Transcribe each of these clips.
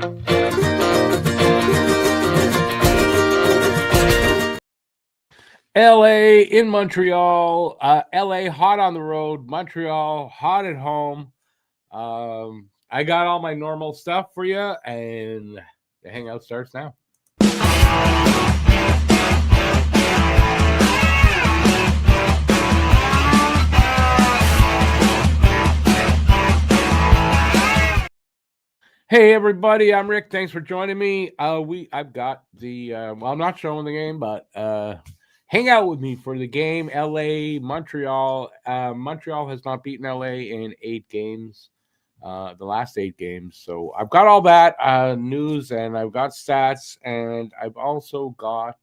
LA in Montreal. LA hot on the road. Montreal hot at home. I got all my normal stuff for you, and the Hangout starts now. Hey everybody, I'm Rick. Thanks for joining me. I've got the I'm not showing the game, but hang out with me for the game. LA, Montreal. Montreal has not beaten LA in 8 games, the last 8 games. So I've got all that news, and I've got stats, and I've also got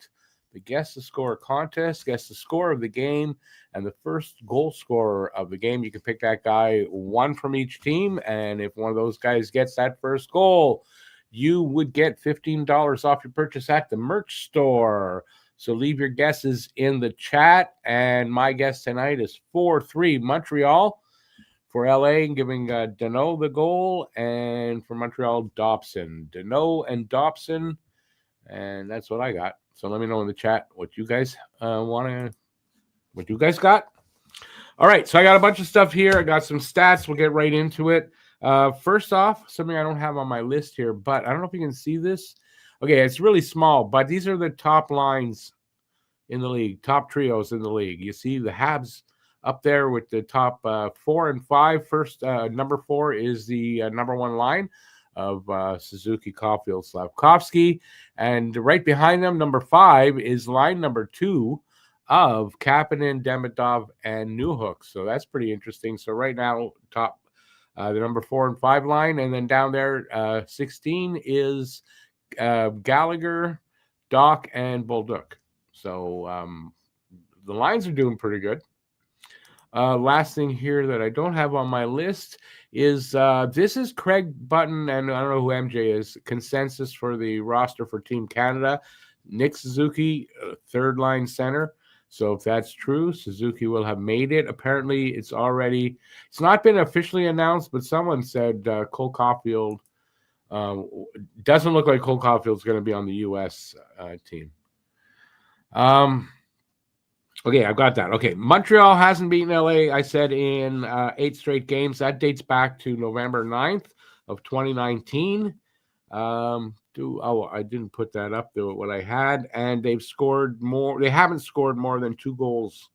the Guess the Score contest, Guess the Score of the game, and the first goal scorer of the game. You can pick that guy, one from each team, and if one of those guys gets that first goal, you would get $15 off your purchase at the merch store. So leave your guesses in the chat, and my guess tonight is 4-3 Montreal. For LA, giving Danault the goal, and for Montreal, Dobson. Danault and Dobson, and that's what I got. So let me know in the chat what you guys what you guys got. All right, so I got a bunch of stuff here. I got some stats. We'll get right into it. First off, something I don't have on my list here, but I don't know if you can see this. Okay, it's really small, but these are the top lines in the league, top trios in the league. You see the Habs up there with the top 4 and 5. First, number 4 is the number 1 line of Suzuki, Caulfield, Slavkovsky. And right behind them, number 5, is line number 2 of Kapanen, Demidov, and Newhook. So that's pretty interesting. So right now, top the number 4 and 5 line. And then down there, 16 is Gallagher, Doc, and Bolduc. So the lines are doing pretty good. Last thing here that I don't have on my list is this is Craig Button, and I don't know who MJ is, consensus for the roster for Team Canada. Nick Suzuki, third line center. So if that's true, Suzuki will have made it. Apparently, it's not been officially announced, but someone said Cole Caulfield doesn't look like Cole Caulfield's going to be on the U.S. team. Okay, I've got that. Okay, Montreal hasn't beaten LA, I said, in 8 straight games. That dates back to November 9th of 2019. I didn't put that up there, what I had. And they've scored more. They haven't scored more than 2 goals.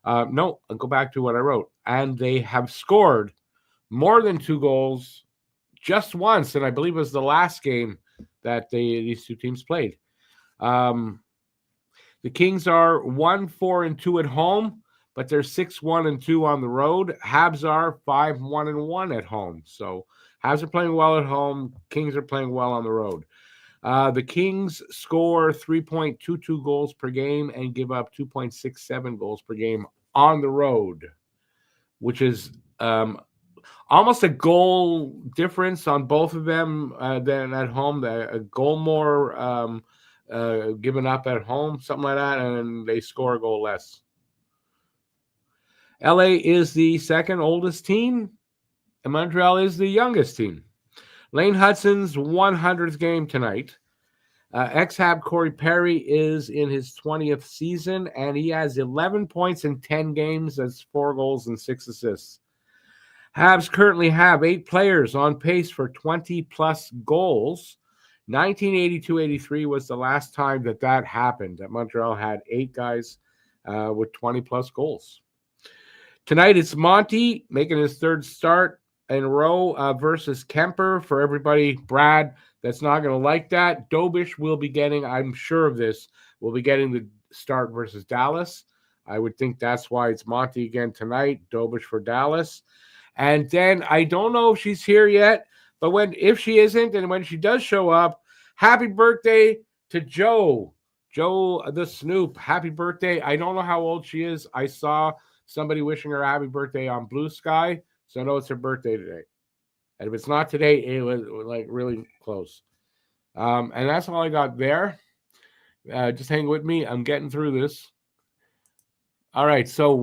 No, I'll go back to what I wrote. And they have scored more than 2 goals just once, and I believe it was the last game that these two teams played. The Kings are 1-4-2 at home, but they're 6-1-2 on the road. Habs are 5-1-1 at home. So Habs are playing well at home. Kings are playing well on the road. The Kings score 3.22 goals per game and give up 2.67 goals per game on the road, which is almost a goal difference on both of them than at home. A goal more given up at home, something like that, and they score a goal less. LA is the second oldest team, and Montreal is the youngest team. Lane Hudson's 100th game tonight. Ex-Hab Corey Perry is in his 20th season, and he has 11 points in 10 games. That's 4 goals and 6 assists. Habs currently have 8 players on pace for 20-plus goals. 1982-83 was the last time that happened, that Montreal had 8 guys with 20-plus goals. Tonight, it's Monty making his 3rd start in a row versus Kemper. For everybody, Brad, that's not going to like that. Dobish will be getting, I'm sure of this, will be getting the start versus Dallas. I would think that's why it's Monty again tonight, Dobish for Dallas. And then I don't know if she's here yet, but if she isn't, and when she does show up, happy birthday to Joe the Snoop. Happy birthday. I don't know how old she is. I saw somebody wishing her happy birthday on Blue Sky, so I know it's her birthday today. And if it's not today, it was like really close. And that's all I got there. Just hang with me. I'm getting through this. All right, so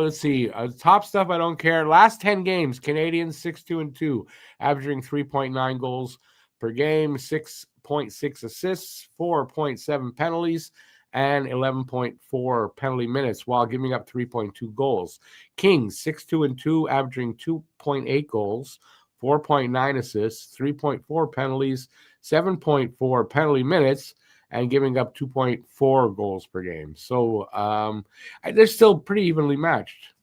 let's see. Top stuff I don't care. Last 10 games, Canadiens 6-2-2, averaging 3.9 goals per game, 6.6 assists, 4.7 penalties, and 11.4 penalty minutes, while giving up 3.2 goals. Kings 6-2-2, averaging 2.8 goals, 4.9 assists, 3.4 penalties, 7.4 penalty minutes, and giving up 2.4 goals per game. So they're still pretty evenly matched.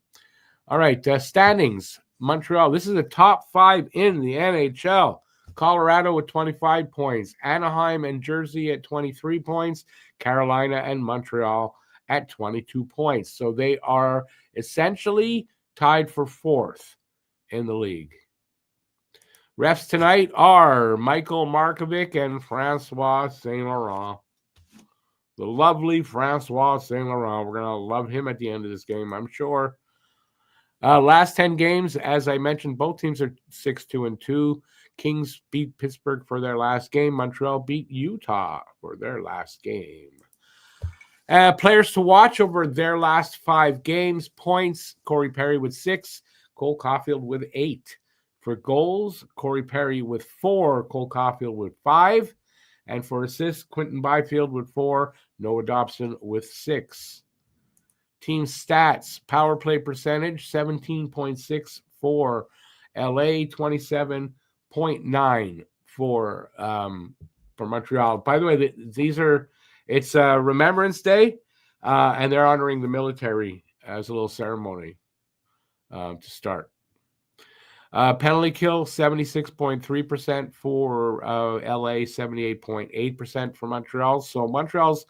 All right, standings. Montreal, this is the top 5 in the NHL. Colorado with 25 points. Anaheim and Jersey at 23 points. Carolina and Montreal at 22 points. So they are essentially tied for 4th in the league. Refs tonight are Michael Markovic and Francois Saint Laurent. The lovely Francois Saint Laurent. We're going to love him at the end of this game, I'm sure. Last 10 games, as I mentioned, both teams are 6-2-2. Kings beat Pittsburgh for their last game. Montreal beat Utah for their last game. Players to watch over their last 5 games. Points, Corey Perry with 6, Cole Caulfield with 8. For goals, Corey Perry with 4, Cole Caulfield with 5. And for assists, Quentin Byfield with 4, Noah Dobson with 6. Team stats, power play percentage, 17.6 for LA, 27.9 for Montreal. By the way, it's Remembrance Day, and they're honoring the military as a little ceremony to start. Penalty kill, 76.3% for LA, 78.8% for Montreal. So Montreal's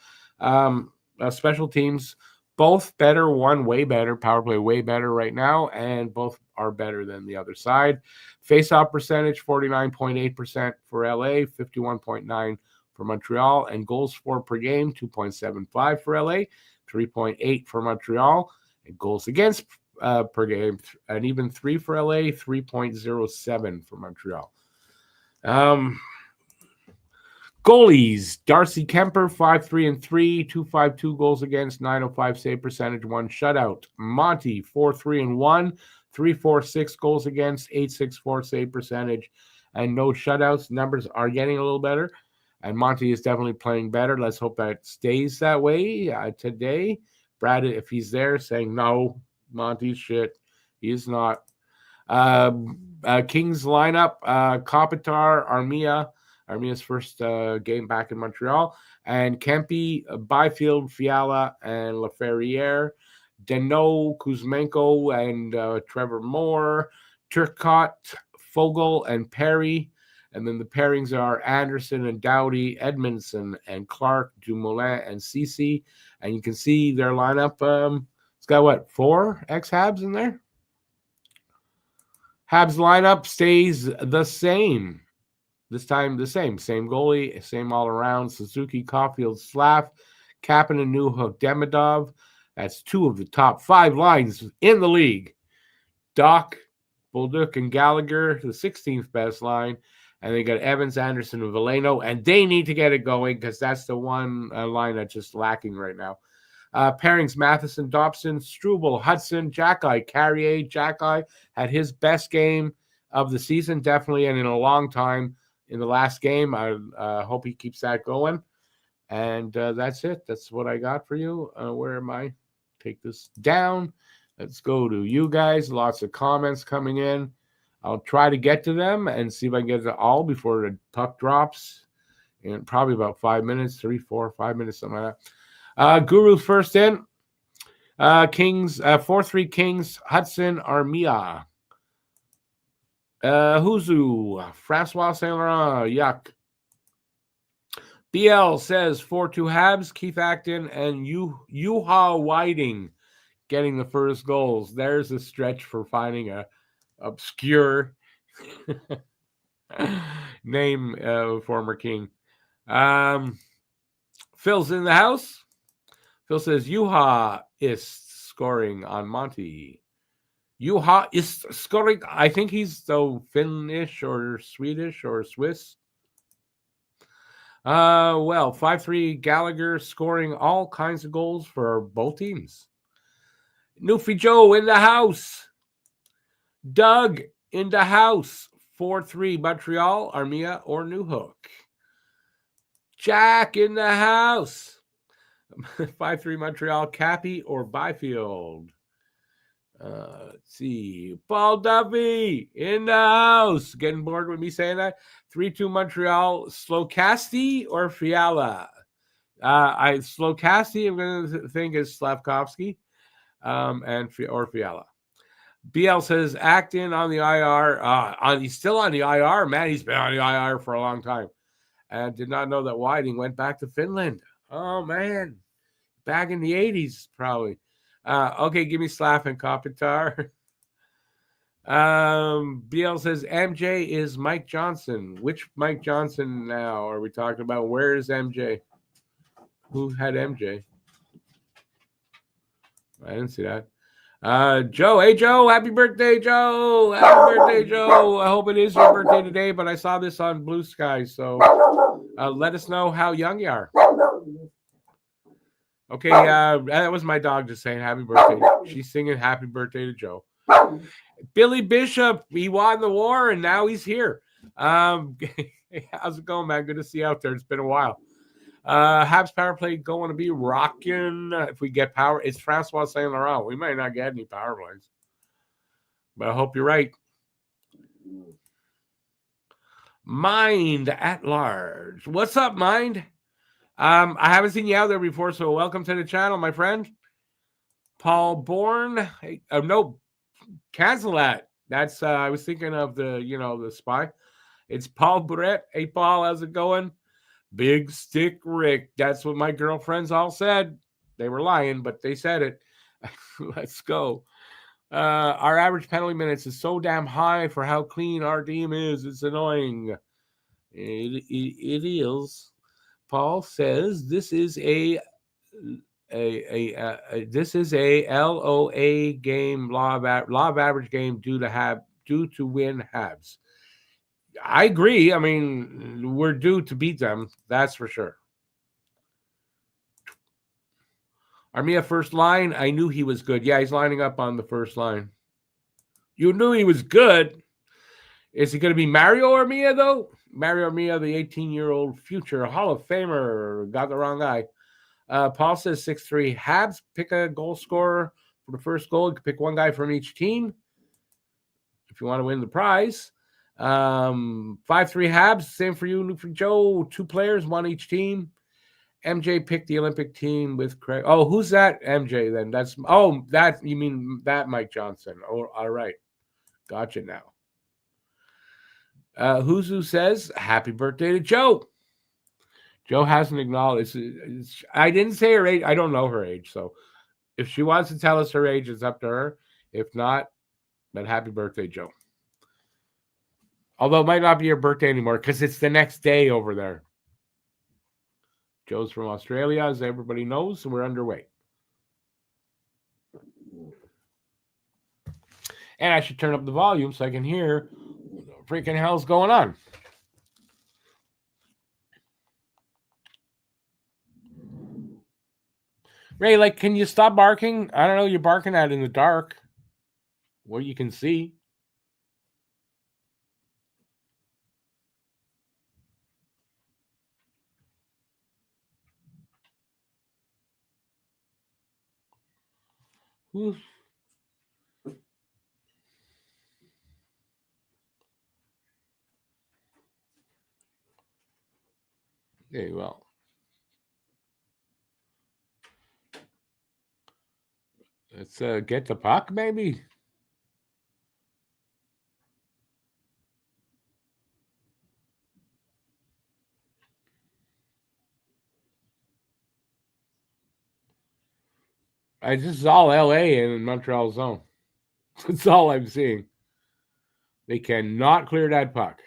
special teams, both better, one way better, power play way better right now, and both are better than the other side. Face-off percentage, 49.8% for LA, 51.9% for Montreal, and goals for per game, 2.75 for LA, 3.8 for Montreal, and goals against per game, and even 3 for LA, 3.07 for Montreal. Goalies, Darcy Kemper, 5-3-3, 252 goals against, 905 save percentage, 1 shutout. Monty, 4-3-1, 346 goals against, 864 save percentage, and no shutouts. Numbers are getting a little better, and Monty is definitely playing better. Let's hope that stays that way today. Brad, if he's there, saying no, Monty's shit. He is not. Kings lineup, Kopitar, Armia's first game back in Montreal, and Kempe, Byfield, Fiala, and Laferriere, Deneau, Kuzmenko, and Trevor Moore, Turcotte, Fogel, and Perry. And then the pairings are Anderson and Doughty, Edmondson and Clark, Dumoulin and Ceci. And you can see their lineup. It's got, 4 ex-Habs in there? Habs lineup stays the same. This time the same goalie, same all around. Suzuki, Caulfield, Slav, Kapanen, Newhook, Demidov. That's 2 of the top 5 lines in the league. Doc, Bolduc, and Gallagher, the 16th best line. And they got Evans, Anderson, and Veleno. And they need to get it going because that's the one line that's just lacking right now. Pairings, Matheson, Dobson, Struble, Hudson, Jackeye, Carrier. Jackeye had his best game of the season, definitely, and in a long time. In the last game, I hope he keeps that going. And that's it. That's what I got for you. Where am I? Take this down. Let's go to you guys. Lots of comments coming in. I'll try to get to them and see if I can get to all before the puck drops. In probably about 5 minutes, 3, 4, 5 minutes, something like that. Guru first in. Kings, 4-3 Kings, Hudson, Armia. Huzu, Francois Saint Laurent, yuck. BL says 4-2 Habs, Keith Acton, and Juha Whiting getting the first goals. There's a stretch for finding a obscure name of former King. Phil's in the house. Phil says Juha is scoring on Monty. Juha is scoring. I think he's Finnish or Swedish or Swiss. 5-3 Gallagher scoring all kinds of goals for both teams. Newfie Joe in the house. Doug in the house. 4-3 Montreal, Armia, or New Hook. Jack in the house. 5-3 Montreal, Cappy, or Byfield. Let's see. Paul Duffy in the house. Getting bored with me saying that? 3-2 Montreal, Slokasti or Fiala? Slokasti, I'm going to think is Slavkovsky, or Fiala. BL says Acton on the IR. He's still on the IR. Man, he's been on the IR for a long time. And did not know that Whiting went back to Finland. Oh, man. Back in the 80s, probably. Okay, give me Slav and Kopitar. BL says MJ is Mike Johnson. Which Mike Johnson now are we talking about? Where is MJ? Who had MJ? I didn't see that. Joe, hey Joe, happy birthday, Joe. Happy birthday, Joe. I hope it is your birthday today, but I saw this on Blue Sky, so let us know how young you are. Okay, that was my dog just saying happy birthday. She's singing happy birthday to Joe. Billy Bishop, he won the war and now he's here. How's it going, man? Good to see you out there. It's been a while. Habs power play going to be rocking if we get power. It's Francois Saint Laurent. We might not get any power plays, but I hope you're right. Mind at large. What's up, Mind? I haven't seen you out there before, so welcome to the channel, my friend. Paul Bourne. Hey, no, cancel that. That's I was thinking of the spy. It's Paul Brett. Hey, Paul, how's it going? Big Stick Rick. That's what my girlfriends all said. They were lying, but they said it. Let's go. Our average penalty minutes is so damn high for how clean our team is. It's annoying. It is. Paul says this is a LOA game, law of average game due to win Habs. I agree. I mean, we're due to beat them. That's for sure. Armia first line. I knew he was good. Yeah, he's lining up on the first line. You knew he was good. Is it going to be Mario Armia, though? Mario Armia, the 18-year-old future Hall of Famer. Got the wrong guy. Paul says 6-3. Habs, pick a goal scorer for the first goal. You can pick one guy from each team if you want to win the prize. 5-3 Habs. Same for you, for Joe. 2 players, one each team. MJ picked the Olympic team with Craig. Oh, who's that MJ then? That you mean that Mike Johnson. Oh, all right. Gotcha now. Who says happy birthday to Joe. Joe hasn't acknowledged. I didn't say her age. I don't know her age. So if she wants to tell us her age, it's up to her. If not, then happy birthday, Joe. Although it might not be your birthday anymore because it's the next day over there. Joe's from Australia, as everybody knows, so we're underway. And I should turn up the volume so I can hear what the freaking hell's going on. Ray, can you stop barking? I don't know, you're barking at in the dark. What you can see. Oof. Okay, well. Let's get the puck, maybe. This is all LA and Montreal zone. That's all I'm seeing. They cannot clear that puck.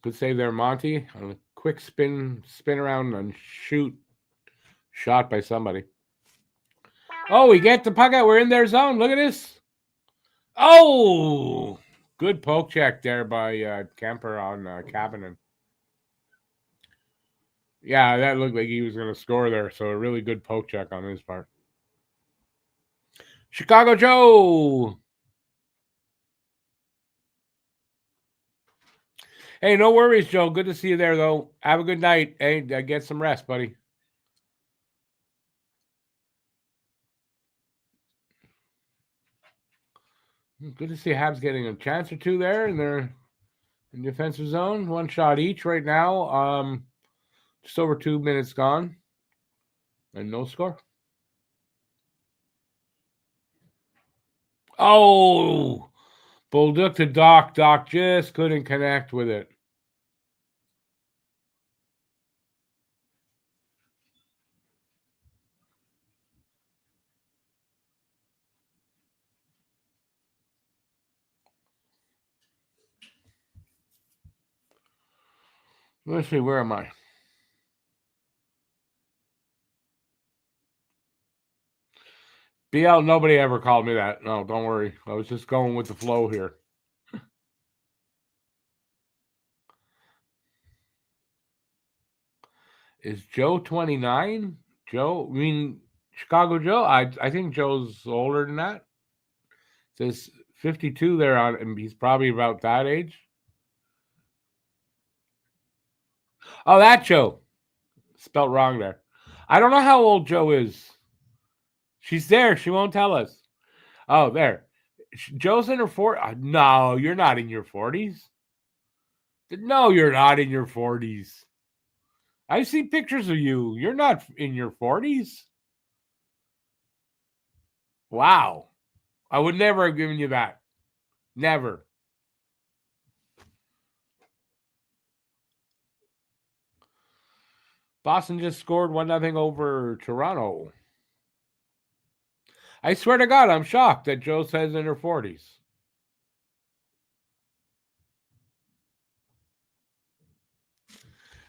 Could save there, Monty. On a quick spin around and shoot. Shot by somebody. Oh, we get the puck out. We're in their zone. Look at this. Oh, good poke check there by Kemper on Kapanen. Yeah, that looked like he was going to score there. So a really good poke check on his part. Chicago Joe. Hey, no worries, Joe. Good to see you there, though. Have a good night. Hey, get some rest, buddy. Good to see Habs getting a chance or two there, and they're in defensive zone. One shot each right now. Just over 2 minutes gone, and no score. Oh, Bolduc to Doc. Doc just couldn't connect with it. Let's see, where am I? BL, nobody ever called me that. No, don't worry. I was just going with the flow here. Is Joe 29? Joe, I mean, Chicago Joe? I think Joe's older than that. It says 52 there on, and he's probably about that age. Oh, that Joe. Spelt wrong there. I don't know how old Joe is. She's there. She won't tell us. Oh, there. Joe's in her 40s. No, you're not in your 40s. No, you're not in your 40s. I see pictures of you. You're not in your 40s. Wow. I would never have given you that. Never. Boston just scored 1-0 over Toronto. I swear to God, I'm shocked that Joe says in her 40s.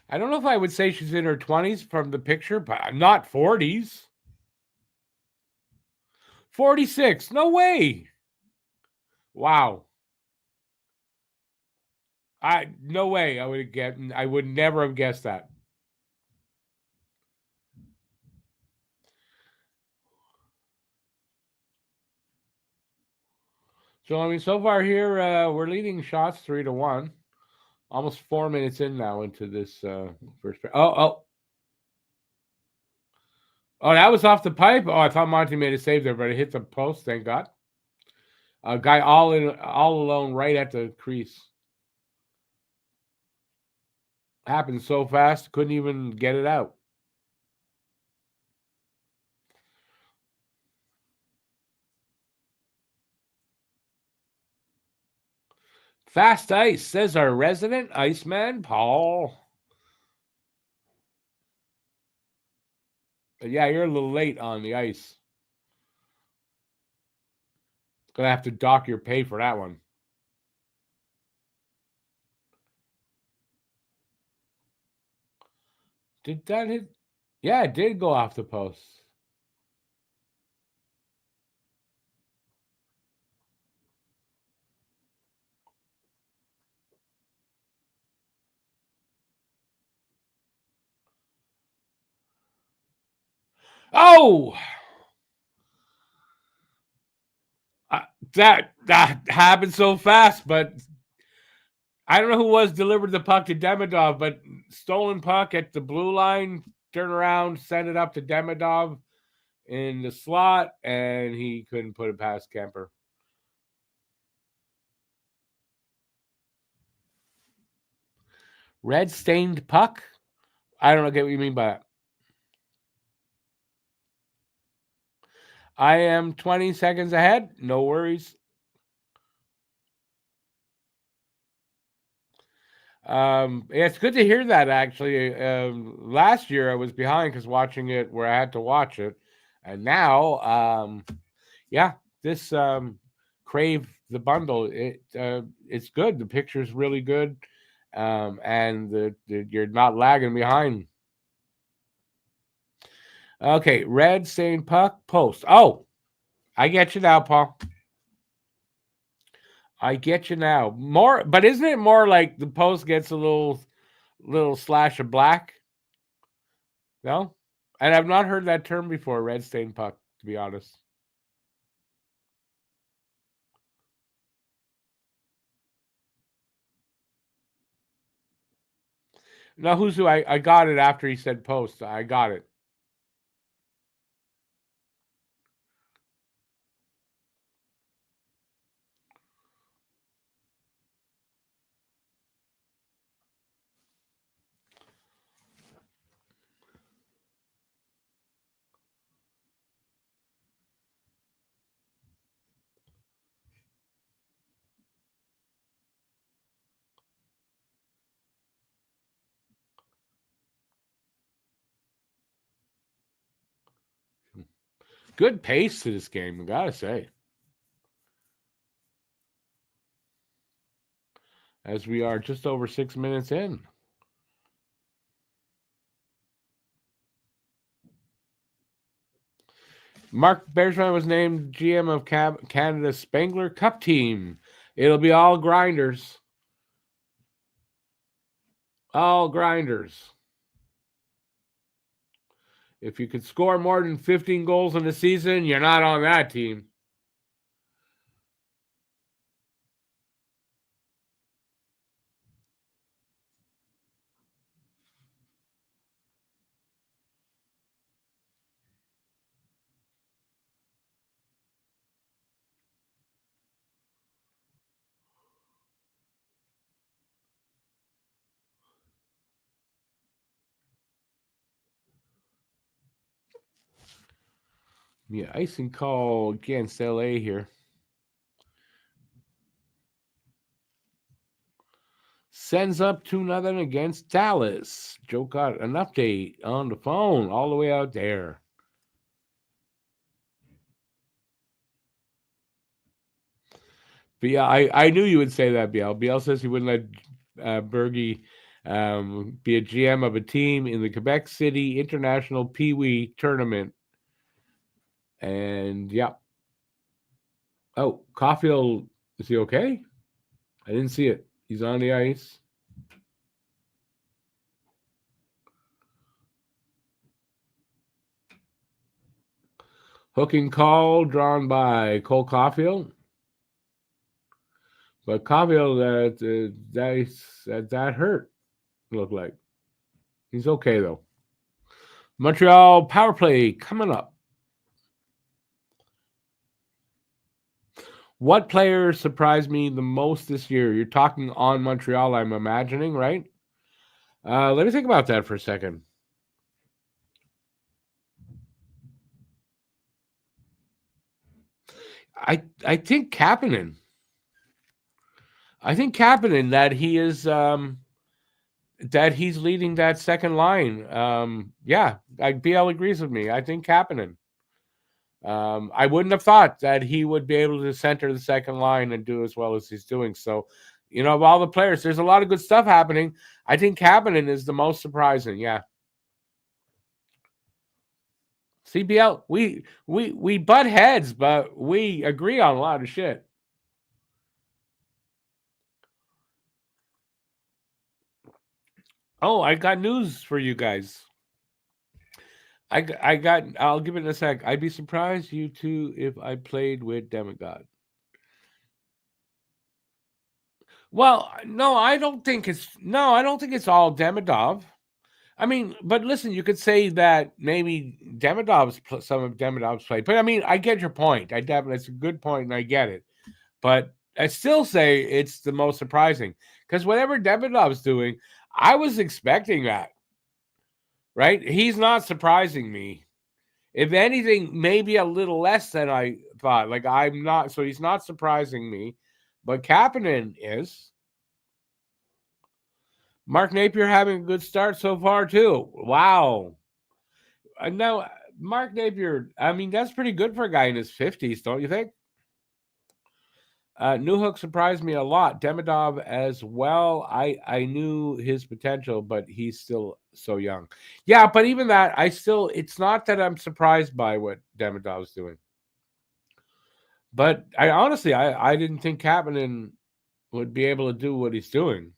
I don't know if I would say she's in her 20s from the picture, but not 40s. 46. No way. Wow. No way. I would never have guessed that. So I mean, so far here, we're leading shots 3-1. Almost 4 minutes in now into this first. Oh, that was off the pipe. Oh, I thought Monty made a save there, but it hit the post. Thank God. A guy all alone right at the crease. Happened so fast, couldn't even get it out. Fast ice, says our resident Iceman, Paul. But yeah, you're a little late on the ice. Gonna have to dock your pay for that one. Did that hit? Yeah, it did go off the post. Oh! That happened so fast, but I don't know who was delivered the puck to Demidov, but stolen puck at the blue line, turn around, send it up to Demidov in the slot, and he couldn't put it past Kemper. Red stained puck? I don't get what you mean by that. I am 20 seconds ahead. No worries. It's good to hear that, actually. Last year I was behind because watching it where I had to watch it. And now, this Crave the bundle, it's good. The picture's really good. And you're not lagging behind. Okay, red stained puck post. Oh, I get you now, Paul. I get you now. More, but isn't it more like the post gets a little slash of black? No, and I've not heard that term before. Red stained puck, to be honest. No, who's who? I got it after he said post. I got it. Good pace to this game, I gotta say. As we are just over 6 minutes in. Mark Bergevin was named GM of Canada's Spengler Cup team. It'll be all grinders. All grinders. If you could score more than 15 goals in a season, you're not on that team. Yeah, icing call against LA here. Sends up 2-0 against Dallas. Joe got an update on the phone all the way out there. But yeah, I knew you would say that, Biel. Biel says he wouldn't let Bergie be a GM of a team in the Quebec City International Pee Wee tournament. And yeah. Oh, Caulfield, is he okay? I didn't see it. He's on the ice. Hooking call drawn by Cole Caulfield. But Caulfield, that hurt, looked like. He's okay, though. Montreal power play coming up. What player surprised me the most this year? You're talking on Montreal, I'm imagining, right? Let me think about that for a second. I think Kapanen. I think Kapanen that he is that he's leading that second line. Yeah, BL agrees with me. I think Kapanen. I wouldn't have thought that he would be able to center the second line and do as well as he's doing. So, of all the players, there's a lot of good stuff happening. I think Kapanen is the most surprising. Yeah. CBL, we butt heads, but we agree on a lot of shit. Oh, I got news for you guys. I'll give it in a sec. I'd be surprised, you two, if I played with Demigod. Well, no, I don't think it's all Demidov. I mean, but listen, you could say that maybe some of Demidov's played, but I mean, I get your point. I definitely, it's a good point, and I get it. But I still say it's the most surprising because whatever Demidov's doing, I was expecting that. Right? He's not surprising me. If anything, maybe a little less than I thought. Like I'm not, so he's not surprising me, but Kapanen is. Mark Napier having a good start so far too. Wow. Now Mark Napier, I mean that's pretty good for a guy in his 50s, don't you think? Newhook surprised me a lot. Demidov as well. I knew his potential, but he's still so young. Yeah, but even that, it's not that I'm surprised by what Demidov's doing. But I honestly, I didn't think Kapanen would be able to do what he's doing.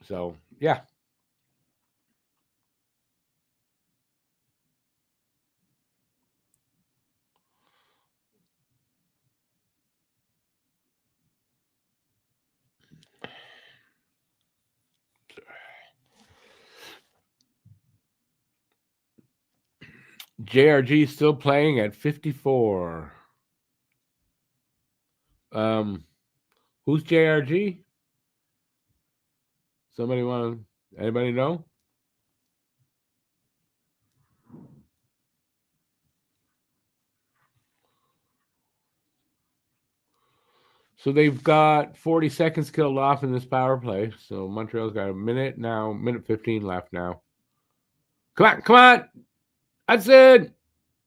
So yeah. JRG still playing at 54. Who's JRG? Anybody know? So they've got 40 seconds killed off in this power play. So Montreal's got a minute now, minute 15 left now. Come on. That's it.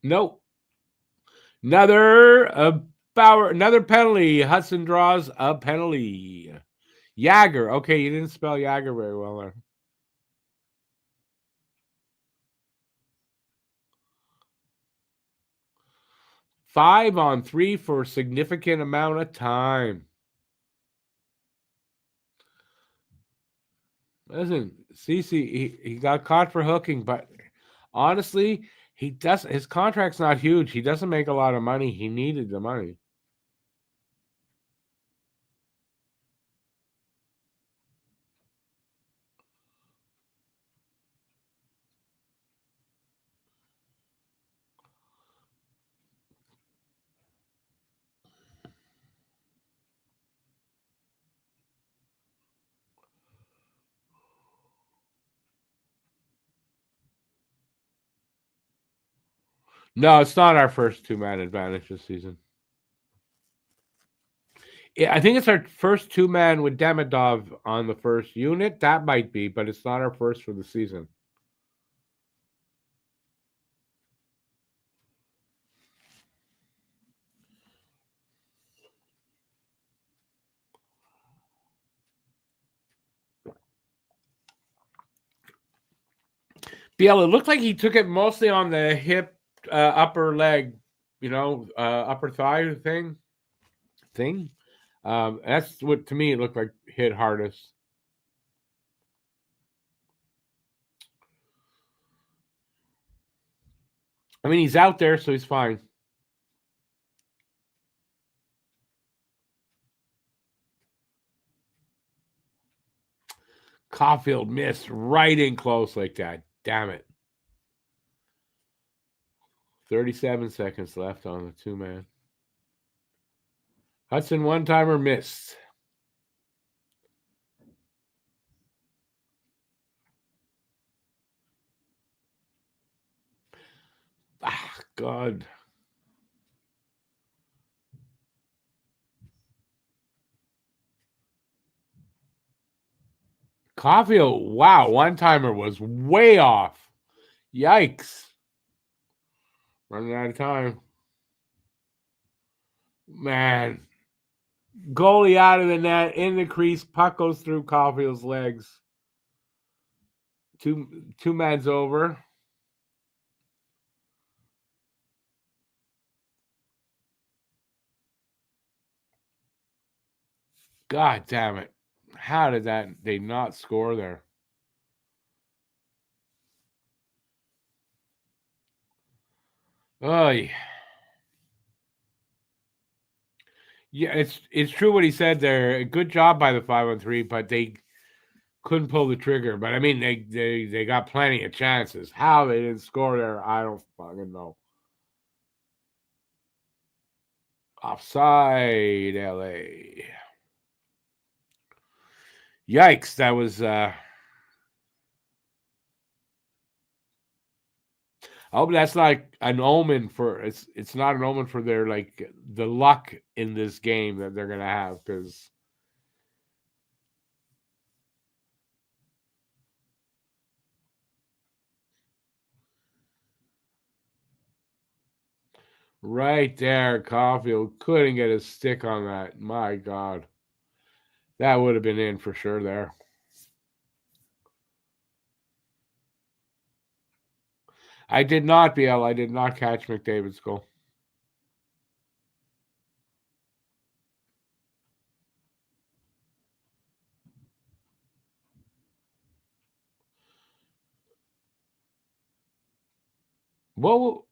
Nope. Another penalty. Hudson draws a penalty. Jagger. Okay, you didn't spell Jagger very well there. Five on three for a significant amount of time. Listen, CC, he got caught for hooking, but honestly, his contract's not huge. He doesn't make a lot of money. He needed the money. No, it's not our first two-man advantage this season. I think it's our first two-man with Demidov on the first unit. That might be, but it's not our first for the season. Biel, it looked like he took it mostly on the hip, upper leg, upper thigh thing. That's what, to me, it looked like hit hardest. I mean, he's out there, so he's fine. Caulfield missed right in close like that. Damn it. 37 seconds left on the two-man. Hudson one-timer missed. Ah, God. Caulfield, wow, one-timer was way off. Yikes. Running out of time. Man. Goalie out of the net, in the crease, puck goes through Caulfield's legs. Two man's over. God damn it. How did they not score there? Oh, yeah, it's true what he said there. Good job by the 5-on-3, but they couldn't pull the trigger. But I mean, they got plenty of chances. How they didn't score there, I don't fucking know. Offside, LA. Yikes, that was I hope that's not an omen for it's not an omen for their the luck in this game that they're gonna have, because right there, Caulfield couldn't get a stick on that. My God. That would have been in for sure there. I did not, BL. I did not catch McDavid's goal. What?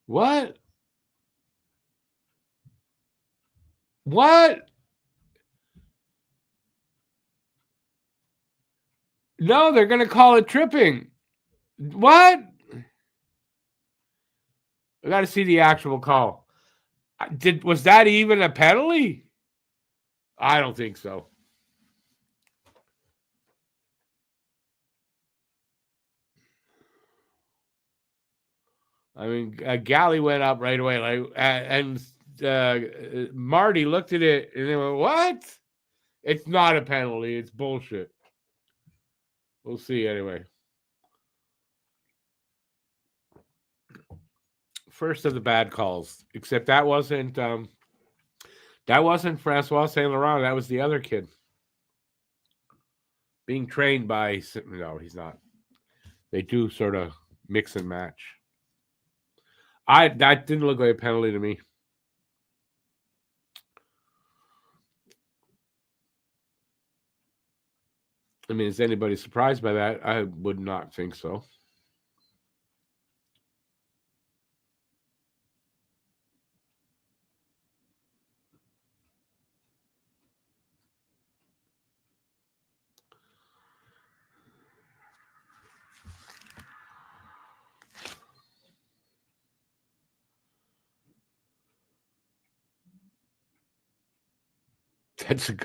What? What? No, they're going to call it tripping. What? I got to see the actual call. Was that even a penalty? I don't think so. I mean, Galley went up right away, and Marty looked at it and they went, "What? It's not a penalty. It's bullshit." We'll see anyway. First of the bad calls, except that wasn't Francois Saint Laurent. That was the other kid being trained by. No, he's not. They do sort of mix and match. That didn't look like a penalty to me. I mean, is anybody surprised by that? I would not think so.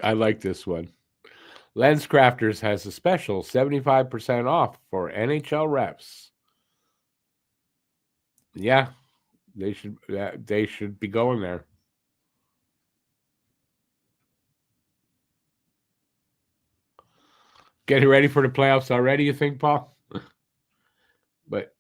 I like this one. LensCrafters has a special 75% off for NHL reps. Yeah, they should be going there. Getting ready for the playoffs already, you think, Paul? But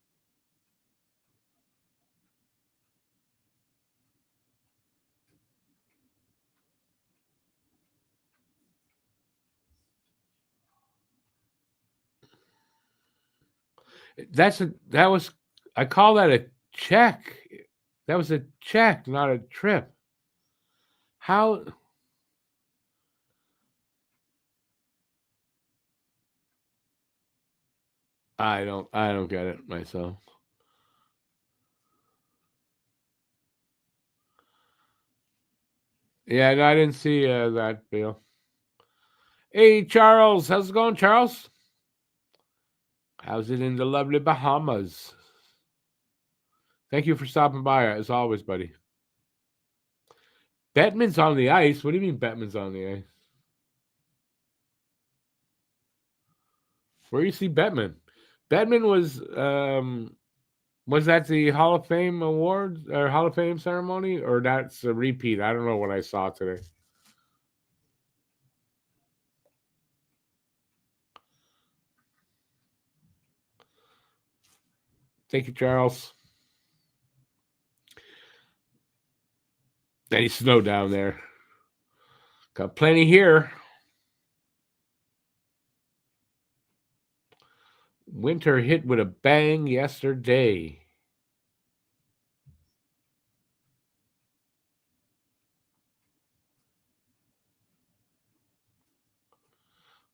I call that a check. That was a check, not a trip. How? I don't get it myself. Yeah, no, I didn't see that, Bill. Hey, Charles, how's it going, Charles? How's it in the lovely Bahamas? Thank you for stopping by, as always, buddy. Bettman's on the ice. What do you mean Bettman's on the ice? Where do you see Bettman? Bettman was that the Hall of Fame awards or Hall of Fame ceremony, or that's a repeat? I don't know what I saw today. Thank you, Charles. Any snow down there? Got plenty here. Winter hit with a bang yesterday.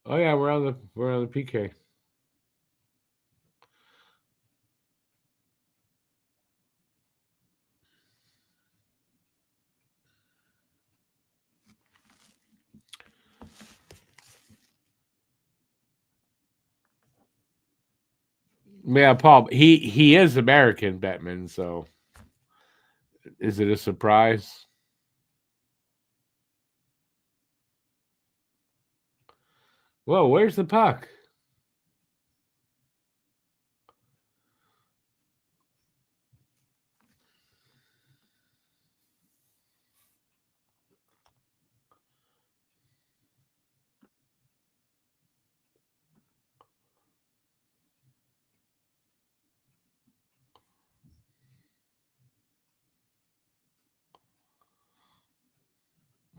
Oh yeah, we're on the PK. Yeah, Paul. He is American, Bettman. So, is it a surprise? Whoa, where's the puck?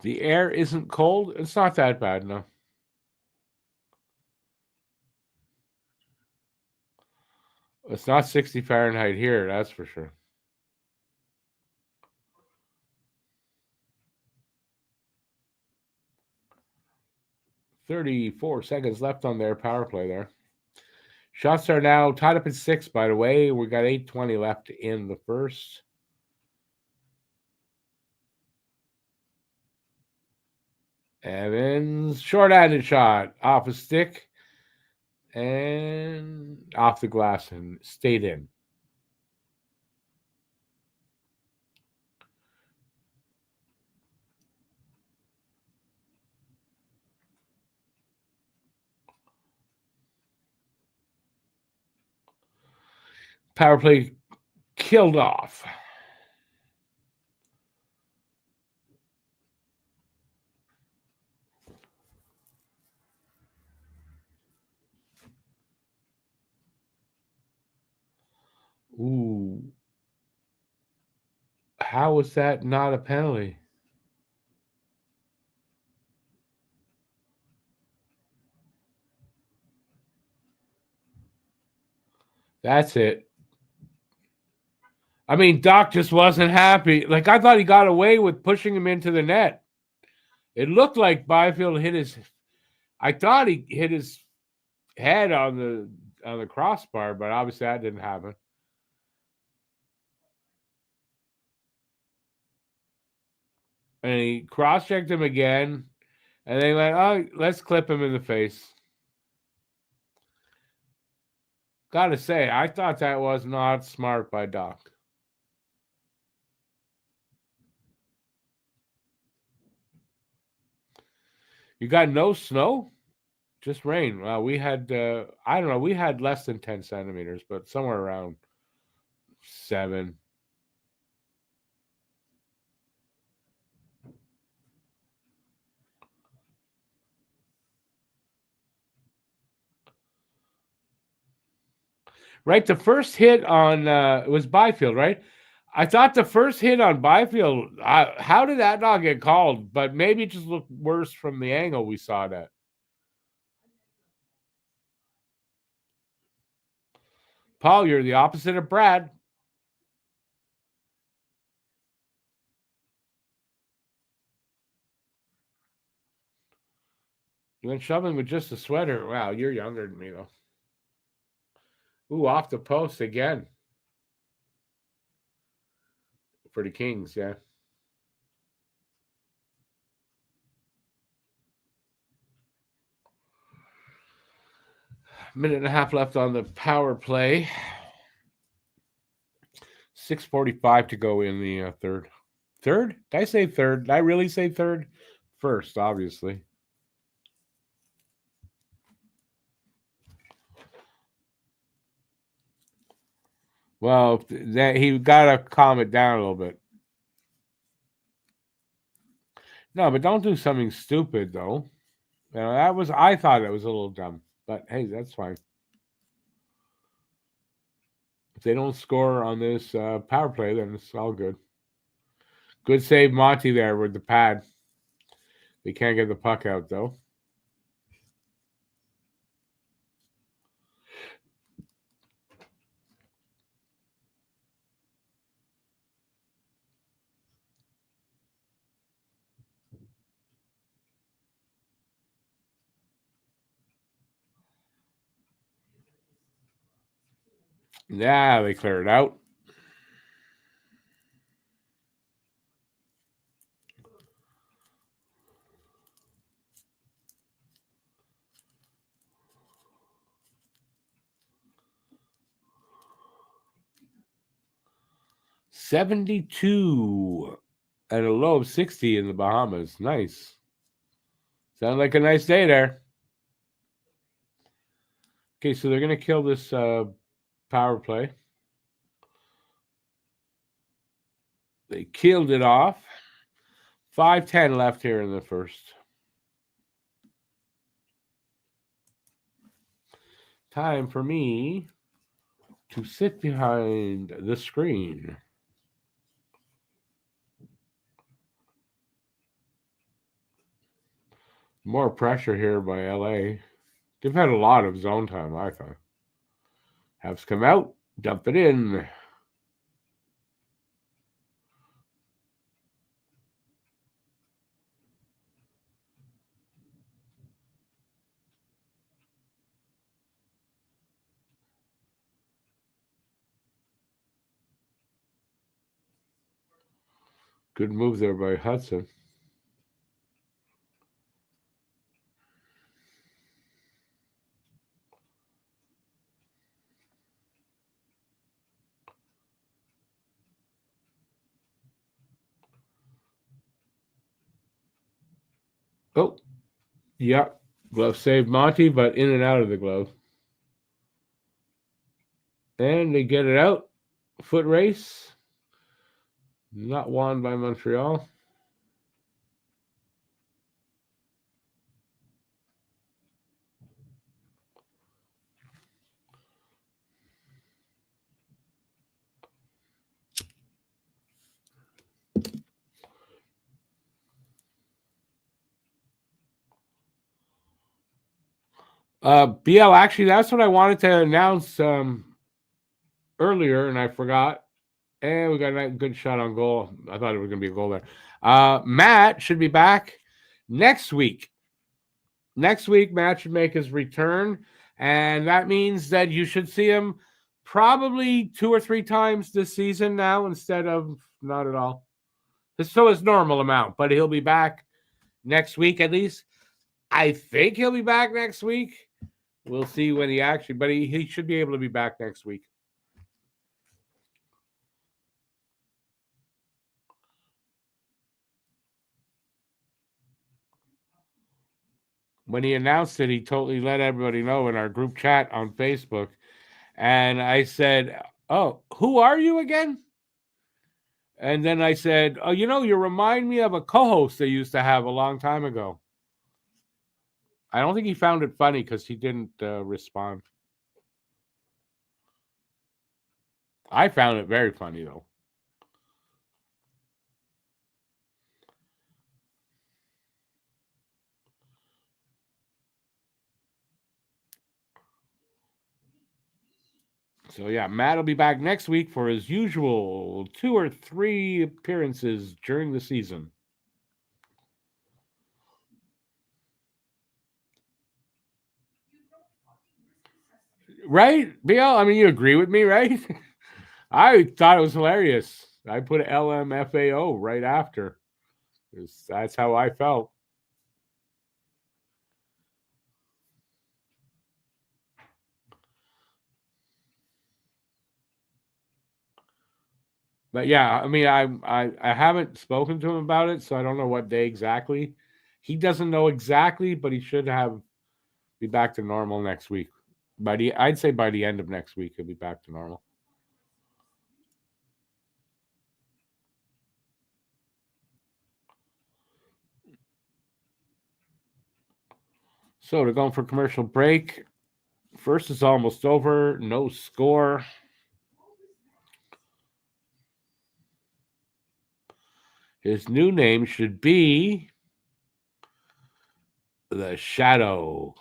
The air isn't cold. It's not that bad, no. It's not 60 Fahrenheit here, that's for sure. 34 seconds left on their power play there. Shots are now tied up at 6, by the way. We got 8:20 left in the first. Evans, short-handed shot off a stick. And off the glass and stayed in. Power play killed off. Ooh. How was that not a penalty? That's it. I mean, Doc just wasn't happy. Like, I thought he got away with pushing him into the net. It looked like Byfield hit his. I thought he hit his head on the crossbar, but obviously that didn't happen. And he cross-checked him again, and they went, "Oh, let's clip him in the face." Gotta say, I thought that was not smart by Doc. You got no snow? Just rain. Well, we had, I don't know, we had less than 10 centimeters, but somewhere around 7. Right? The first hit on, it was Byfield, right? I thought the first hit on Byfield, how did that not get called? But maybe it just looked worse from the angle we saw that. Paul, you're the opposite of Brad. You went shoving with just a sweater. Wow, you're younger than me, though. Ooh, off the post again for the Kings, yeah. Minute and a half left on the power play. 6:45 to go in the third. Third? Did I say third? Did I really say third? First, obviously. Well, that he got to calm it down a little bit. No, but don't do something stupid though. You know, that was I thought it was a little dumb, but hey, that's fine. If they don't score on this power play, then it's all good. Good save, Monty there with the pad. They can't get the puck out though. Yeah, they clear it out. $72 at a low of 60 in the Bahamas. Nice. Sound like a nice day there. Okay, so they're gonna kill this power play. They killed it off. 5:10 left here in the first. Time for me to sit behind the screen. More pressure here by LA. They've had a lot of zone time, I thought. Habs come out, dump it in. Good move there by Hudson. Oh, yeah. Glove saved Monty, but in and out of the glove. And they get it out. Foot race. Not won by Montreal. BL, actually, that's what I wanted to announce earlier, and I forgot. And we got a good shot on goal. I thought it was going to be a goal there. Matt should be back next week. Next week, Matt should make his return, and that means that you should see him probably 2 or 3 times this season now instead of not at all. So his normal amount, but he'll be back next week at least. I think he'll be back next week. We'll see when he actually, but he should be able to be back next week. When he announced it, he totally let everybody know in our group chat on Facebook. And I said, "Oh, who are you again?" And then I said, "Oh, you remind me of a co-host they used to have a long time ago." I don't think he found it funny because he didn't respond. I found it very funny, though. So, yeah, Matt will be back next week for his usual 2 or 3 appearances during the season. Right, BL? I mean, you agree with me, right? I thought it was hilarious. I put LMFAO right after. That's how I felt. But yeah, I mean, I haven't spoken to him about it, so I don't know what day exactly. He doesn't know exactly, but he should have be back to normal next week. I'd say by the end of next week he'll be back to normal. So they're going for commercial break. First is almost over. No score. His new name should be the Shadow.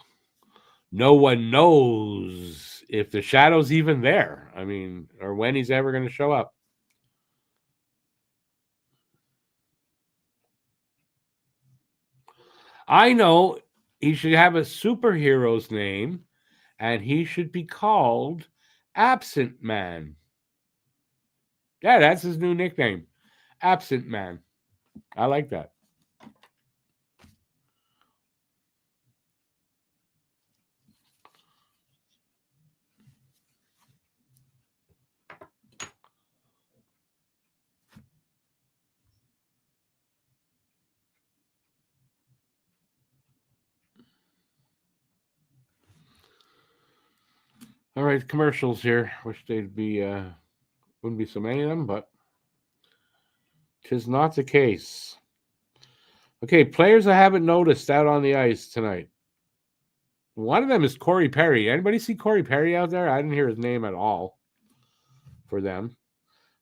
No one knows if the Shadow's even there. I mean, or when he's ever going to show up. I know he should have a superhero's name, and he should be called Absent Man. Yeah, that's his new nickname, Absent Man. I like that. All right, commercials here. Wish they'd be wouldn't be so many of them, but tis not the case. Okay, players I haven't noticed out on the ice tonight. One of them is Corey Perry. Anybody see Corey Perry out there? I didn't hear his name at all for them.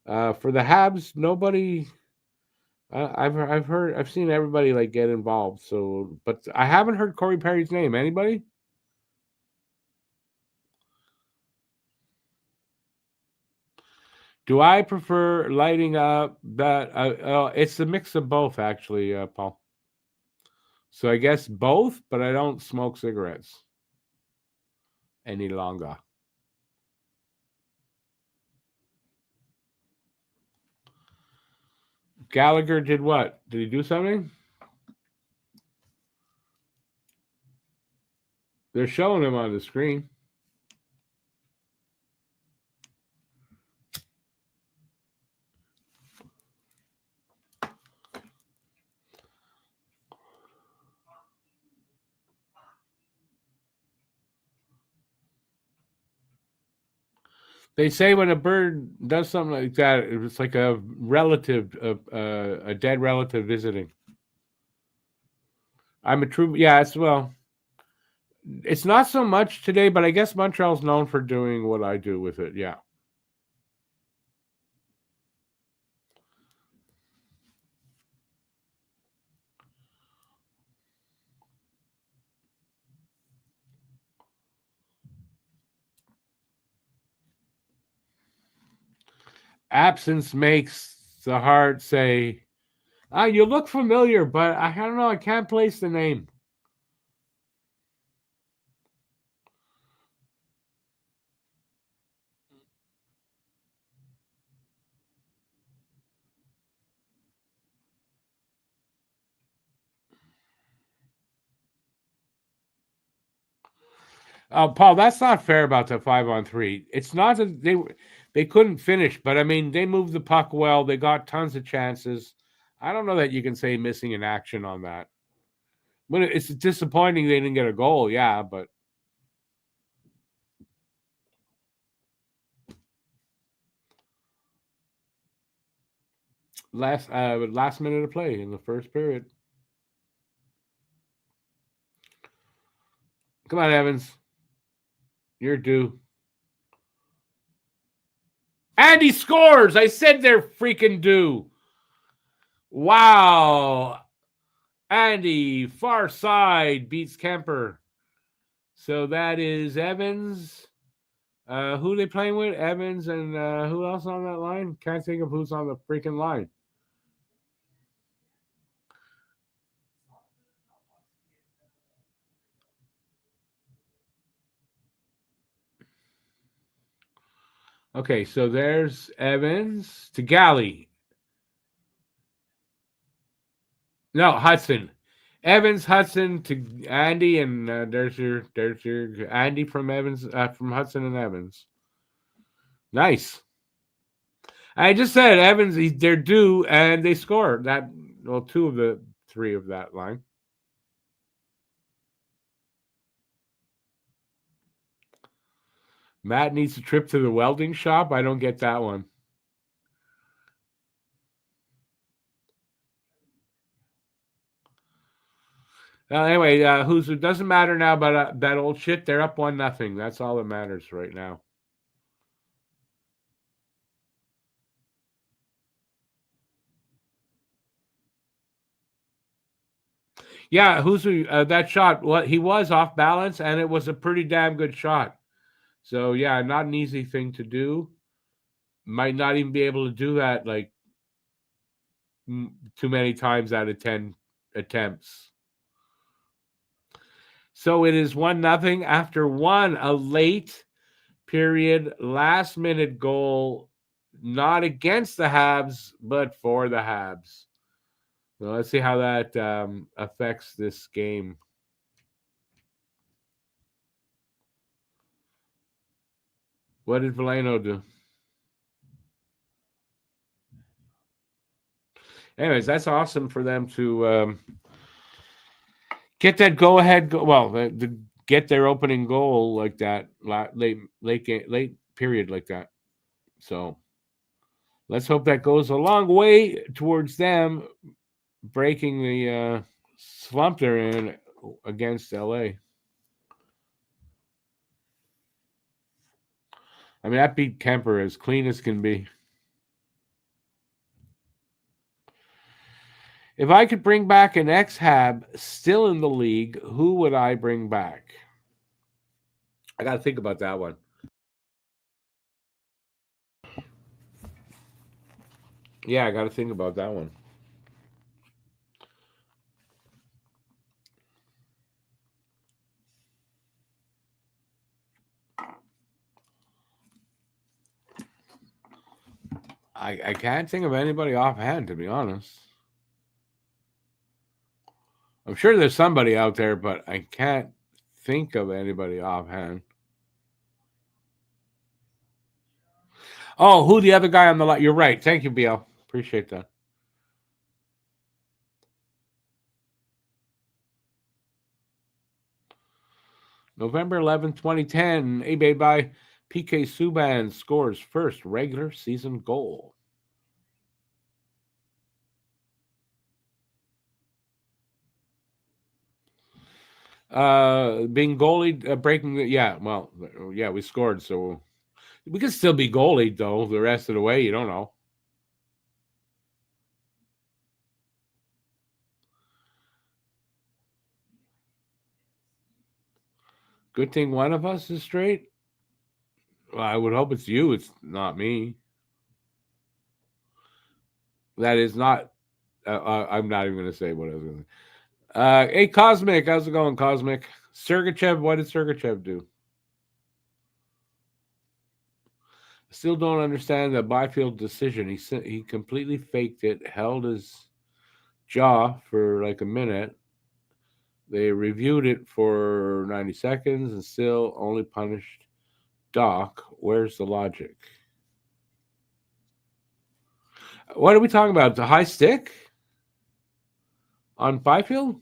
For the Habs, nobody. I've seen everybody like get involved. So, but I haven't heard Corey Perry's name. Anybody? Do I prefer lighting up that? It's a mix of both, actually, Paul. So I guess both, but I don't smoke cigarettes any longer. Gallagher did what? Did he do something? They're showing him on the screen. They say when a bird does something like that, it's like a relative, a dead relative visiting. I'm a true, yeah, it's well. It's not so much today, but I guess Montreal's known for doing what I do with it. Yeah. Absence makes the heart say, "Ah, you look familiar, but I don't know. I can't place the name." Paul, that's not fair about the 5-on-3. It's not that they couldn't finish, but I mean they moved the puck well. They got tons of chances. I don't know that you can say missing in action on that. When it's disappointing they didn't get a goal, yeah, but last minute of play in the first period. Come on, Evans, you're due. And he scores. I said they're freaking due. Wow. Andy, far side beats Kemper. So that is Evans. Who are they playing with? Evans and who else on that line? Can't think of who's on the freaking line. Okay, so there's Evans to Galley. No, Hudson. Evans, Hudson to Andy, and there's your Andy from Evans from Hudson and Evans. Nice. I just said Evans. They're due, and they score that. Well, two of the three of that line. Matt needs a trip to the welding shop. I don't get that one. Anyway, who's it doesn't matter now about that old shit. They're up 1-0. That's all that matters right now. Yeah, who's that shot? What he was off balance, and it was a pretty damn good shot. So yeah, not an easy thing to do. Might not even be able to do that like too many times out of 10 attempts. So it is 1-0 after one, a late period, last minute goal, not against the Habs, but for the Habs. So let's see how that affects this game. What did Veleno do? Anyways, that's awesome for them to get that go ahead. Well, get their opening goal like that late period like that. So let's hope that goes a long way towards them breaking the slump they're in against LA. I mean, that beat Kemper as clean as can be. If I could bring back an ex-Hab still in the league, who would I bring back? I got to think about that one. Yeah, I got to think about that one. I can't think of anybody offhand, to be honest. I'm sure there's somebody out there, but I can't think of anybody offhand. Oh, who the other guy on the line? You're right. Thank you, BL. Appreciate that. November 11th, 2010. Hey, babe, bye. PK Subban scores first regular season goal. Being goalie, breaking the, we scored, so we could still be goalie though. The rest of the way, you don't know. Good thing one of us is straight. Well, I would hope it's you. It's not me. That is not. I'm not even going to say what I was going to. Hey, Cosmic, how's it going, Cosmic? Sergachev, what did Sergachev do? Still don't understand the Byfield decision. He completely faked it, held his jaw for like a minute. They reviewed it for 90 seconds and still only punished Doc. Where's the logic? What are we talking about? The high stick on Byfield?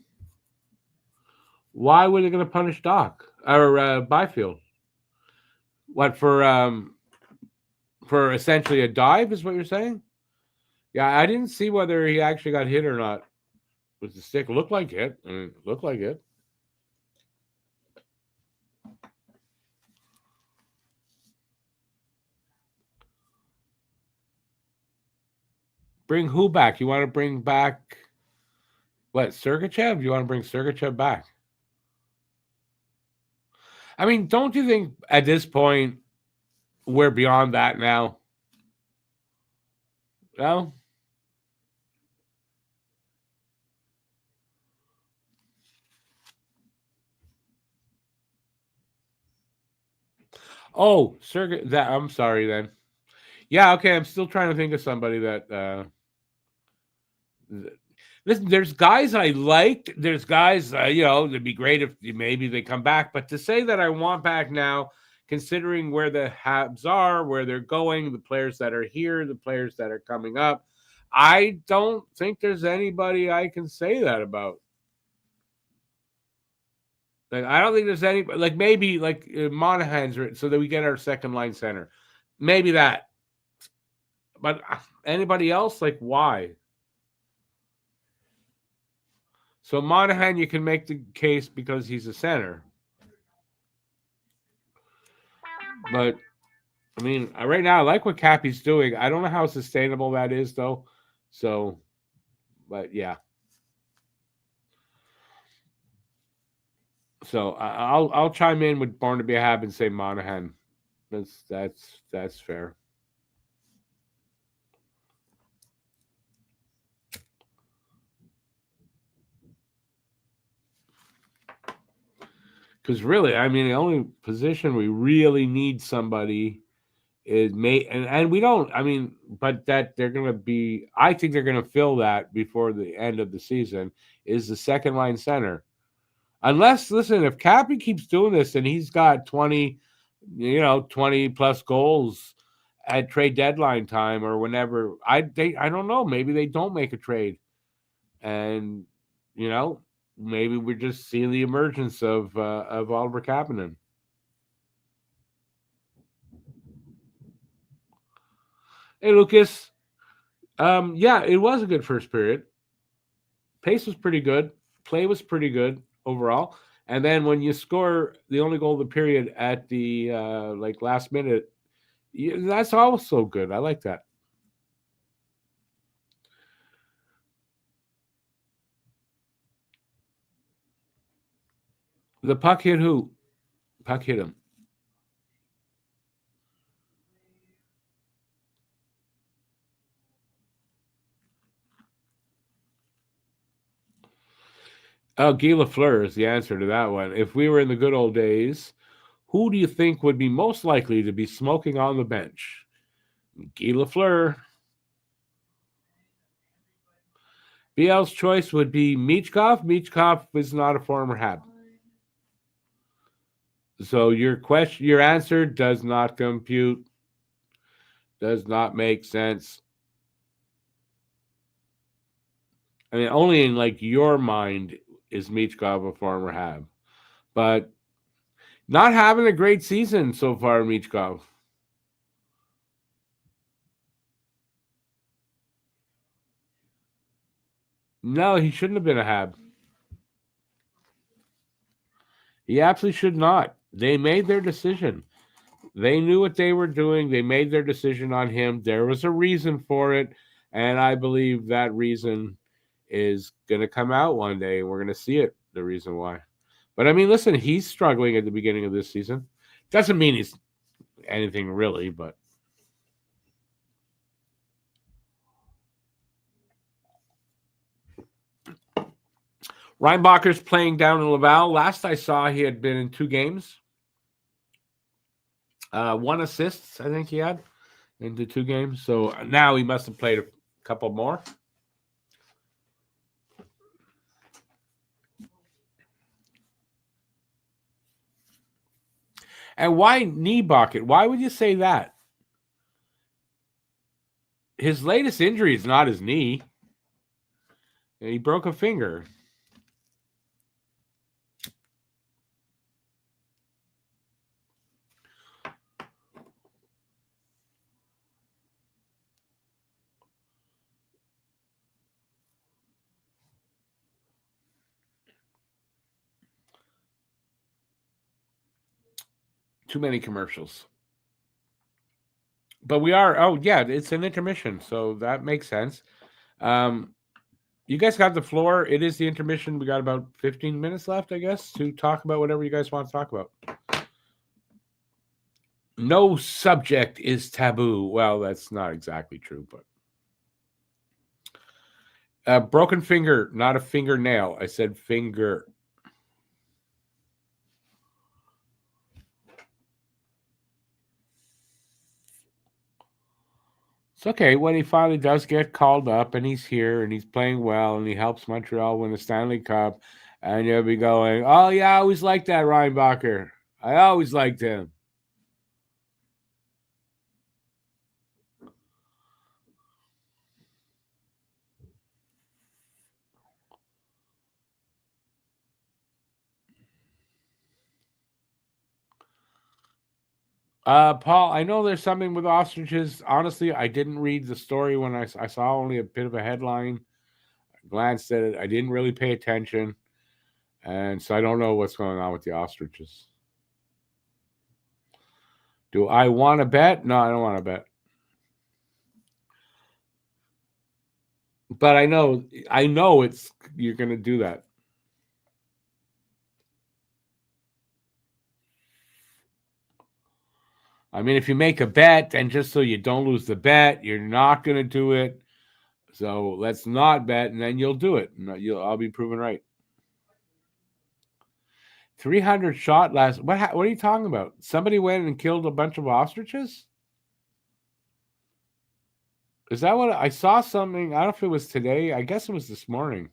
Why were they going to punish Doc or Byfield? What for essentially a dive is what you're saying? Yeah, I didn't see whether he actually got hit or not with the stick. Looked like it. I mean, looked like it. Bring who back? You want to bring back what? Sergachev? You want to bring Sergachev back? I mean, don't you think at this point we're beyond that now? No? Oh, that I'm sorry then. Yeah, okay, I'm still trying to think of somebody that listen, there's guys I liked. There's guys, it'd be great if maybe they come back. But to say that I want back now, considering where the Habs are, where they're going, the players that are here, the players that are coming up, I don't think there's anybody I can say that about. Like, I don't think there's any, like maybe like Monahan's so that we get our second line center. Maybe that. But anybody else, like, why? So Monahan, you can make the case because he's a center. But I mean, right now I like what Cappy's doing. I don't know how sustainable that is, though. So, but yeah. So I'll chime in with Born to Be a Hab and say Monahan. That's fair. Because really, I mean, the only position we really need somebody is and we don't. I mean, but that they're going to be. I think they're going to fill that before the end of the season. Is the second line center. Unless, listen, if Cappy keeps doing this and he's got 20 plus goals at trade deadline time or whenever, I don't know. Maybe they don't make a trade, and maybe we're just seeing the emergence of Oliver Kapanen. Hey, Lucas. Yeah, it was a good first period. Pace was pretty good. Play was pretty good overall. And then when you score the only goal of the period at the last minute, that's also good. I like that. The puck hit who? Puck hit him. Oh, Guy Lafleur is the answer to that one. If we were in the good old days, who do you think would be most likely to be smoking on the bench? Guy Lafleur. BL's choice would be Michkov. Michkov is not a former Hab. So your answer does not compute. Does not make sense. I mean, only in like your mind is Michkov a former Hab. But Not having a great season so far, Michkov. No, he shouldn't have been a Hab. He absolutely should not. They made their decision. They knew what they were doing. They made their decision on him. There was a reason for it. And I believe that reason is going to come out one day. We're going to see it, the reason why. But I mean, listen, he's struggling at the beginning of this season. Doesn't mean he's anything really, but. Reinbacher's playing down in Laval. Last I saw, he had been in 2 games. 1 assist, I think he had into 2 games. So now he must have played a couple more. And why knee bucket? Why would you say that? His latest injury is not his knee. He broke a finger. Too many commercials. But we are, oh, yeah, it's an intermission, so that makes sense. You guys got the floor. It is the intermission. We got about 15 minutes left, I guess, to talk about whatever you guys want to talk about. No subject is taboo. Well, that's not exactly true, but broken finger, not a fingernail. I said finger. It's okay when he finally does get called up and he's here and he's playing well and he helps Montreal win the Stanley Cup. And you'll be going, oh, yeah, I always liked that Reinbacher. I always liked him. Paul, I know there's something with ostriches. Honestly, I didn't read the story when I saw only a bit of a headline. I glanced at it. I didn't really pay attention. And so I don't know what's going on with the ostriches. Do I want to bet? No, I don't want to bet. But I know it's you're going to do that. I mean, if you make a bet, and just so you don't lose the bet, you're not going to do it. So let's not bet, and then you'll do it. I'll be proven right. 300 shot last. What are you talking about? Somebody went and killed a bunch of ostriches? Is that what I saw? Something. I don't know if it was today. I guess it was this morning.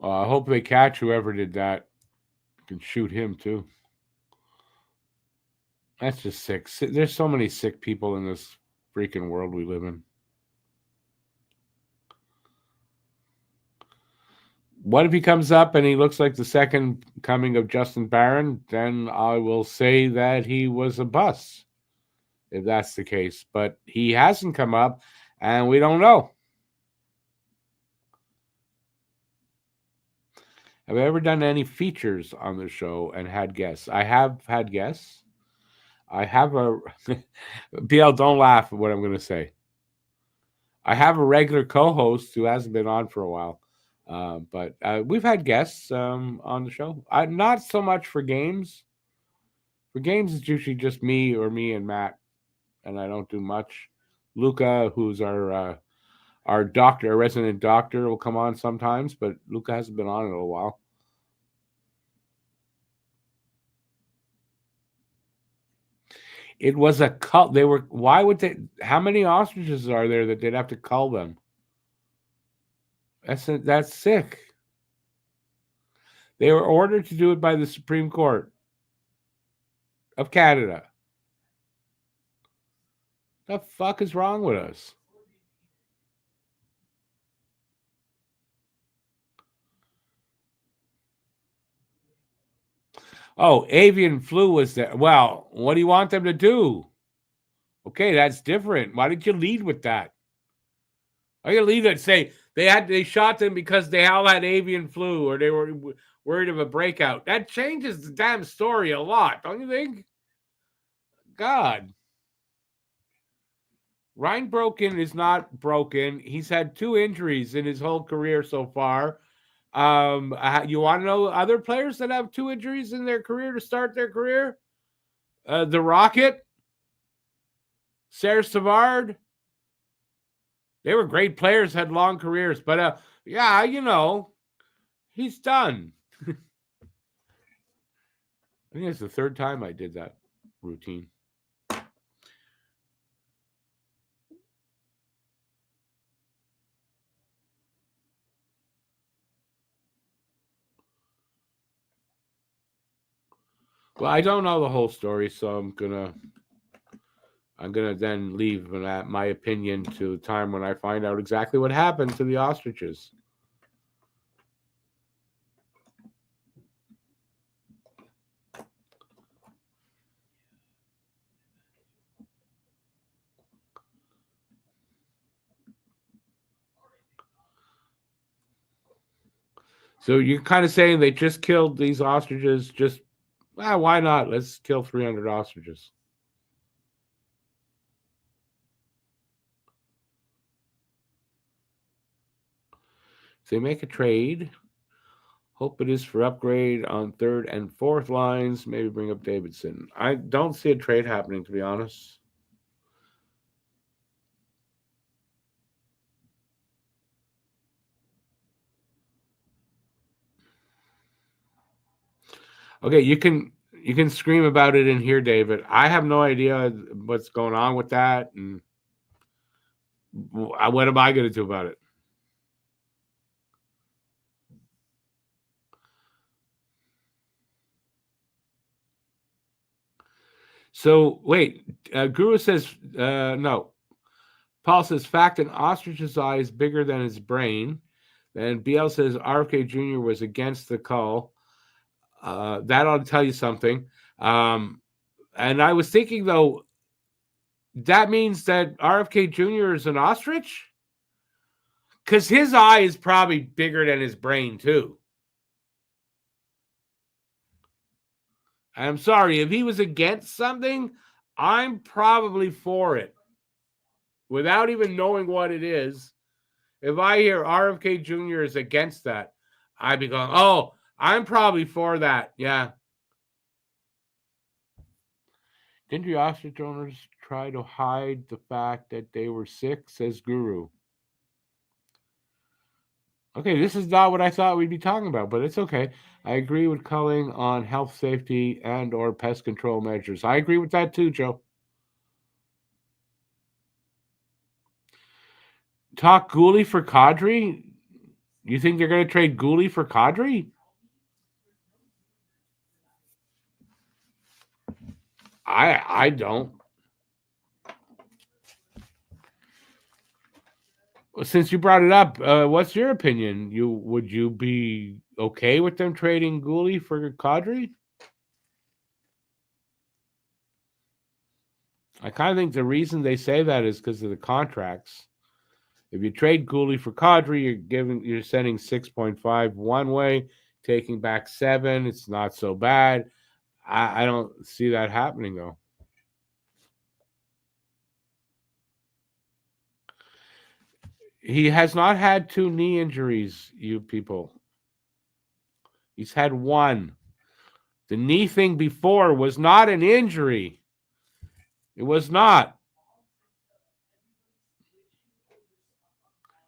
I hope they catch whoever did that. Can shoot him too. That's just sick. There's so many sick people in this freaking world we live in. What if he comes up and he looks like the second coming of Justin Barron? Then I will say that he was a bust, if that's the case. But he hasn't come up, and we don't know. Have I ever done any features on the show and had guests? I have had guests. I have a BL. Don't laugh at what I'm going to say. I have a regular co-host who hasn't been on for a while, but we've had guests on the show. Not so much for games. For games, it's usually just me and Matt, and I don't do much. Luca, who's our doctor, our resident doctor, will come on sometimes, but Luca hasn't been on in a while. It was a cull. They were. Why would they? How many ostriches are there that they'd have to cull them? That's sick. They were ordered to do it by the Supreme Court of Canada. The fuck is wrong with us? Oh, avian flu was there. Well, what do you want them to do? Okay, that's different. Why did you lead with that? Why you lead it? Say they shot them because they all had avian flu or they were worried of a breakout. That changes the damn story a lot, don't you think? God. Ryan Broken is not broken. He's had 2 injuries in his whole career so far. You want to know other players that have 2 injuries in their career to start their career? The Rocket, Serge Savard. They were great players, had long careers, but yeah, he's done. I think it's the 3rd time I did that routine. Well, I don't know the whole story, so I'm gonna then leave my opinion to the time when I find out exactly what happened to the ostriches. So you're kind of saying they just killed these ostriches? Why not? Let's kill 300 ostriches. So they make a trade. Hope it is for upgrade on 3rd and 4th lines. Maybe bring up Davidson. I don't see a trade happening, to be honest. Okay, you can scream about it in here, David. I have no idea what's going on with that, and what am I going to do about it? So wait, Guru says no. Paul says fact an ostrich's eye is bigger than his brain. And BL says RFK Jr. was against the call. That ought to tell you something. And I was thinking though, that means that RFK Jr. is an ostrich? Because his eye is probably bigger than his brain, too. I'm sorry, if he was against something, I'm probably for it. Without even knowing what it is, if I hear RFK Jr. is against that, I'd be going, oh, I'm probably for that. Yeah. Didn't the ostrich owners try to hide the fact that they were sick, says Guru. Okay, this is not what I thought we'd be talking about, but it's okay. I agree with Culling on health safety and or pest control measures. I agree with that too, Joe. Talk Gooley for Kadri? You think they're going to trade Gooley for Kadri? I don't. Since you brought it up, what's your opinion? Would you be okay with them trading Gooley for Kadri? I kind of think the reason they say that is because of the contracts. If you trade Gooley for Kadri, you're sending 6.5 one way, taking back 7. It's not so bad. I don't see that happening though. He has not had 2 knee injuries, you people. He's had 1. The knee thing before was not an injury. It was not.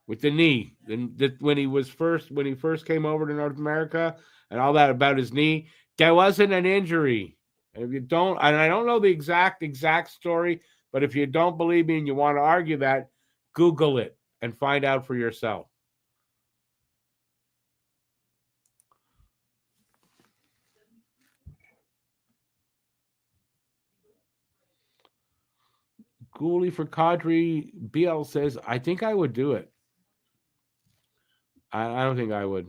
With the knee. When he first came over to North America and all that about his knee, that wasn't an injury. And if you don't, and I don't know the exact story, but if you don't believe me and you want to argue that, Google it and find out for yourself. Goalie for Kadri. BL says, I think I would do it. I don't think I would.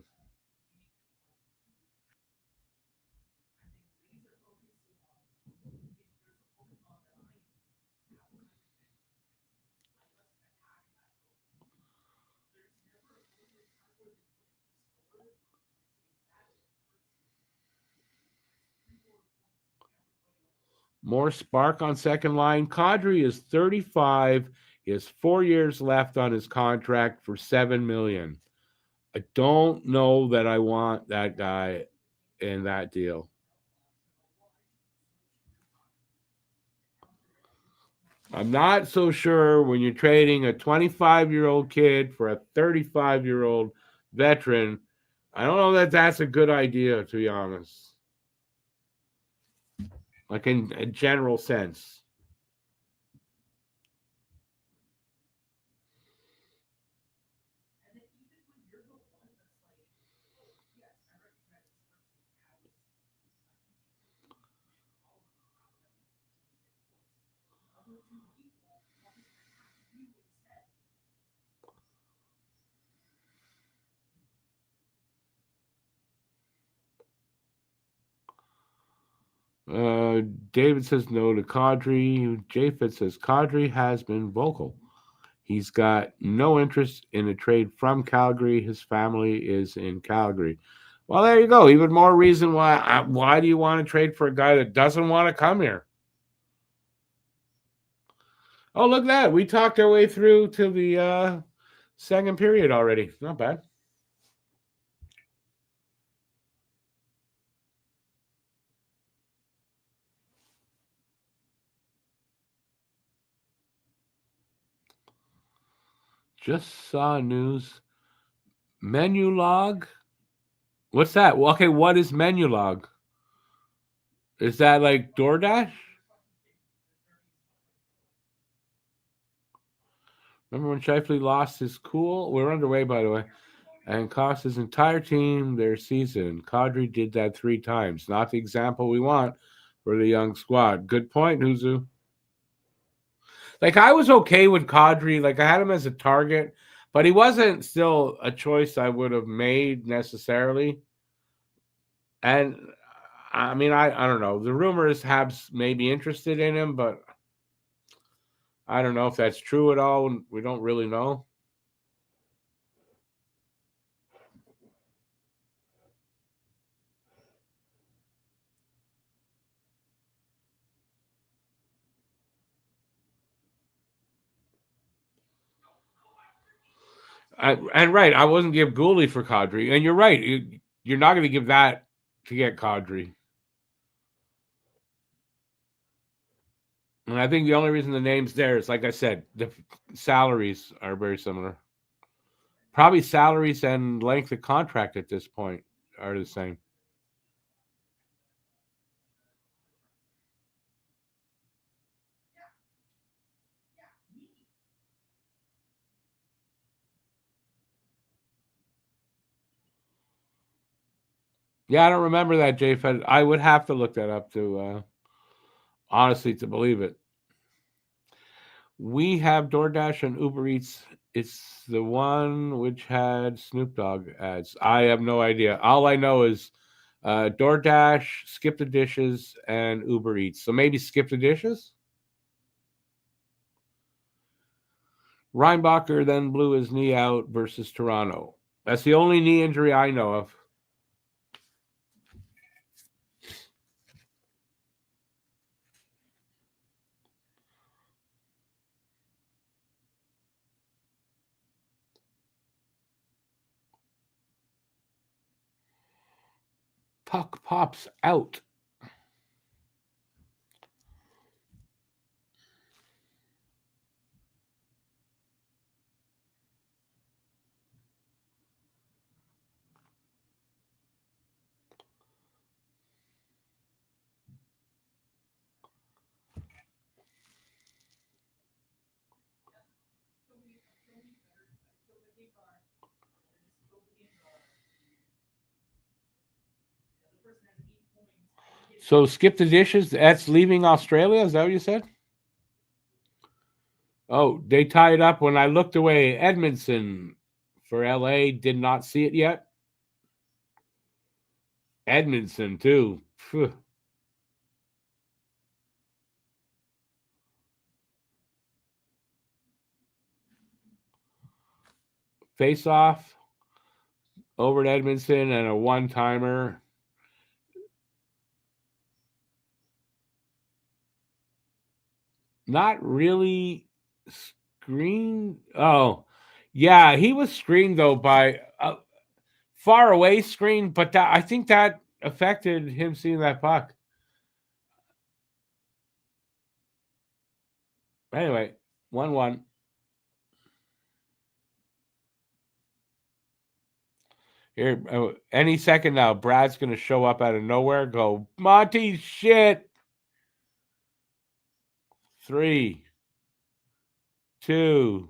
More spark on second line. Kadri is 35. He has 4 years left on his contract for $7 million. I don't know that I want that guy in that deal. I'm not so sure when you're trading a 25-year-old kid for a 35-year-old veteran. I don't know that that's a good idea, to be honest. Like in a general sense. David says no to Kadri. Japhet says Kadri has been vocal. He's got no interest in a trade from Calgary. His family is in Calgary. Well, there you go. Even more reason why. Why do you want to trade for a guy that doesn't want to come here? Oh, look at that. We talked our way through to the second period already. Not bad. Just saw news. Menu log. What's that? Well, okay, what is menu log? Is that like DoorDash? Remember when Shifley lost his cool? We're underway, by the way, and cost his entire team their season. Kadri did that 3 times. Not the example we want for the young squad. Good point, Huzu. Like, I was okay with Kadri. Like, I had him as a target, but he wasn't still a choice I would have made necessarily. And I mean, I don't know. The rumors Habs may be interested in him, but I don't know if that's true at all. We don't really know. And right, I wasn't give Gooley for Kadri, and you're right. You're not going to give that to get Kadri. And I think the only reason the name's there is, like I said, the salaries are very similar. Probably salaries and length of contract at this point are the same. Yeah, I don't remember that, Jay Fed. I would have to look that up to honestly to believe it. We have DoorDash and Uber Eats. It's the one which had Snoop Dogg ads. I have no idea. All I know is DoorDash, Skip the Dishes, and Uber Eats. So maybe Skip the Dishes? Reinbacher then blew his knee out versus Toronto. That's the only knee injury I know of. Puck pops out. So Skip the Dishes, that's leaving Australia? Is that what you said? Oh, they tied up when I looked away. Edmondson for LA. Did not see it yet. Edmondson, too. Phew. Face off over to Edmondson and a one timer. Not really screened. Oh, yeah, he was screened though by far away screen, but I think that affected him seeing that puck. Anyway, 1-1. Here, any second now, Brad's going to show up out of nowhere. Go, Monty, shit. 3, 2,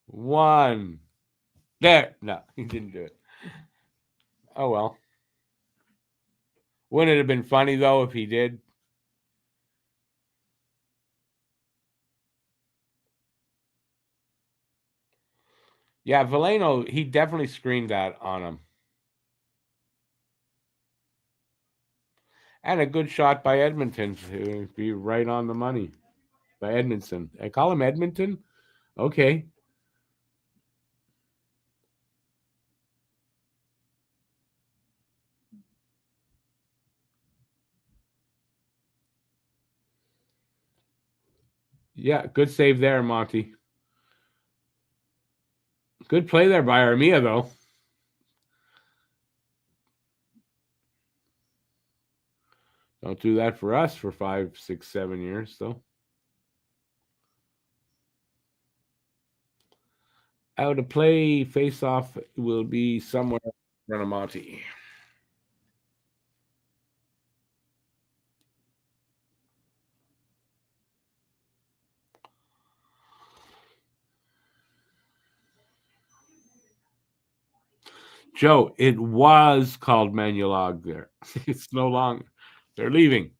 1. There. No, he didn't do it. Oh, well. Wouldn't it have been funny, though, if he did? Yeah, Veleno, he definitely screened that on him. And a good shot by Edmonton to be right on the money by Edmondson. I call him Edmonton? Okay. Yeah, good save there, Monty. Good play there by Armia, though. Don't do that for us for 5, 6, 7 years, though. Out of play, face off will be somewhere in front of Monty. Joe, it was called Manulog there. It's no longer. They're leaving.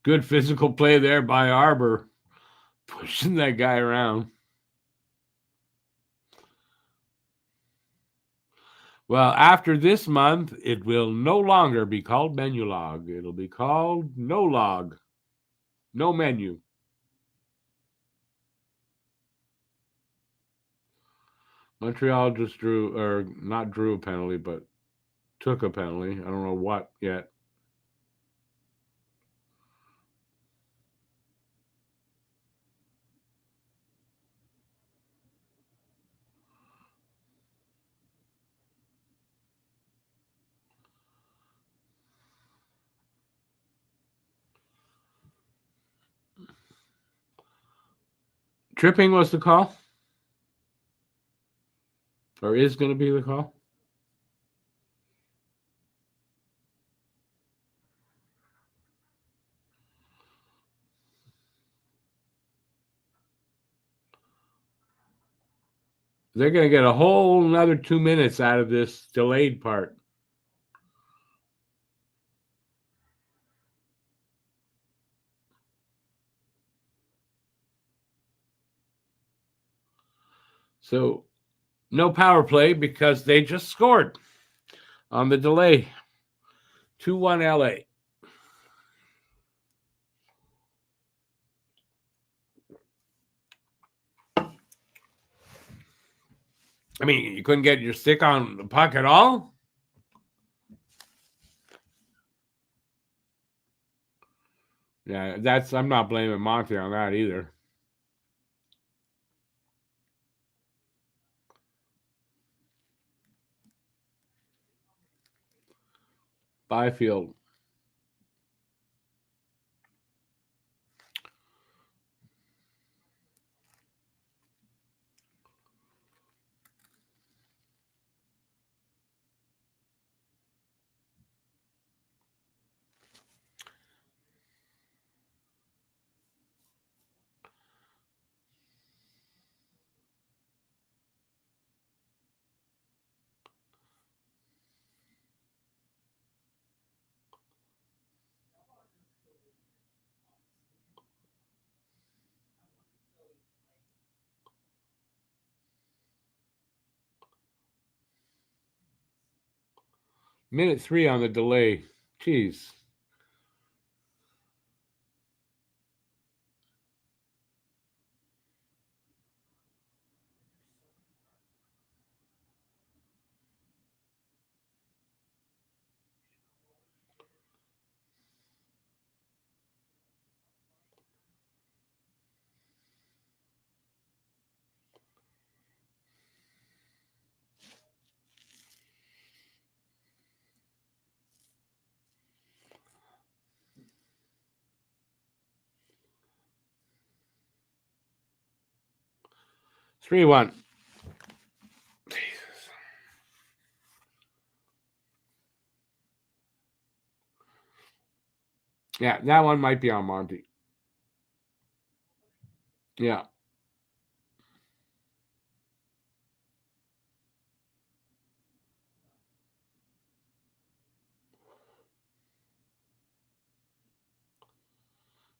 Good physical play there by Arbor, pushing that guy around. Well, after this month, it will no longer be called Menulog. It'll be called No Log. No menu. Montreal just drew, or not drew a penalty, but took a penalty. I don't know what yet. Tripping was the call? Or is going to be the call? They're going to get a whole another 2 minutes out of this delayed part. So no power play because they just scored on the delay. 2-1 LA. I mean, you couldn't get your stick on the puck at all? Yeah, I'm not blaming Monty on that either. Byfield. Minute 3 on the delay. Jeez. Three one. Yeah, that one might be on Monty. Yeah.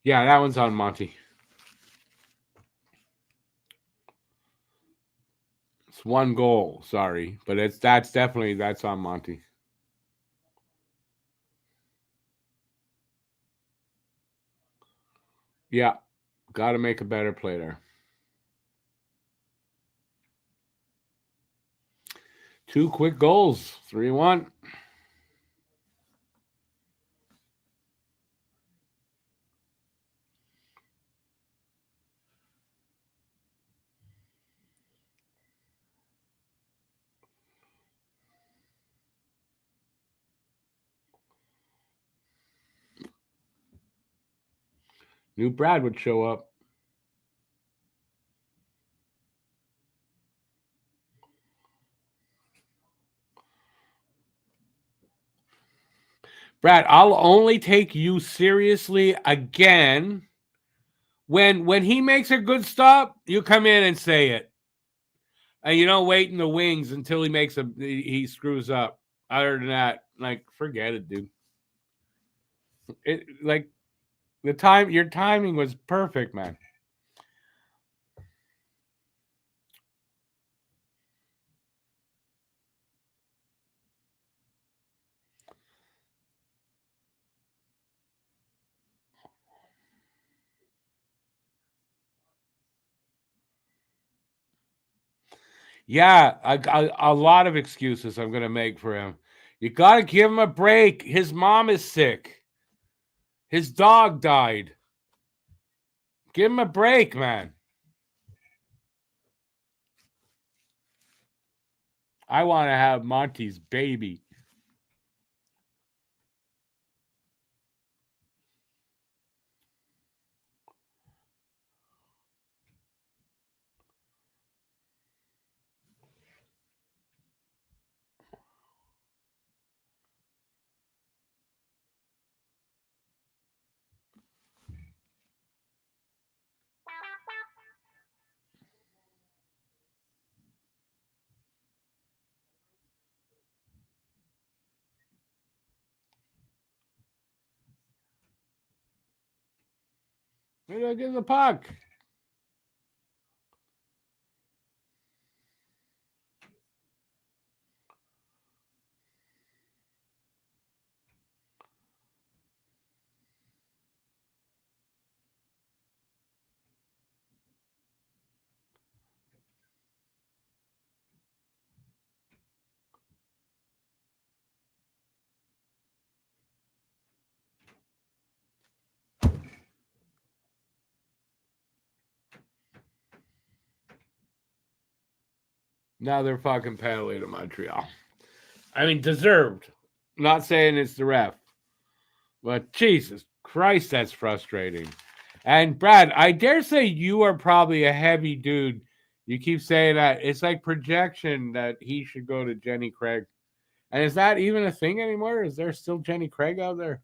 Yeah, that one's on Monty. It's one goal, sorry, but that's on Monty. Yeah, got to make a better play there. 2 quick goals, 3-1. Knew Brad would show up. Brad, I'll only take you seriously again when he makes a good stop. You come in and say it, and you don't wait in the wings until he screws up. Other than that, like, forget it, dude. It like your timing was perfect, man. Yeah, a lot of excuses I'm going to make for him. You got to give him a break. His mom is sick. His dog died. Give him a break, man. I want to have Monty's baby. Maybe I'll give the puck. Now they're fucking penalty to Montreal. I mean, deserved. Not saying it's the ref, but Jesus Christ, that's frustrating. And Brad, I dare say you are probably a heavy dude. You keep saying that it's like projection that he should go to Jenny Craig. And is that even a thing anymore? Is there still Jenny Craig out there?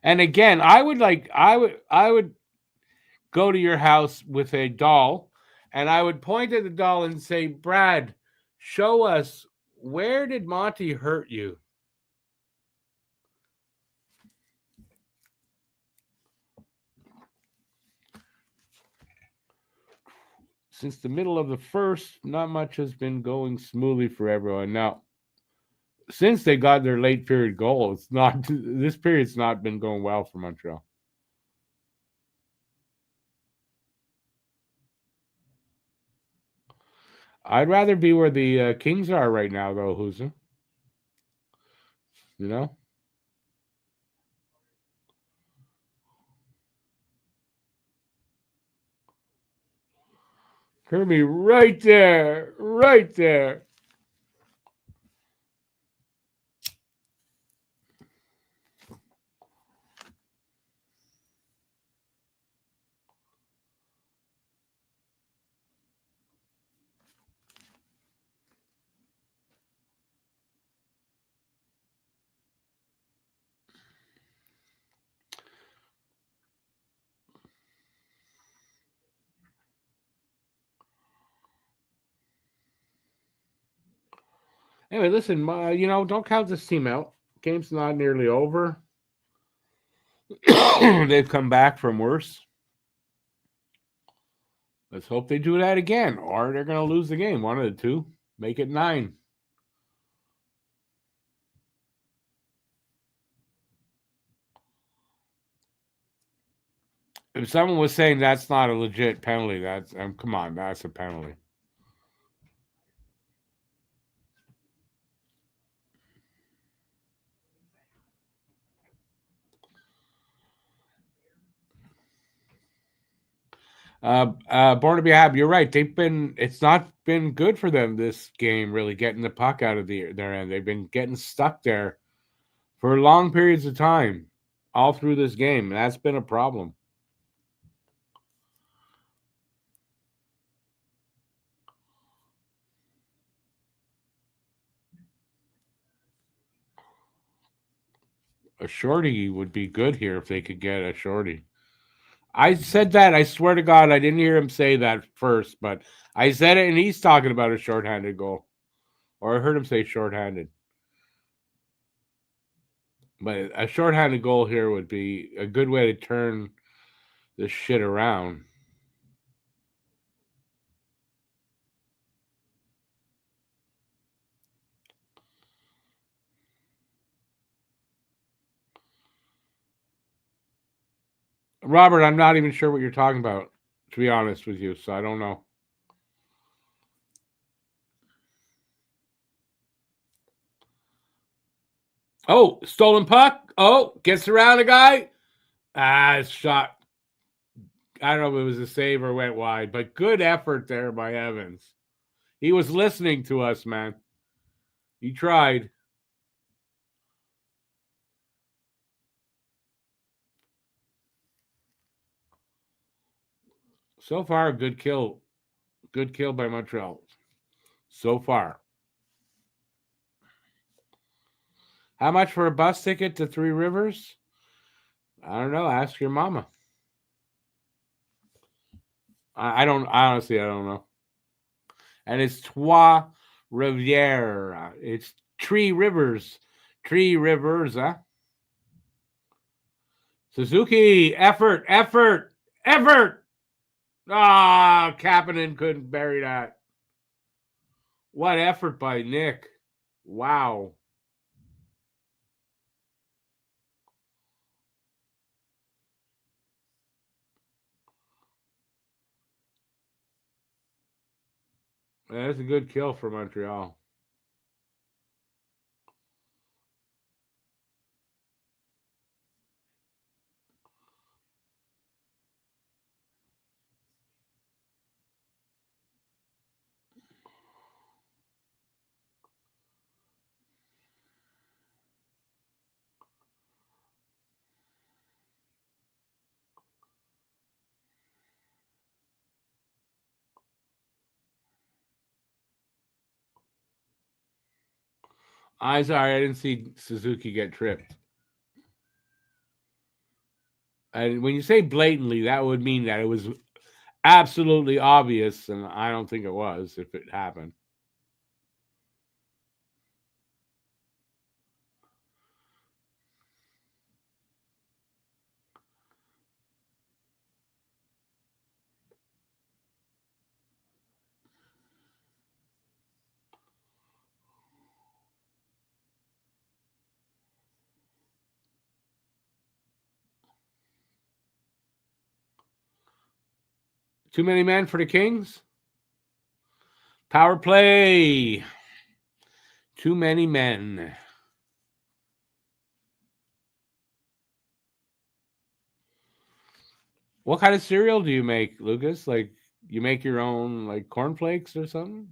And again, I would go to your house with a doll and I would point at the doll and say, Brad, show us, where did Monty hurt you? Since the middle of the first, not much has been going smoothly for everyone. Now, since they got their late period goal, it's not this period's not been going well for Montreal. I'd rather be where the Kings are right now, though, Husa. You know, Kirby, right there, right there. Anyway, listen, don't count this team out. Game's not nearly over. They've come back from worse. Let's hope they do that again, or they're going to lose the game. One of the two. Make it 9. If someone was saying that's not a legit penalty, that's come on, that's a penalty. Born to be happy. You're right. It's not been good for them this game, really getting the puck out of their end. They've been getting stuck there for long periods of time, all through this game. That's been a problem. A shorty would be good here if they could get a shorty. I said that. I swear to God, I didn't hear him say that first, but I said it, and he's talking about a shorthanded goal, or I heard him say shorthanded. But a shorthanded goal here would be a good way to turn this shit around. Robert, I'm not even sure what you're talking about, to be honest with you, so I don't know. Oh, stolen puck. Oh, gets around a guy. Shot. I don't know if it was a save or went wide, but good effort there by Evans. He was listening to us, man. He tried. So far, good kill. Good kill by Montreal. So far. How much for a bus ticket to Three Rivers? I don't know. Ask your mama. I don't. Honestly, I don't know. And it's Trois Rivières. It's Tree Rivers. Tree Rivers, huh? Suzuki, effort, effort, effort. Ah, Kapanen couldn't bury that. What effort by Nick. Wow. That's a good kill for Montreal. I'm sorry, I didn't see Suzuki get tripped. And when you say blatantly, that would mean that it was absolutely obvious, and I don't think it was if it happened. Too many men for the Kings. Power play. Too many men. What kind of cereal do you make, Lucas? Like you make your own like cornflakes or something?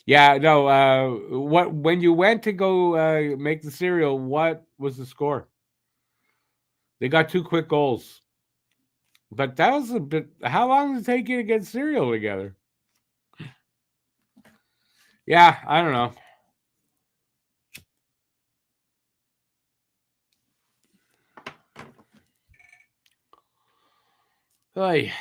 Yeah, no. What when you went to go make the cereal? What was the score? They got 2 quick goals, but that was a bit. How long did it take you to get cereal together? Yeah, I don't know. Hey,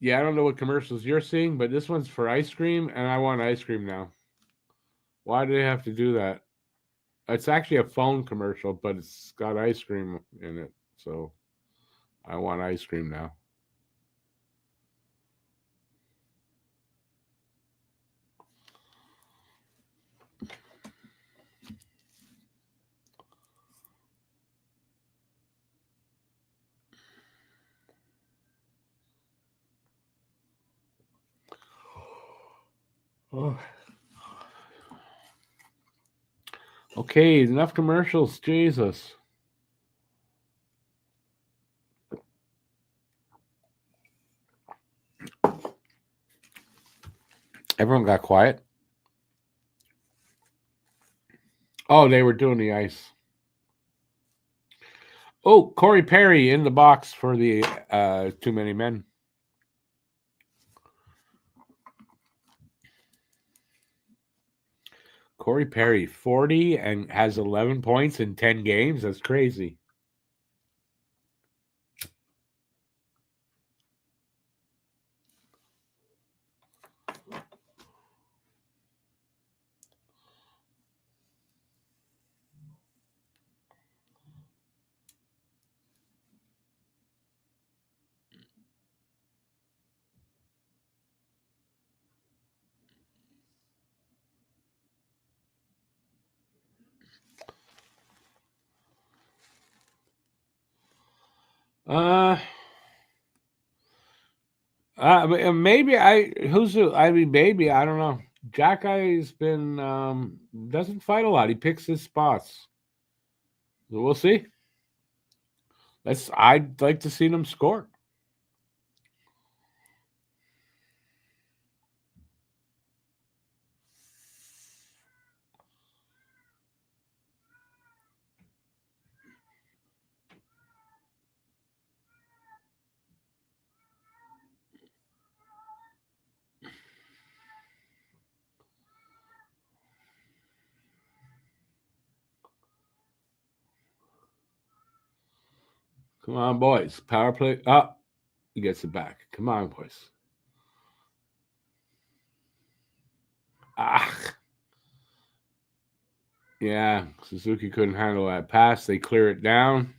yeah, I don't know what commercials you're seeing, but this one's for ice cream, and I want ice cream now. Why do they have to do that? It's actually a phone commercial, but it's got ice cream in it, so I want ice cream now. Oh. Okay, enough commercials. Jesus. Everyone got quiet. Oh, they were doing the ice. Oh, Corey Perry in the box for the Too Many Men. Corey Perry, 40 and has 11 points in 10 games. That's crazy. Uh, maybe I mean, maybe I don't know. Jack Guy's been doesn't fight a lot. He picks his spots. So we'll see. I'd like to see them score. Come on, boys. Power play. Up. He gets it back. Come on, boys. Ah. Yeah, Suzuki couldn't handle that pass. They clear it down.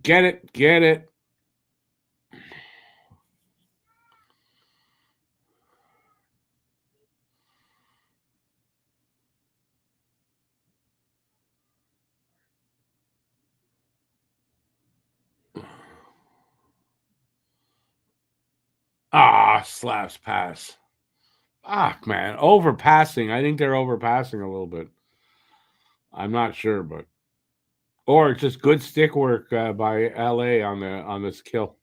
Get it. Get it. Ah, slaps pass. Ah, man. Overpassing. I think they're overpassing a little bit. I'm not sure, but Or it's just good stick work by LA on this kill.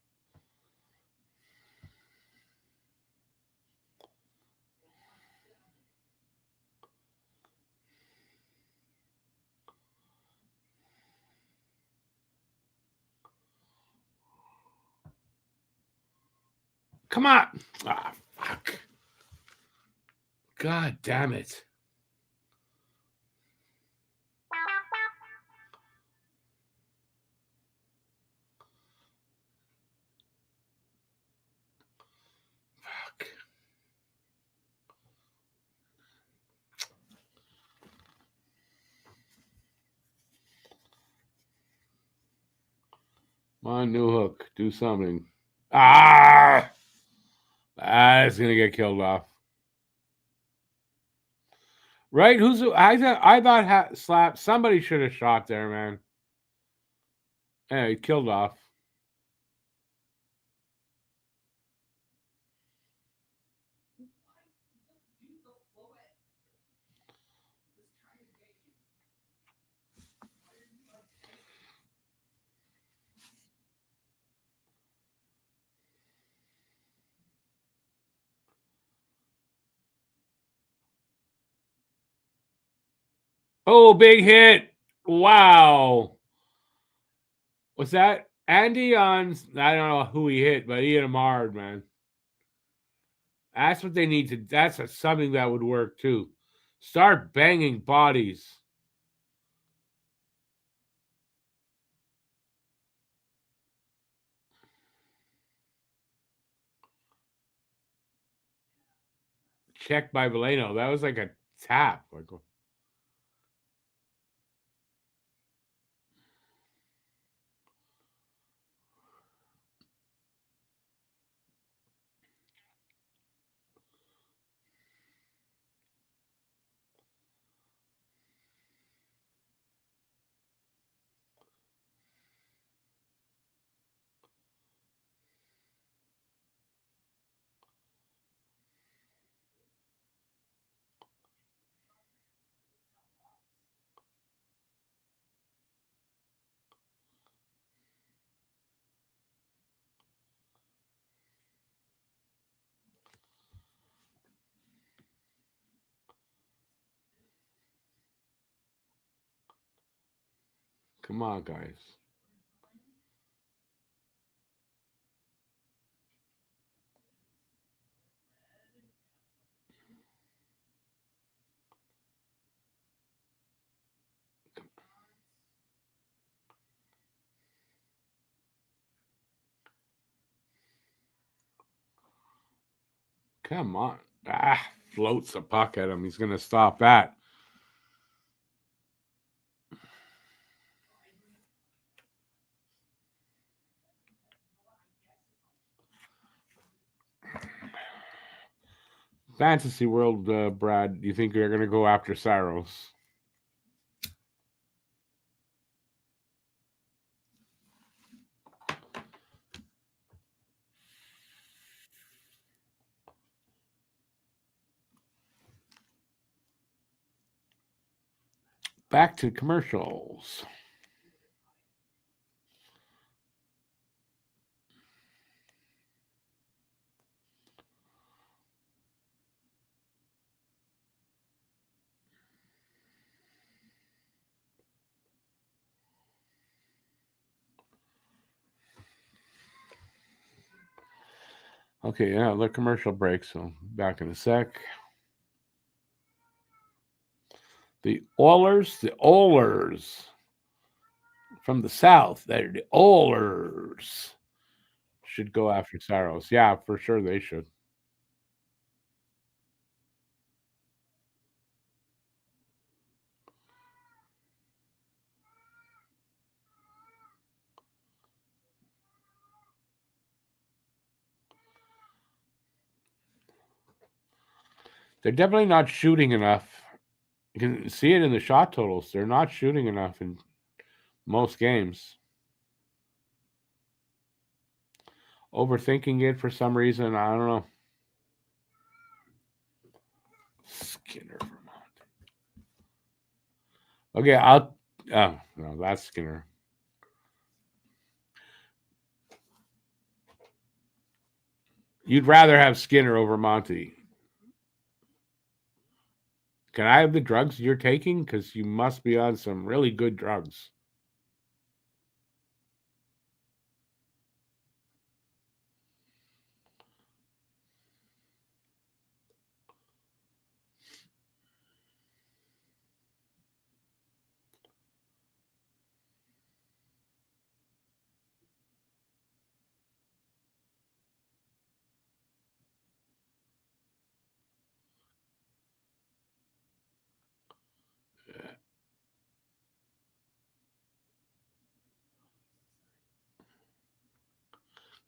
Come on. Ah, fuck. God damn it. Fuck. Come on, new hook. Do something. Ah! It's going to get killed off. Right? I thought slap. Somebody should have shot there, man. Yeah, he killed off. Oh, big hit. Wow. Was that Andy on? I don't know who he hit, but he hit him hard, man. That's what they need to. Something that would work too. Start banging bodies. Check by Valeno. That was like a tap. Like, come on, guys. Come on. Floats the puck at him. He's going to stop that. Fantasy World, Brad, do you think they're going to go after Saros? Back to commercials. Okay, yeah, the commercial break. So back in a sec. The Oilers from the South. They're the Oilers. Should go after Saros. Yeah, for sure they should. They're definitely not shooting enough. You can see it in the shot totals. They're not shooting enough in most games. Overthinking it for some reason. I don't know. Skinner, Vermont. Okay, Oh no, that's Skinner. You'd rather have Skinner over Monty. Can I have the drugs you're taking? Because you must be on some really good drugs.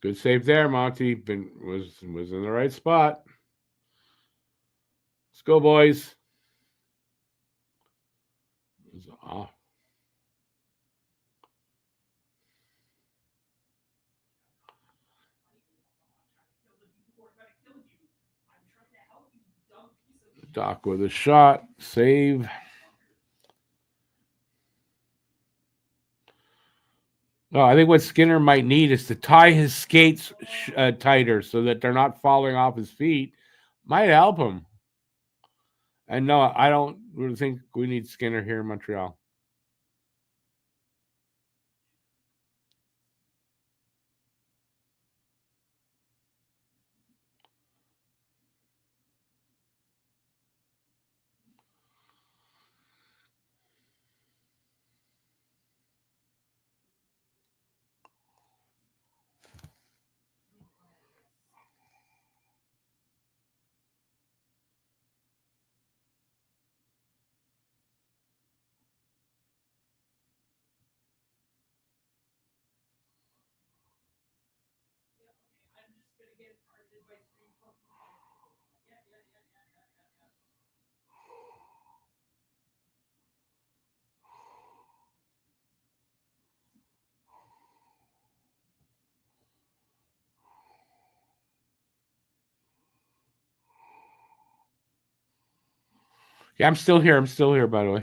Good save there, Monty. Was in the right spot. Let's go, boys. Oh, Doc with a shot. Save. No, I think what Skinner might need is to tie his skates tighter so that they're not falling off his feet. Might help him. And no, I don't really think we need Skinner here in Montreal. Yeah, I'm still here. I'm still here, by the way.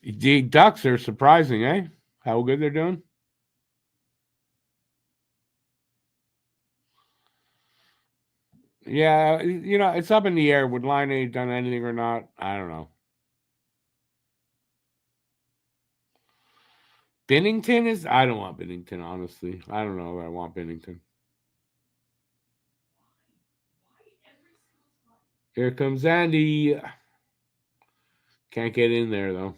The Ducks are surprising, eh? How good they're doing. Yeah, it's up in the air. Would Line A done anything or not? I don't know. Bennington is. I don't want Bennington, honestly. I don't know if I want Bennington. Here comes Andy. Can't get in there though.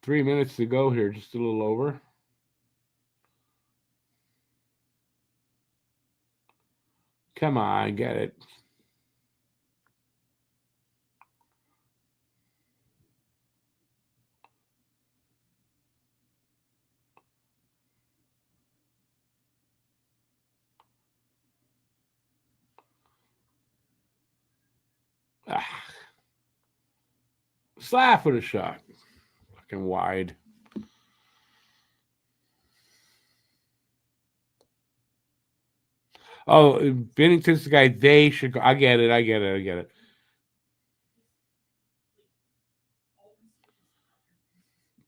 3 minutes to go here, just a little over. Come on, get it. Ah, Slav with a shot. Fucking wide. Oh, Bennington's the guy they should go. I get it. I get it. I get it.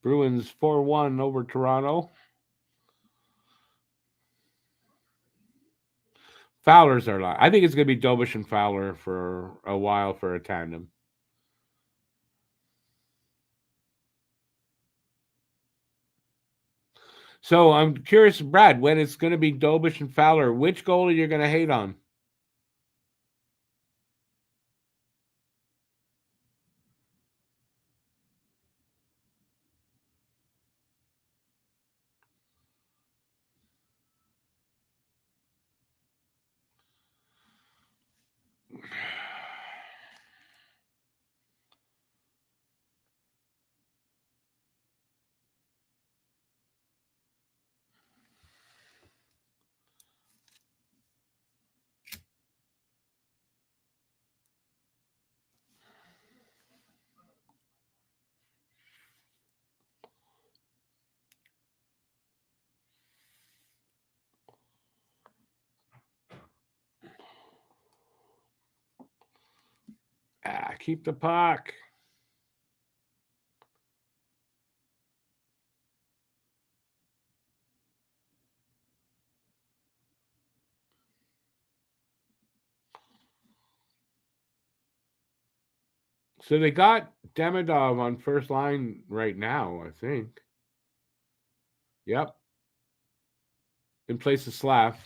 Bruins 4-1 over Toronto. Fowler's our line. I think it's going to be Dobish and Fowler for a while for a tandem. So I'm curious, Brad, when it's going to be Dobish and Fowler, which goalie you're going to hate on? Keep the puck. So they got Demidov on first line right now, I think. Yep. In place of Slav.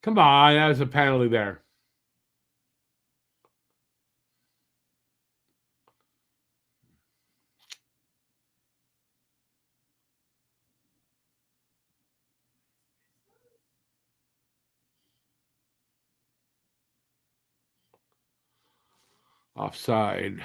Come on, that was a penalty there. Offside.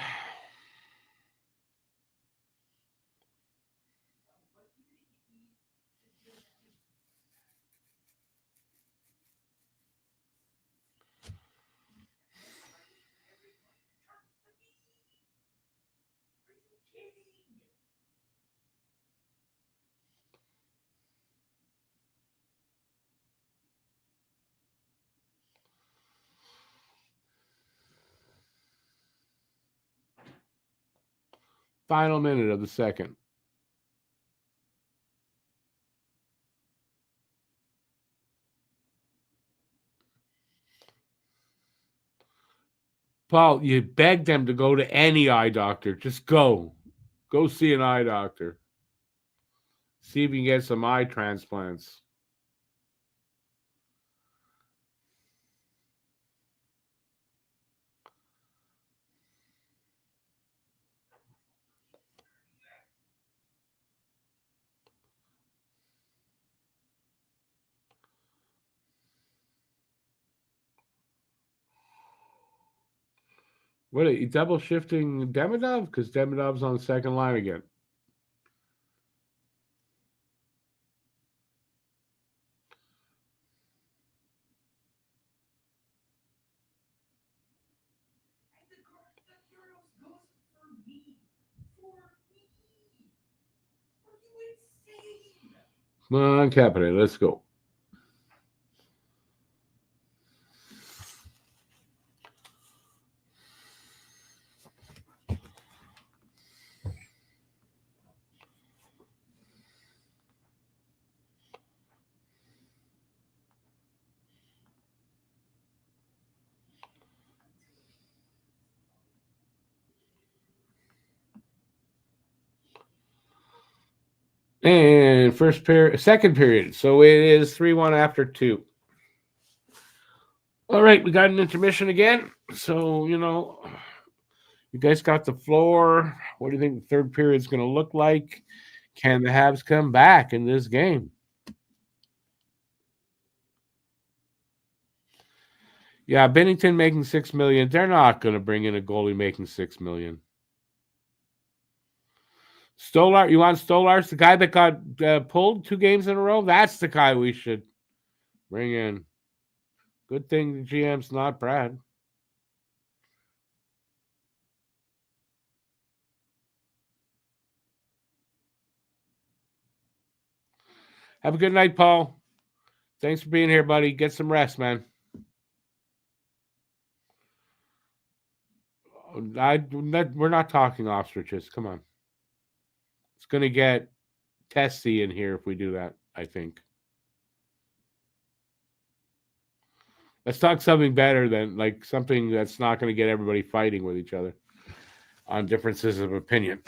Final minute of the second. Paul, you begged them to go to any eye doctor. Just go. Go see an eye doctor. See if you can get some eye transplants. What are you double shifting Demidov? Because Demidov's on the second line again. Come on, Capita, let's go. And second period. So it is 3-1 after 2. All right, we got an intermission again. So, you guys got the floor. What do you think the third period is going to look like? Can the Habs come back in this game? Yeah, Bennington making $6 million. They're not going to bring in a goalie making $6 million. Stolar, you want Stolar's the guy that got pulled 2 games in a row? That's the guy we should bring in. Good thing the GM's not Brad. Have a good night, Paul. Thanks for being here, buddy. Get some rest, man. We're not talking ostriches. Come on. It's going to get testy in here if we do that, I think. Let's talk something better than like something that's not going to get everybody fighting with each other on differences of opinion.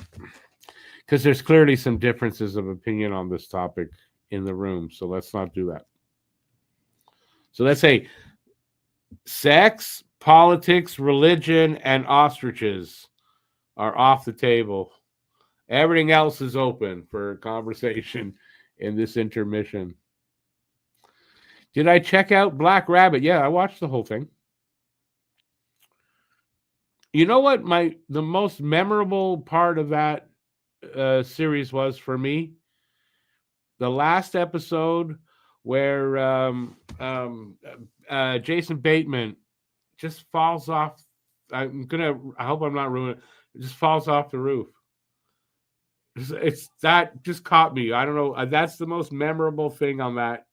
Because there's clearly some differences of opinion on this topic in the room. So let's not do that. So let's say sex, politics, religion, and ostriches are off the table. Everything else is open for conversation in this intermission. Did I check out Black Rabbit? Yeah, I watched the whole thing. You know what the most memorable part of that series was for me? the last episode where Jason Bateman just falls off. I hope I'm not ruining it. It just falls off the roof. It's that just caught me. I don't know. That's the most memorable thing on that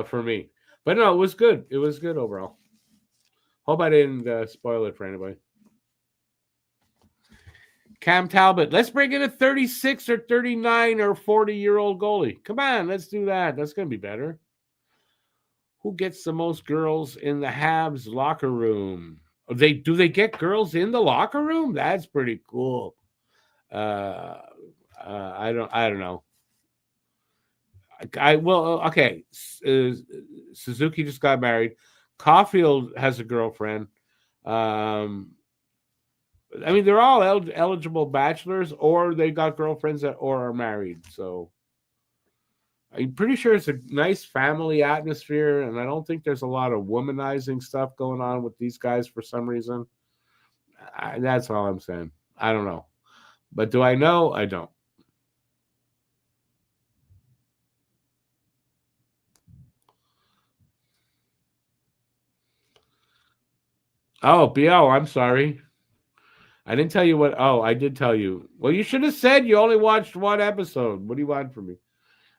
for me. But no, it was good. It was good overall. Hope I didn't spoil it for anybody. Cam Talbot. Let's bring in a 36 or 39 or 40-year-old goalie. Come on, let's do that. That's going to be better. Who gets the most girls in the Habs locker room? Do they get girls in the locker room? That's pretty cool. I don't know. Okay. Suzuki just got married. Caulfield has a girlfriend. I mean, they're all eligible bachelors, or they got girlfriends or are married. So I'm pretty sure it's a nice family atmosphere, and I don't think there's a lot of womanizing stuff going on with these guys for some reason. That's all I'm saying. I don't know. But do I know? I don't. Oh, BL, I'm sorry. I didn't tell you what. Oh, I did tell you. Well, you should have said you only watched one episode. What do you want from me?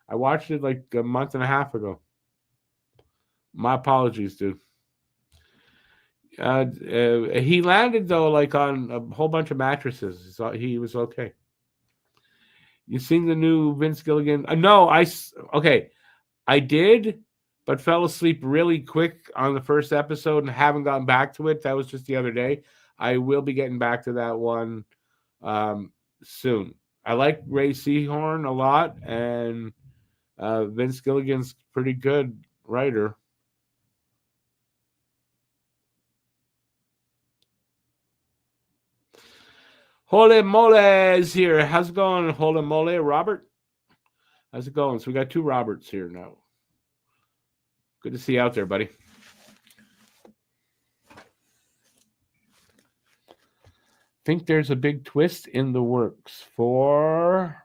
I watched it like a month and a half ago. My apologies, dude. He landed though, like on a whole bunch of mattresses. So he was okay. You seen the new Vince Gilligan? No, okay. I did, but fell asleep really quick on the first episode and haven't gotten back to it. That was just the other day. I will be getting back to that one soon. I like Ray Seahorn a lot, and Vince Gilligan's pretty good writer. Holy Mole is here. How's it going, Holy Mole? Robert? How's it going? So we got two Roberts here now. Good to see you out there, buddy. Think there's a big twist in the works for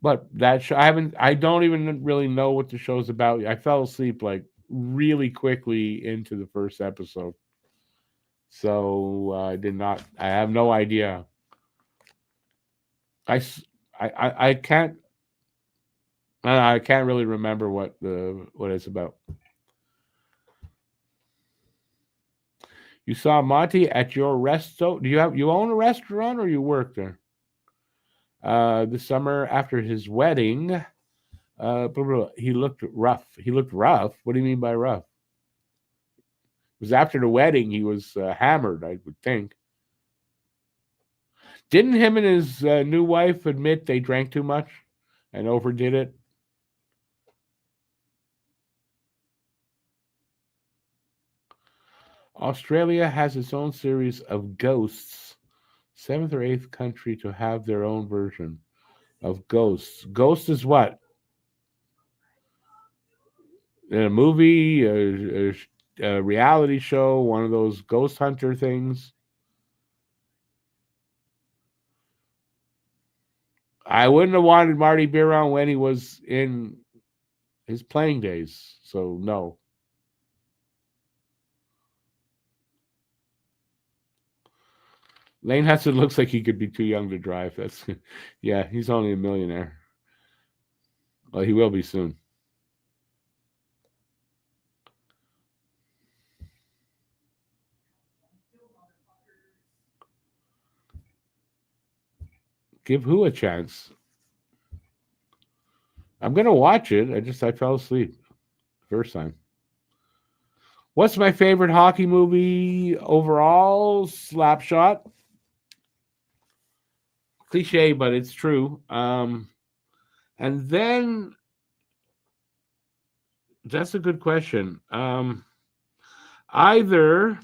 but that show I don't even really know what the show's about. I fell asleep like really quickly into the first episode. So I have no idea. I I can't I can't really remember what it's about. You saw Monty at your resto. Do you own a restaurant or you work there? This summer after his wedding, blah, blah, blah, he looked rough. He looked rough. What do you mean by rough? It was after the wedding. He was hammered, I would think. Didn't him and his new wife admit they drank too much and overdid it? Australia has its own series of ghosts. Seventh or eighth country to have their own version of ghosts. Ghost is what? In a movie, a reality show, one of those ghost hunter things. I wouldn't have wanted Marty Biron when he was in his playing days. So no. Lane Hudson looks like he could be too young to drive. That's yeah, he's only a millionaire. Well, he will be soon. Give who a chance? I'm gonna watch it. I fell asleep first time. What's my favorite hockey movie overall? Slapshot. Cliche, but it's true. And then that's a good question. Either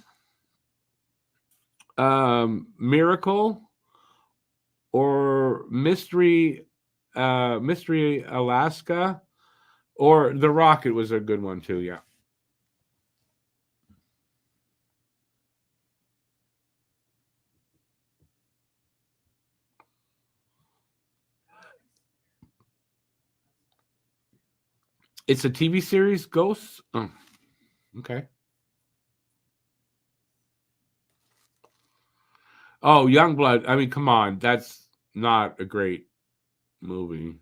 Miracle or Mystery Alaska, or The Rocket was a good one too. Yeah. It's a TV series, Ghosts? Oh, okay. Oh, Youngblood. I mean, come on. That's not a great movie.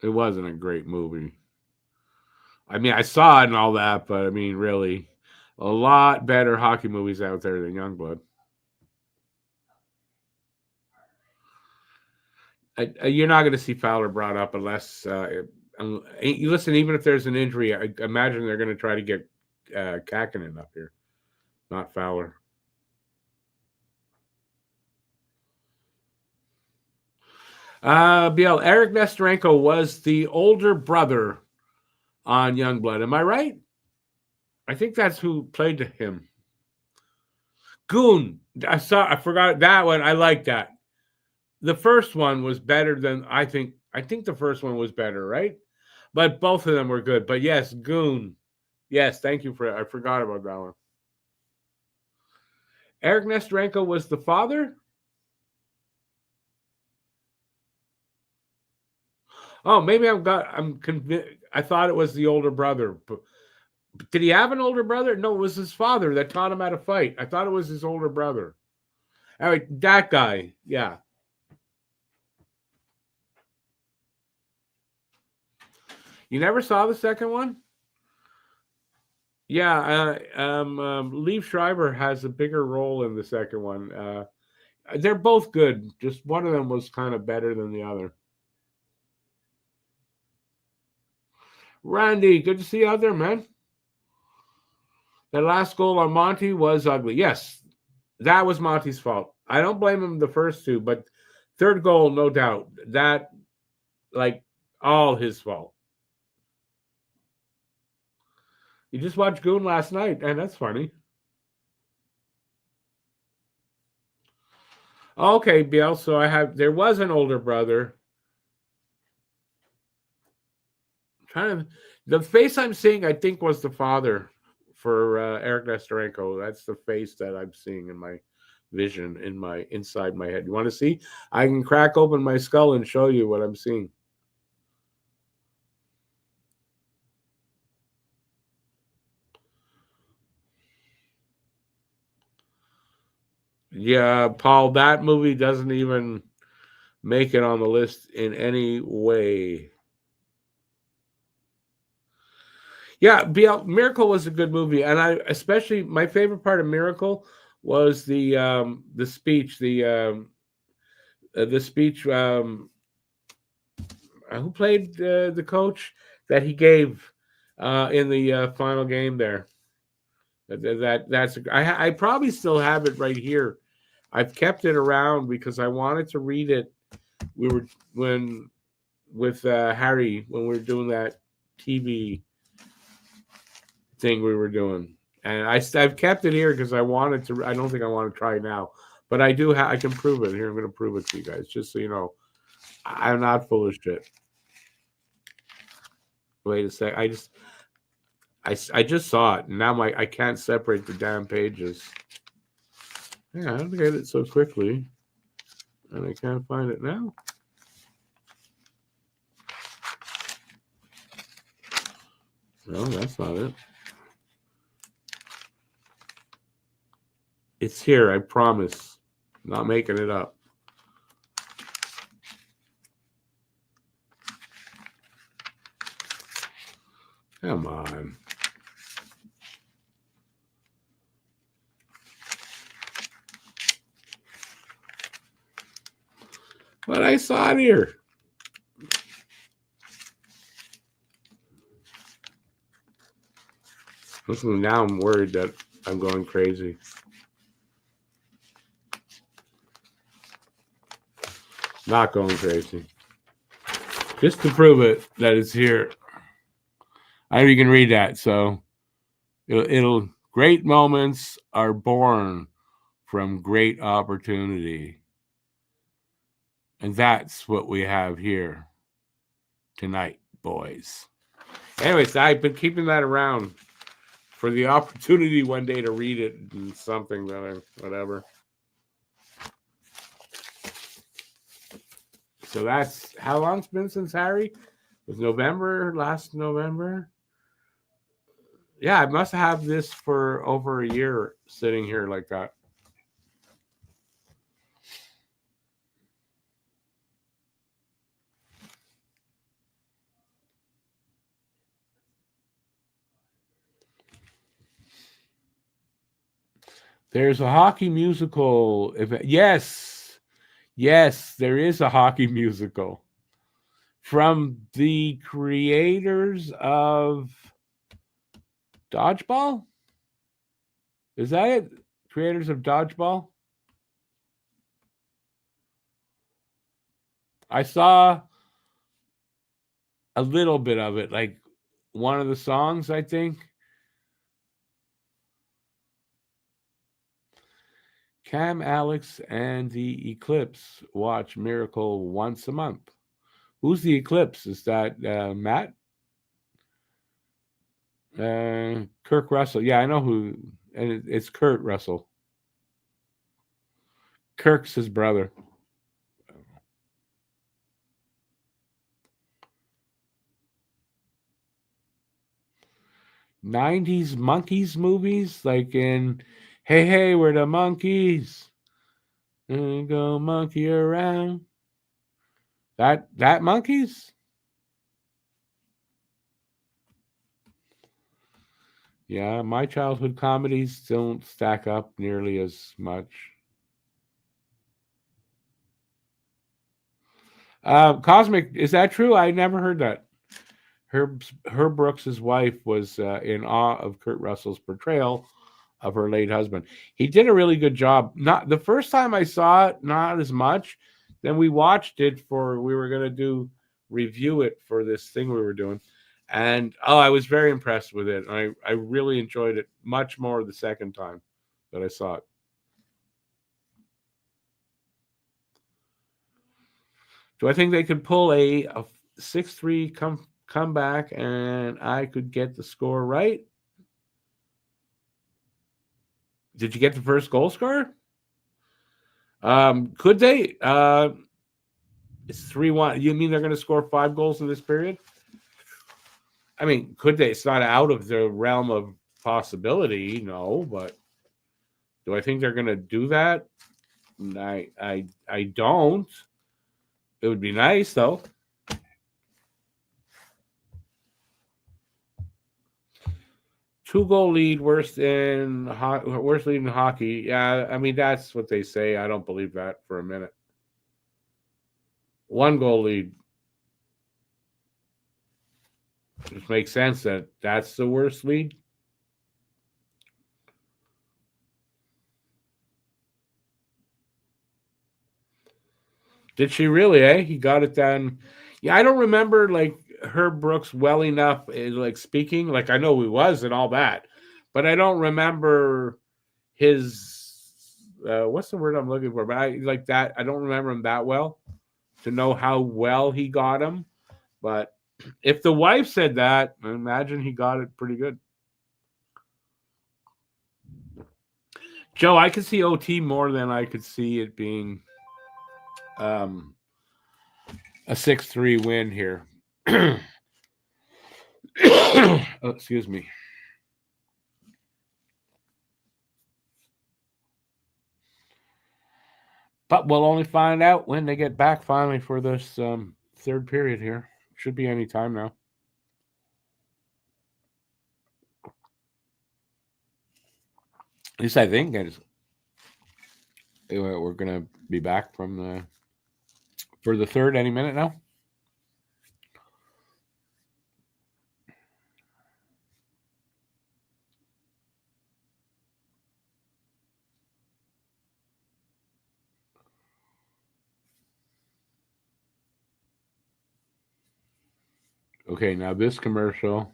It wasn't a great movie. I mean, I saw it and all that, but I mean, really, a lot better hockey movies out there than Youngblood. You're not going to see Fowler brought up unless you listen. Even if there's an injury, I imagine they're going to try to get Kakinen up here, not Fowler. BL Eric Nestorenko was the older brother on Youngblood. Am I right? I think that's who played him. Goon. I forgot that one. I like that. The first one was better than I think. I think the first one was better, right? But both of them were good. But yes, Goon. Yes, thank you for. I forgot about that one. Eric Nestorenko was the father. Oh, maybe I'm convinced. I thought it was the older brother. Did he have an older brother? No, it was his father that taught him how to fight. I thought it was his older brother. All right, that guy. Yeah. You never saw the second one? Yeah. Liev Schreiber has a bigger role in the second one. They're both good. Just one of them was kind of better than the other. Randy, good to see you out there, man. That last goal on Monty was ugly. Yes, that was Monty's fault. I don't blame him the first two, but third goal, no doubt. That, like, all his fault. You just watched Goon last night, and that's funny. Okay, Biel. So there was an older brother. The face I'm seeing, I think, was the father for Eric Nestorenko. That's the face that I'm seeing in my vision, inside my head. You want to see? I can crack open my skull and show you what I'm seeing. Yeah, Paul, that movie doesn't even make it on the list in any way. Yeah, Miracle was a good movie, and especially my favorite part of Miracle was the speech, the speech. Who played the coach that he gave in the final game there? I probably still have it right here. I've kept it around because I wanted to read it. We were with Harry when we were doing that TV thing we were doing, and I've kept it here because I wanted to. I don't think I want to try it now, but I do. I can prove it here. I'm going to prove it to you guys, just so you know. I'm not full of shit. Wait a sec. I just saw it, and now I can't separate the damn pages. Yeah, I don't get it so quickly, and I can't find it now. No, that's not it. It's here, I promise. I'm not making it up. Come on. But I saw it here. Listen, now I'm worried that I'm going crazy. Not going crazy. Just to prove it that it's here. I know you can read that, so it'll great moments are born from great opportunity. And that's what we have here tonight, boys. Anyways, I've been keeping that around for the opportunity one day to read it and something that whatever. So that's how long it's been since Harry? Was last November? Yeah, I must have this for over a year sitting here like that. There's a hockey musical. Yes, there is a hockey musical from the creators of Dodgeball. Is that it? Creators of Dodgeball? I saw a little bit of it, like one of the songs, I think. Cam, Alex, and the Eclipse watch Miracle once a month. Who's the Eclipse? Is that Matt? Kirk Russell. Yeah, I know who. And it's Kurt Russell. Kirk's his brother. 90s monkeys movies, like in Hey Hey, we're the monkeys. And go monkey around. That monkeys? Yeah, my childhood comedies don't stack up nearly as much. Cosmic, is that true? I never heard that. Herb Brooks's wife was in awe of Kurt Russell's portrayal of her late husband. He did a really good job. Not the first time I saw it, not as much. Then we watched it we were going to review it for this thing we were doing. And I was very impressed with it. I really enjoyed it much more the second time that I saw it. Do I think they could pull a 6-3 comeback and I could get the score right? Did you get the first goal scorer? Could they? It's 3-1. You mean they're going to score 5 goals in this period? I mean, could they? It's not out of the realm of possibility, no. But do I think they're going to do that? I don't. It would be nice though. Two-goal lead, worst lead in hockey. Yeah, I mean that's what they say. I don't believe that for a minute. 1-goal lead. Just makes sense that that's the worst lead. Did she really? He got it done. Yeah, I don't remember like Herb Brooks well enough, like speaking. Like I know he was and all that, but I don't remember his. What's the word I'm looking for? But I like that. I don't remember him that well to know how well he got him. But if the wife said that, I imagine he got it pretty good. Joe, I could see OT more than I could see it being a 6-3 win here. Oh, excuse me. But we'll only find out when they get back finally for this third period here. Should be any time now. At least I think we're going to be back for the third any minute now. Okay, now this commercial.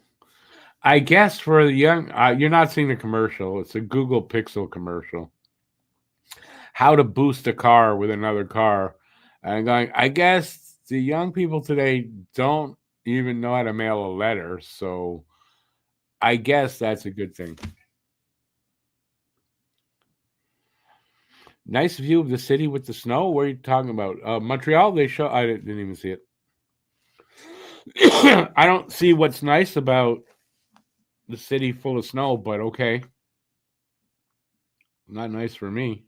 I guess for the young, you're not seeing the commercial. It's a Google Pixel commercial. How to boost a car with another car. And going, I guess the young people today don't even know how to mail a letter. So I guess that's a good thing. Nice view of the city with the snow. What are you talking about? Montreal, they show. I didn't even see it. I don't see what's nice about the city full of snow, but okay. Not nice for me.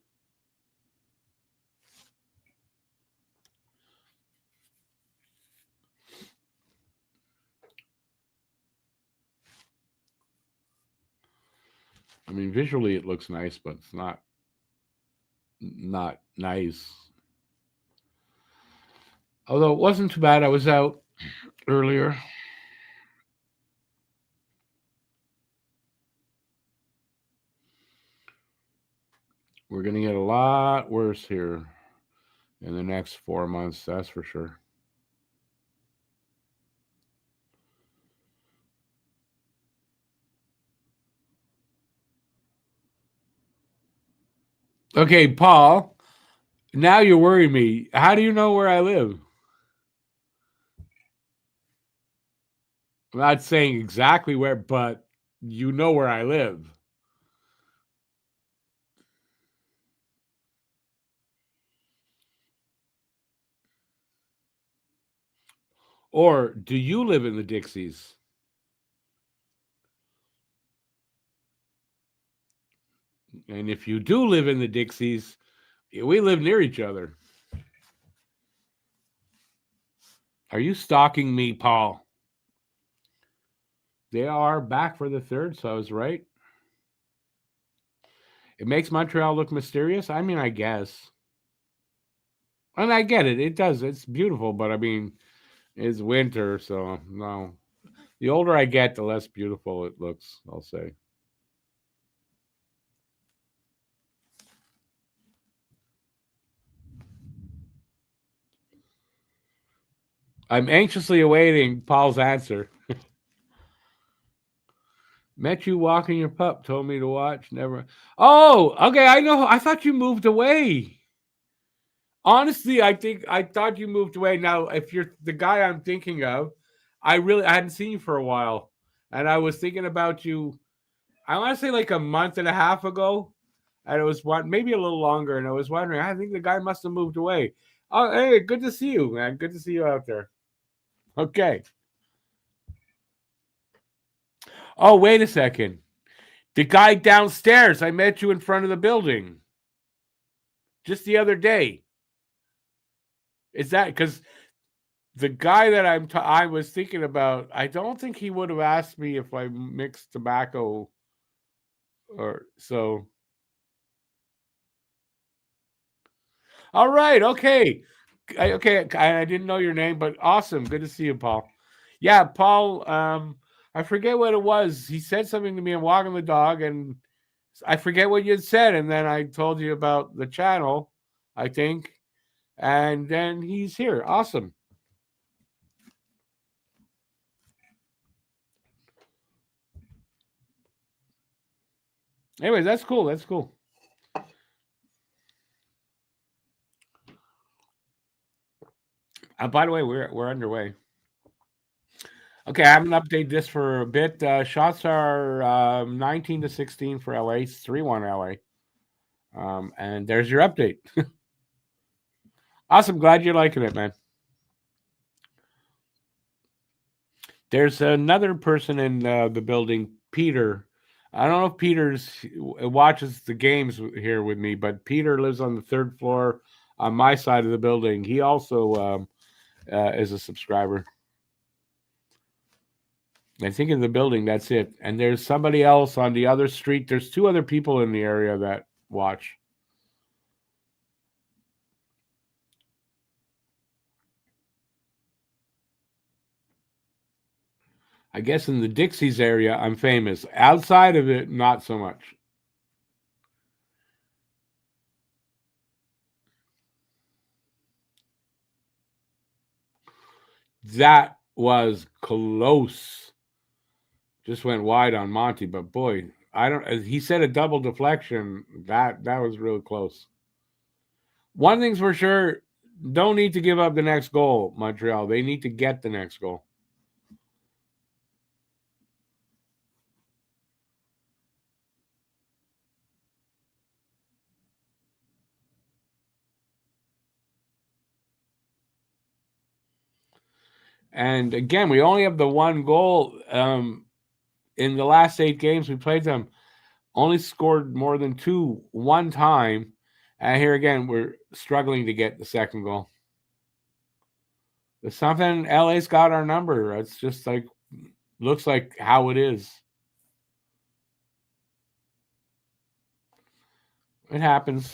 I mean, visually it looks nice, but it's not nice. Although it wasn't too bad. I was out earlier. We're going to get a lot worse here in the next 4 months, that's for sure. Okay, Paul, now you're worrying me. How do you know where I live? I'm not saying exactly where, but you know where I live. Or do you live in the Dixies? And if you do live in the Dixies, we live near each other. Are you stalking me, Paul? They are back for the third, so I was right. It makes Montreal look mysterious. I mean, I guess. And I get it. It does. It's beautiful, but I mean, it's winter, so no. The older I get, the less beautiful it looks, I'll say. I'm anxiously awaiting Paul's answer. Met you walking your pup, told me to watch, never. Oh, okay, I know. I thought you moved away. Honestly, I thought you moved away. Now, if you're the guy I'm thinking of, I hadn't seen you for a while. And I was thinking about you, I want to say like a month and a half ago. And it was one maybe a little longer, and I was wondering, I think the guy must have moved away. Oh, hey, good to see you, man. Good to see you out there. Okay. Oh, wait a second. The guy downstairs, I met you in front of the building just the other day. Is that because the guy that I was thinking about? I don't think he would have asked me if I mixed tobacco or so. All right, okay, okay. I didn't know your name, but awesome. Good to see you, Paul. Yeah, Paul. I forget what it was. He said something to me. I'm walking the dog, and I forget what you had said, and then I told you about the channel, I think, and then he's here. Awesome. Anyway, that's cool. That's cool. By the way, we're underway. Okay, I haven't updated this for a bit. Shots are 19-16 for LA, 3-1 LA. And there's your update. Awesome. Glad you're liking it, man. There's another person in the building, Peter. I don't know if Peter's watches the games here with me, but Peter lives on the third floor on my side of the building. He also is a subscriber. I think in the building, that's it. And there's somebody else on the other street. There's two other people in the area that watch. I guess in the Dixies area, I'm famous. Outside of it, not so much. That was close. Just went wide on Monty, but boy, I don't. He said a double deflection. That was really close. One thing's for sure: don't need to give up the next goal, Montreal. They need to get the next goal. And again, we only have the one goal. In the last 8 games we played them, only scored more than two one time. And here again, we're struggling to get the second goal. There's something. LA's got our number. It's just like, looks like how it is. It happens.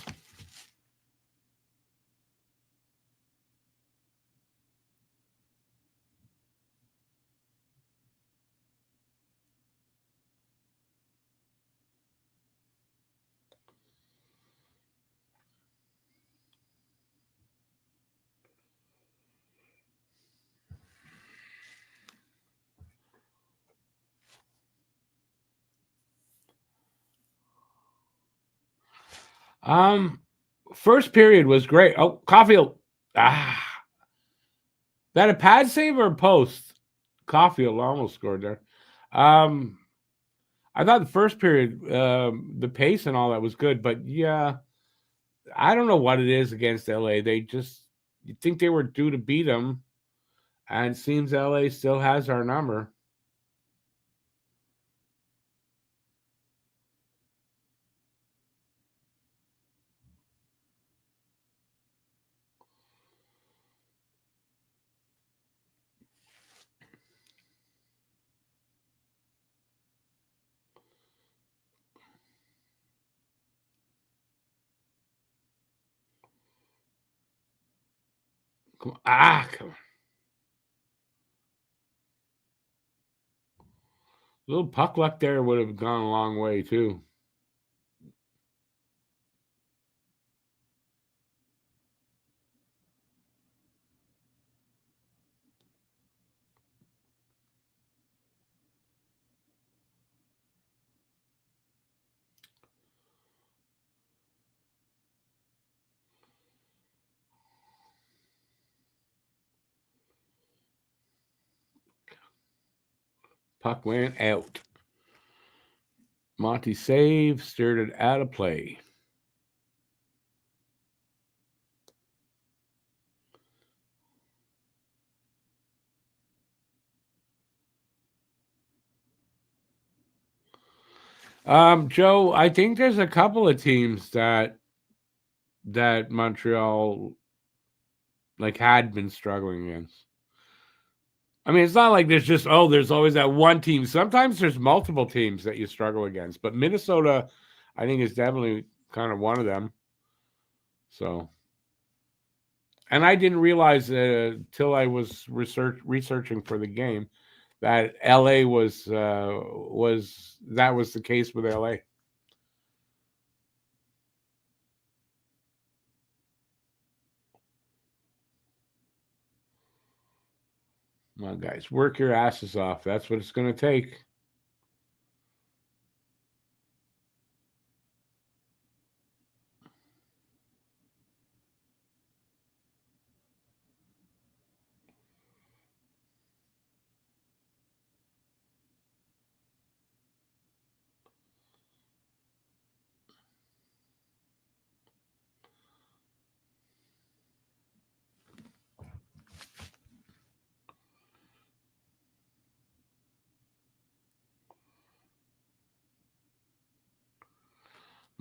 Um, First period was great. Oh, Caulfield. That a pad save or a post? Caulfield almost scored there. Um, I thought the first period, the pace and all that was good, but yeah, I don't know what it is against LA. They just, you think they were due to beat them, and it seems LA still has our number. Come on. Come on. A little puck luck there would have gone a long way too. Puck went out. Monty save, steered it out of play. Joe, I think there's a couple of teams that Montreal like had been struggling against. I mean, it's not like there's just, oh, there's always that one team. Sometimes there's multiple teams that you struggle against, but Minnesota, I think, is definitely kind of one of them. So, and I didn't realize till I was researching for the game that LA was that was the case with LA. Well, guys, work your asses off. That's what it's going to take.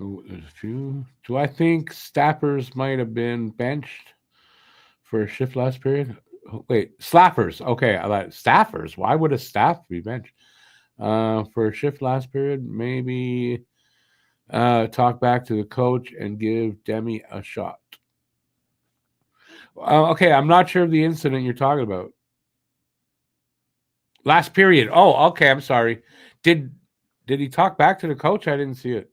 Oh, there's a few. Do I think Stappers might have been benched for a shift last period? Oh, wait, Slappers. Okay, I like Staffers. Why would a staff be benched? For a shift last period, maybe talk back to the coach and give Demi a shot. Okay, I'm not sure of the incident you're talking about. Last period. Oh, okay. I'm sorry. Did did he talk back to the coach? I didn't see it.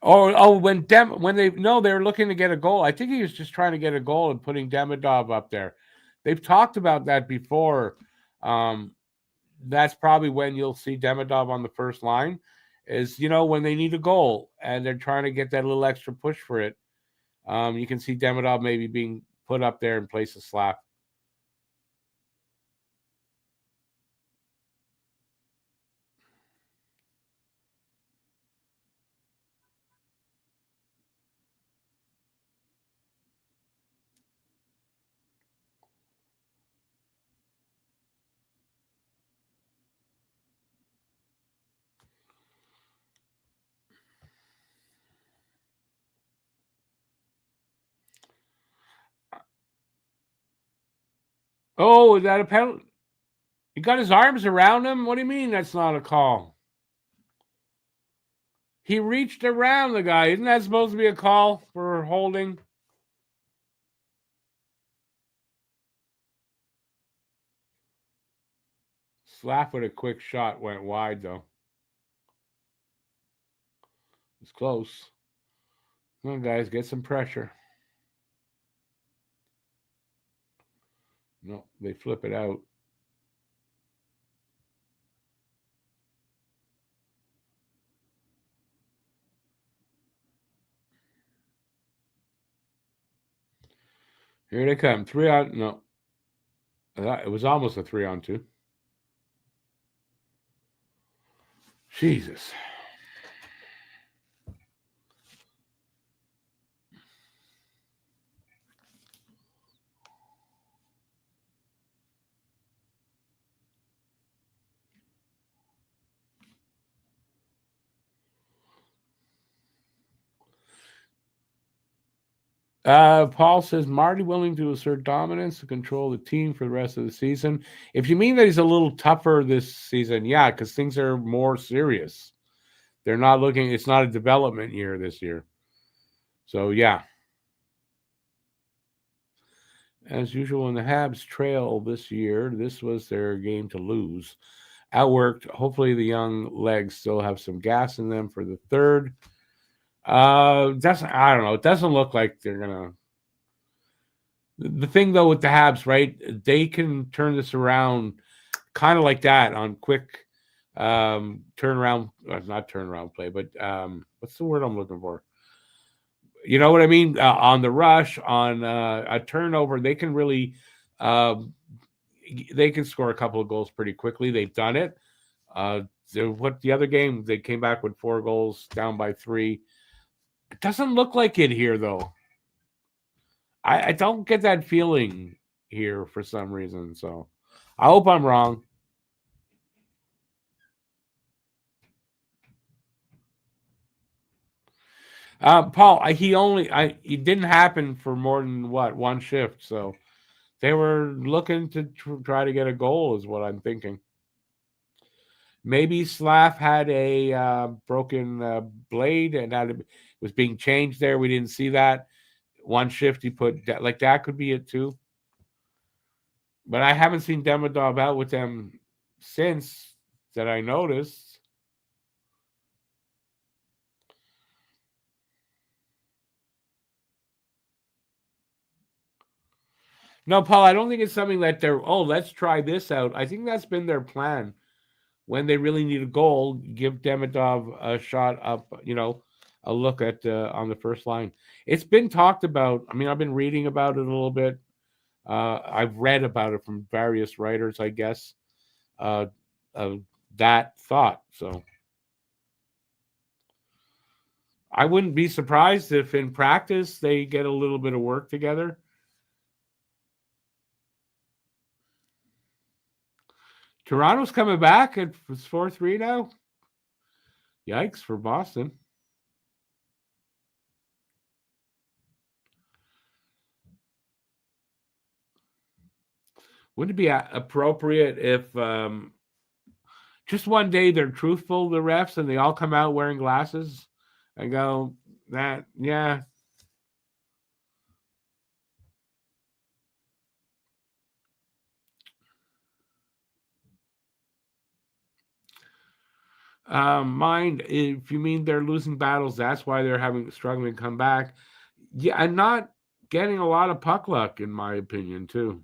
When they no, they were looking to get a goal. I think he was just trying to get a goal and putting Demidov up there. They've talked about that before. Um, that's probably when you'll see Demidov on the first line. Is when they need a goal and they're trying to get that little extra push for it. You can see Demidov maybe being put up there in place of Slap. Oh, is that a penalty? He got his arms around him? What do you mean that's not a call? He reached around the guy. Isn't that supposed to be a call for holding? Slap with a quick shot went wide, though. It's close. Come on, guys, get some pressure. No, they flip it out. Here they come. 3-on. No. It was almost a 3-on-2. Jesus. Paul says Marty willing to assert dominance to control the team for the rest of the season. If you mean that he's a little tougher this season, yeah, because things are more serious. They're not looking. It's not a development year this year. So yeah, as usual, when the Habs trail this year, this was their game to lose. Outworked. Hopefully, the young legs still have some gas in them for the third. Doesn't I don't know. It doesn't look like they're gonna. The thing though with the Habs, right? They can turn this around, kind of like that on quick turnaround. Not turnaround play, but what's the word I'm looking for? You know what I mean? On the rush, on a turnover, they can really they can score a couple of goals pretty quickly. They've done it. What the other game? They came back with 4 goals, down by 3. It doesn't look like it here, though. I don't get that feeling here for some reason. So I hope I'm wrong. Paul, it didn't happen for more than one shift. So they were looking to try to get a goal, is what I'm thinking. Maybe Slav had a broken blade and was being changed there. We didn't see that. One shift he put like that could be it too. But I haven't seen Demidov out with them since that I noticed. No, Paul, I don't think it's something that let's try this out. I think that's been their plan. When they really need a goal, give Demidov a shot up, a look at on the first line. It's been talked about. I mean, I've been reading about it a little bit. I've read about it from various writers, I guess, of that thought. So I wouldn't be surprised if in practice they get a little bit of work together. Toronto's coming back. It's 4-3 now. Yikes for Boston. Wouldn't it be appropriate if just one day they're truthful, the refs, and they all come out wearing glasses and go, yeah. Mind if you mean they're losing battles, that's why they're struggling to come back. Yeah, and not getting a lot of puck luck, in my opinion, too.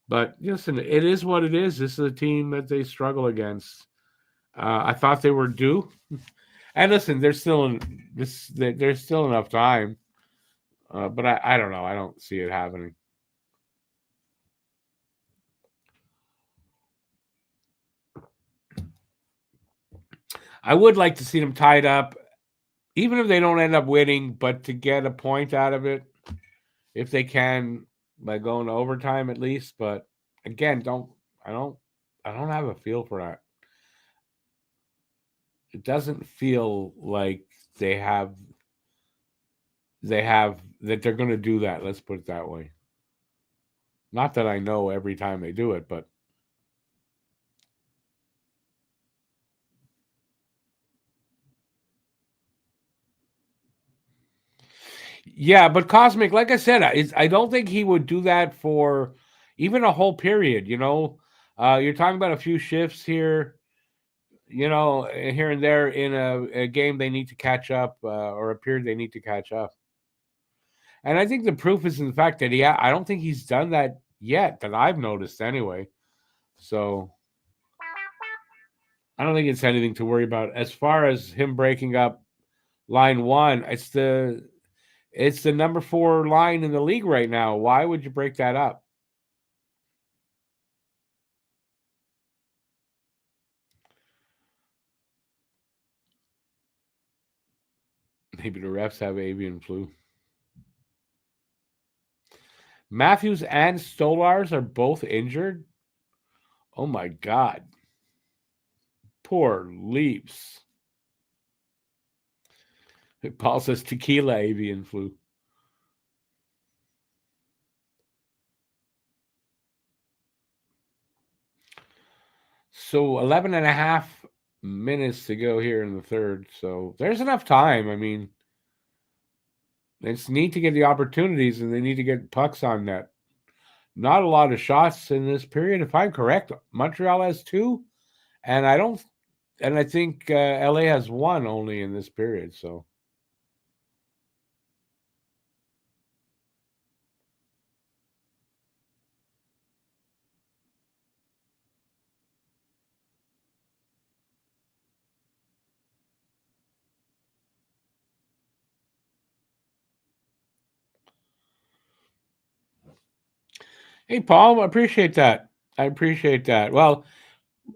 But listen, it is what it is. This is a team that they struggle against. I thought they were due, and listen, there's still enough time. But I don't know. I don't see it happening. I would like to see them tied up, even if they don't end up winning, but to get a point out of it, if they can, by going to overtime at least. But again, I don't have a feel for that. It doesn't feel like they have that they're going to do that. Let's put it that way. Not that I know every time they do it, but yeah, but Cosmic, like I said, I don't think he would do that for even a whole period. You're talking about a few shifts here, here and there in a game they need to catch up, or a period they need to catch up. And I think the proof is in the fact that I don't think he's done that yet that I've noticed anyway. So I don't think it's anything to worry about. As far as him breaking up line one, it's the number 4 line in the league right now. Why would you break that up? Maybe the refs have avian flu. Matthews and Stolars are both injured. Oh my God. Poor Leafs. Paul says tequila avian flu. So 11 and a half minutes to go here in the third. So there's enough time. I mean, they just need to get the opportunities and they need to get pucks on net. Not a lot of shots in this period. If I'm correct, Montreal has 2, and I think LA has 1 only in this period. So hey, Paul, I appreciate that. I appreciate that. Well,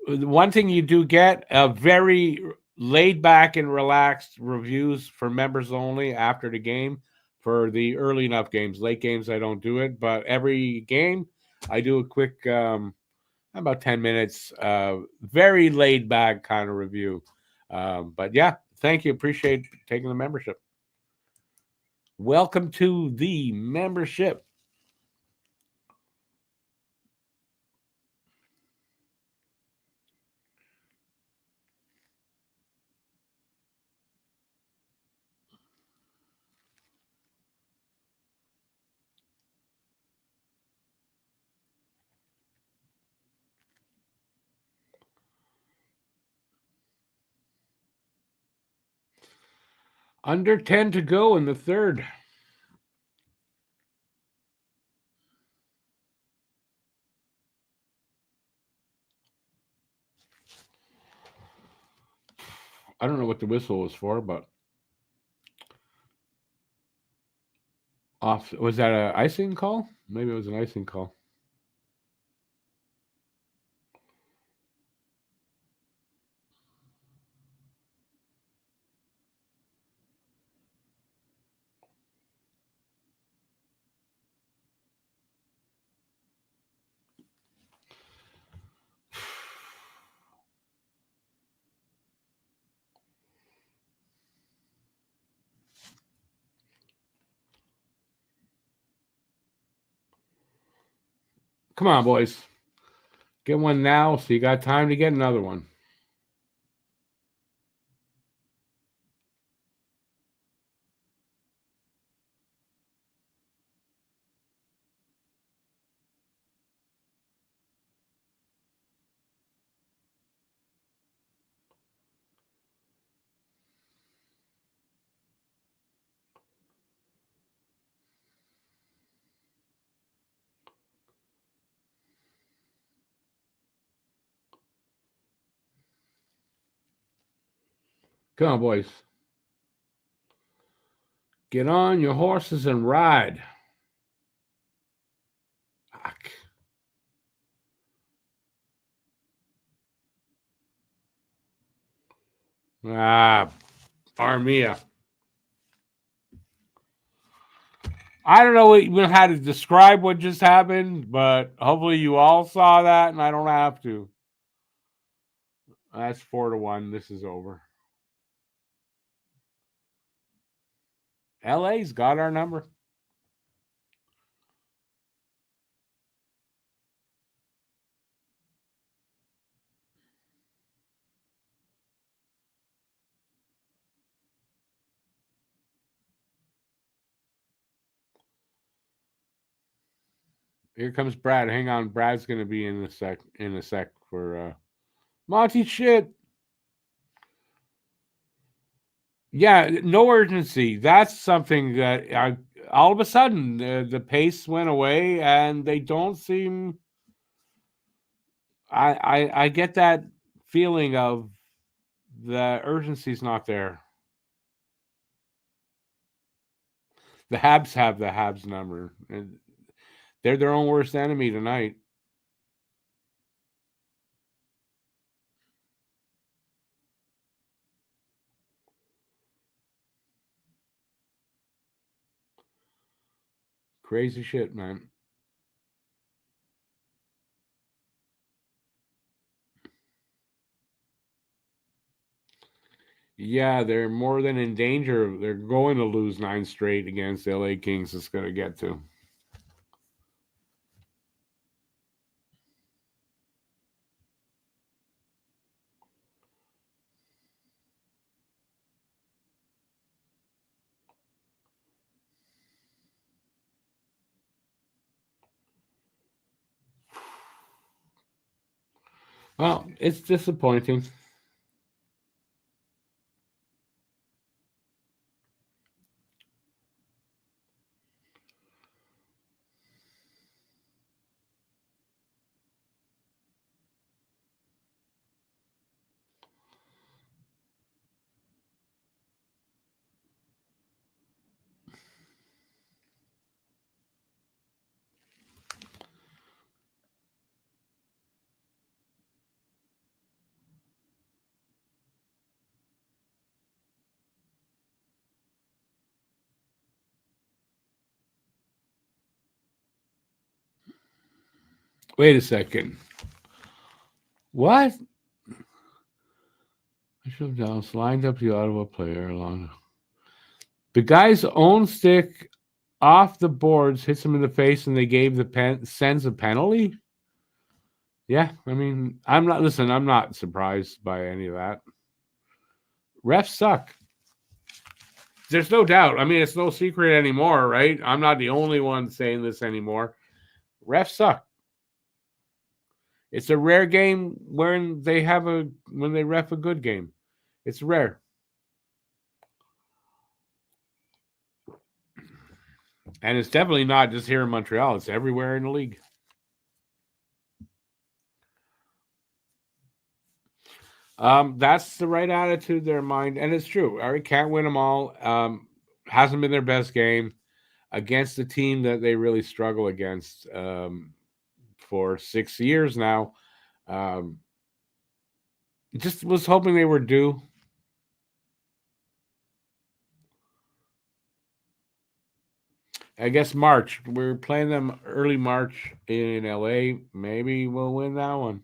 one thing you do get very laid back and relaxed reviews for members only after the game for the early enough games. Late games, I don't do it, but every game, I do a quick, about 10 minutes, very laid back kind of review. But yeah, thank you. Appreciate taking the membership. Welcome to the membership. Under 10 to go in the third. I don't know what the whistle was for, but off. Was that an icing call? Maybe it was an icing call. Come on, boys. Get one now so you got time to get another one. Come on, boys. Get on your horses and ride. Fuck. Armia. I don't know even how to describe what just happened, but hopefully you all saw that and I don't have to. That's 4-1. This is over. LA's got our number. Here comes Brad. Hang on, Brad's going to be in a sec for Monty. Shit. Yeah, no urgency. That's something that all of a sudden the pace went away, and they don't seem. I get that feeling of the urgency's not there. The Habs have the Habs number. And they're their own worst enemy tonight. Crazy shit, man. Yeah, they're more than in danger. They're going to lose 9 straight against the LA Kings. It's going to get to. Well, it's disappointing. Wait a second. What? Bishop Dallas lined up the Ottawa player along. The guy's own stick off the boards hits him in the face, and they gave the Sens a penalty. Yeah, I mean, I'm not surprised by any of that. Refs suck. There's no doubt. I mean, it's no secret anymore, right? I'm not the only one saying this anymore. Refs suck. It's a rare game when they ref a good game. It's rare. And it's definitely not just here in Montreal. It's everywhere in the league. That's the right attitude, their mind, and it's true. All right, can't win them all. Hasn't been their best game against a team that they really struggle against for 6 years now. Just was hoping they were due. I guess March. We're playing them early March in LA. Maybe we'll win that one.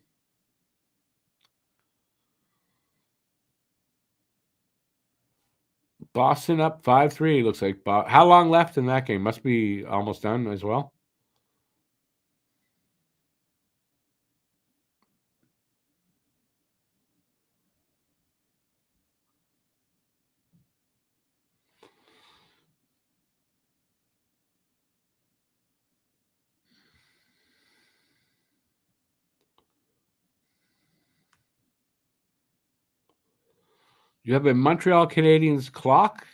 Boston up 5-3. Looks like. How long left in that game? Must be almost done as well. You have a Montreal Canadiens clock.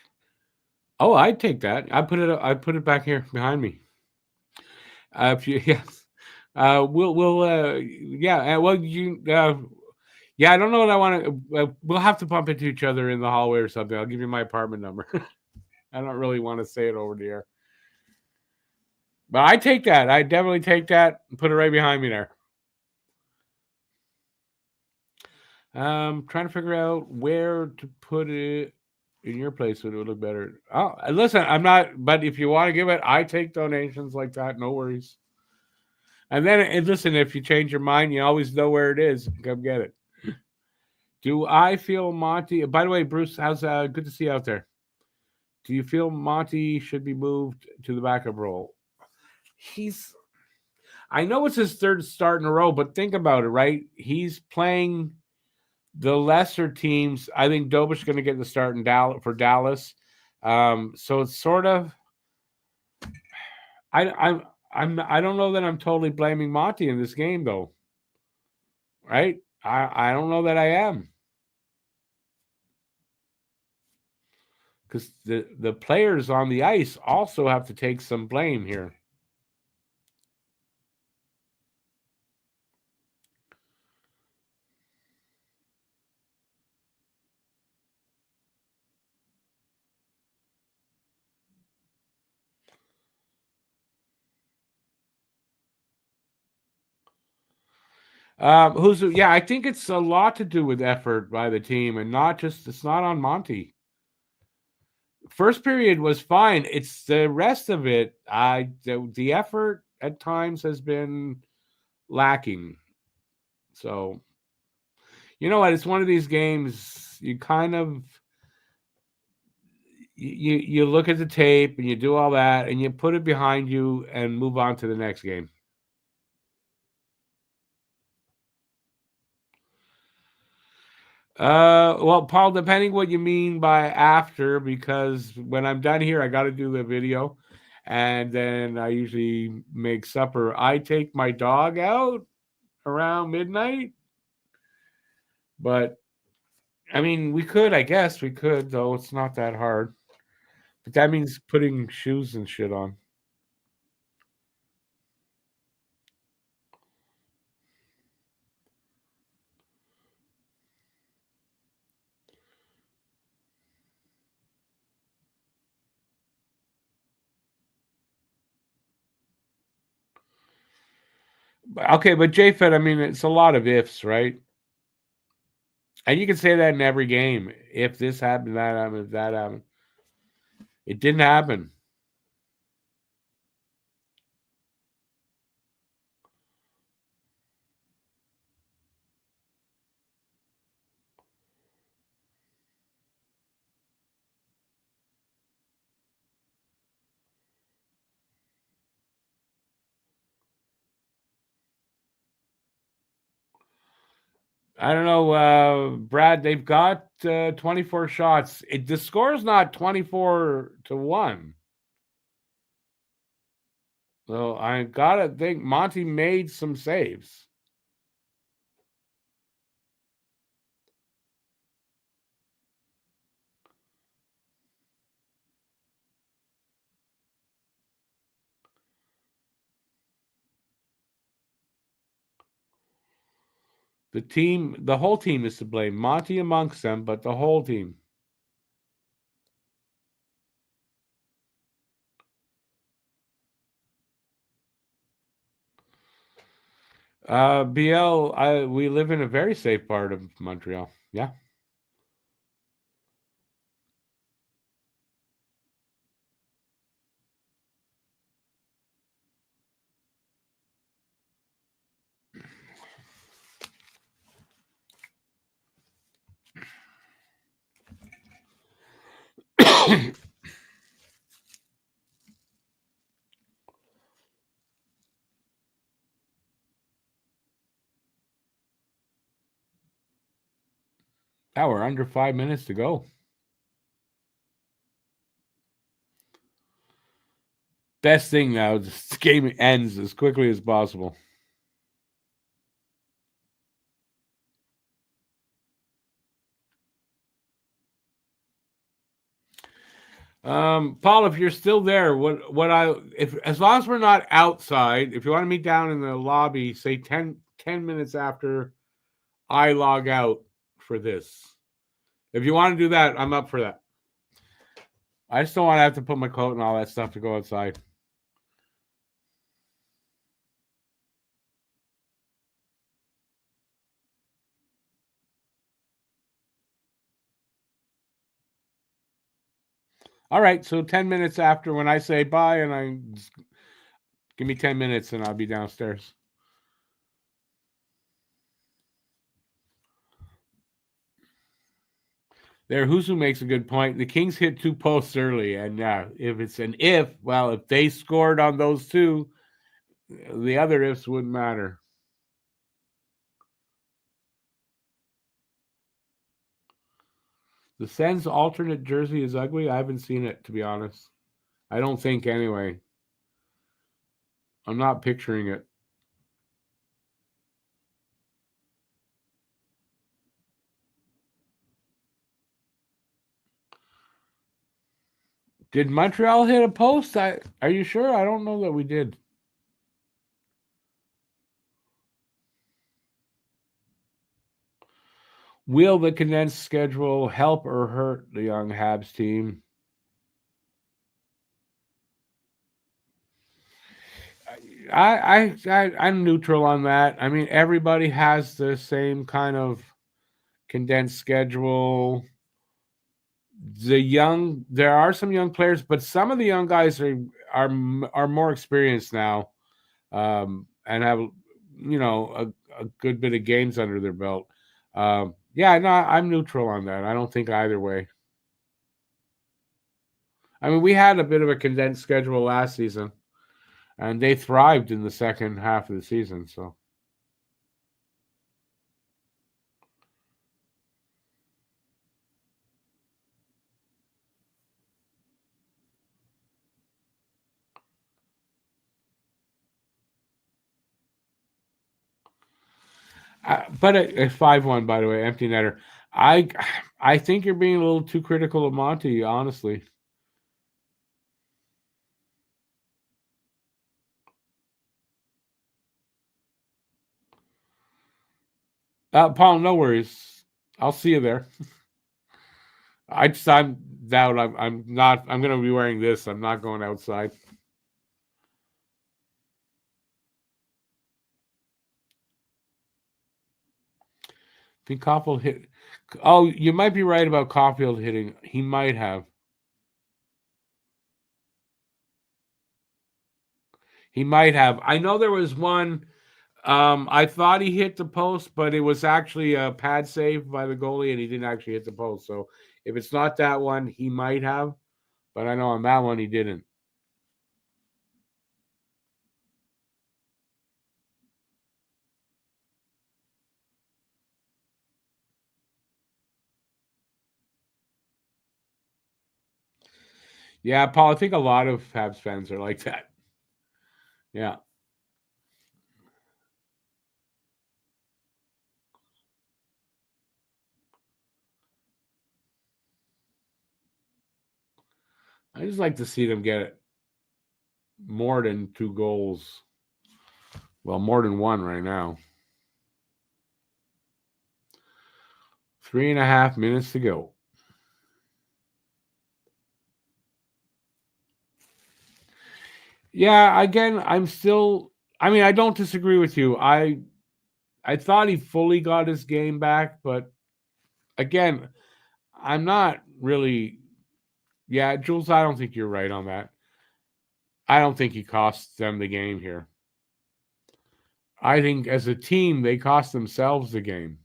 Oh, I'd take that. I put it back here behind me. If you yes, we'll yeah. Well, yeah. I don't know what I want to. We'll have to bump into each other in the hallway or something. I'll give you my apartment number. I don't really want to say it over the air, but I take that. I definitely take that and put it right behind me there. Trying to figure out where to put it in your place so it would look better. Oh, listen, I'm not, but if you want to give it, I take donations like that. No worries. And then, listen, if you change your mind, you always know where it is. Come get it. Do I feel Monty? By the way, Bruce, how's good to see you out there. Do you feel Monty should be moved to the backup role? I know it's his third start in a row, but think about it, right? He's playing the lesser teams. I think Dobish's going to get the start in Dallas. So it's sort of, I don't know that I'm totally blaming Monty in this game though. Right? I don't know that I am. Because the players on the ice also have to take some blame here. I think it's a lot to do with effort by the team and not just it's not on Monty. First period was fine. It's the rest of it. The effort at times has been lacking. So you know what? It's one of these games you kind of you look at the tape and you do all that and you put it behind you and move on to the next game. Well, Paul, depending what you mean by after, because when I'm done here, I got to do the video, and then I usually make supper. I take my dog out around midnight, but I mean, I guess we could, though it's not that hard. But that means putting shoes and shit on. Okay, but JFed, I mean, it's a lot of ifs, right? And you can say that in every game. If this happened, that happened, if that happened. It didn't happen. I don't know, Brad. They've got 24 shots. The score's not 24-1. So I gotta think Monty made some saves. The whole team is to blame. Monty amongst them, but the whole team. BL, we live in a very safe part of Montreal. Yeah. Now we're under 5 minutes to go. Best thing now is this game ends as quickly as possible. Paul, if you're still there, if as long as we're not outside, if you want to meet down in the lobby, say 10 minutes after I log out for this. If you want to do that, I'm up for that. I just don't want to have to put my coat and all that stuff to go outside. All right, so 10 minutes after when I say bye, and give me 10 minutes and I'll be downstairs. There, Husu makes a good point. The Kings hit 2 posts early, and if they scored on those two, the other ifs wouldn't matter. The Sens alternate jersey is ugly. I haven't seen it, to be honest. I don't think anyway. I'm not picturing it. Did Montreal hit a post? Are you sure? I don't know that we did. Will the condensed schedule help or hurt the young Habs team? I'm neutral on that. I mean, everybody has the same kind of condensed schedule. There are some young players, but some of the young guys are more experienced now, and have a good bit of games under their belt. Yeah, no, I'm neutral on that. I don't think either way. I mean, we had a bit of a condensed schedule last season, and they thrived in the second half of the season. So, but a 5-1, by the way, empty netter. I I think you're being a little too critical of Monty, honestly. Paul, no worries. I'll see you there. I'm doubt I'm not. I'm going to be wearing this. I'm not going outside. I think Caulfield hit. Oh, you might be right about Caulfield hitting. He might have. He might have. I know there was one. I thought he hit the post, but it was actually a pad save by the goalie, and he didn't actually hit the post. So if it's not that one, he might have. But I know on that one he didn't. Yeah, Paul. I think a lot of Habs fans are like that. Yeah. I just like to see them get more than 2 goals. Well, more than one right now. 3.5 minutes to go. Yeah, again, I'm still. I mean, I don't disagree with you. I thought he fully got his game back, but again, I'm not really. Yeah, Jules, I don't think you're right on that. I don't think he cost them the game here. I think as a team, they cost themselves the game.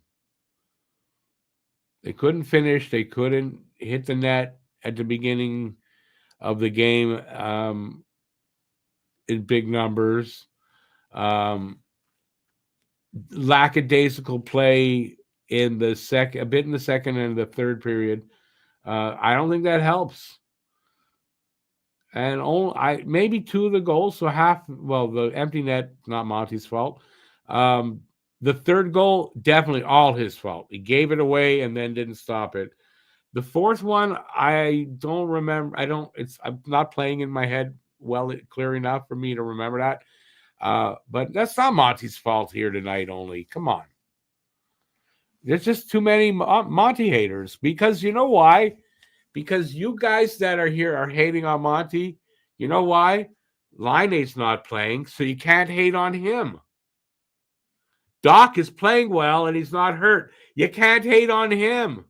They couldn't finish. They couldn't hit the net at the beginning of the game in big numbers. Um, Lackadaisical play in the a bit in the second and the third period. I don't think that helps. And maybe 2 of the goals, so half. Well, the empty net, not Monty's fault. The third goal, definitely all his fault. He gave it away and then didn't stop it. The fourth one, I don't remember. I'm not playing in my head clear enough for me to remember that. But that's not Monty's fault here tonight. Only, come on. There's just too many Monty haters, because you know why? Because you guys that are here are hating on Monty. You know why? Laine's not playing, so you can't hate on him. Doc is playing well and he's not hurt. You can't hate on him.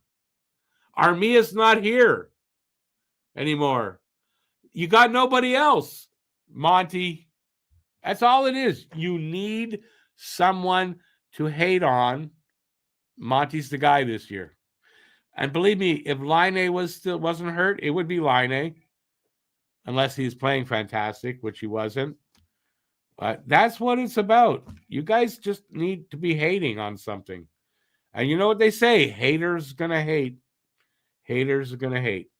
Armia's not here anymore. You got nobody else, Monty. That's all it is. You need someone to hate on. Monty's the guy this year. And believe me, if Laine wasn't hurt, it would be Laine, unless he's playing fantastic, which he wasn't. But that's what it's about. You guys just need to be hating on something. And you know what they say? Haters gonna hate. Haters are gonna hate.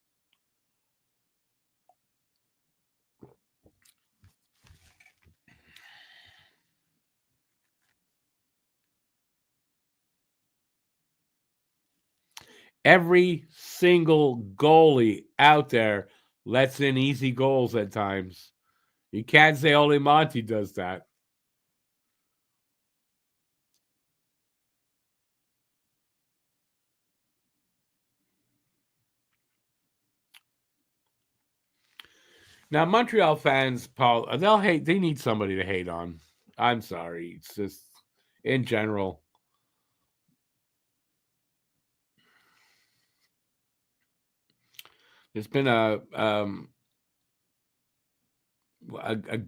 Every single goalie out there lets in easy goals at times. You can't say only Monty does that. Now, Montreal fans, Paul, they'll hate. They need somebody to hate on. I'm sorry. It's just in general. There's been a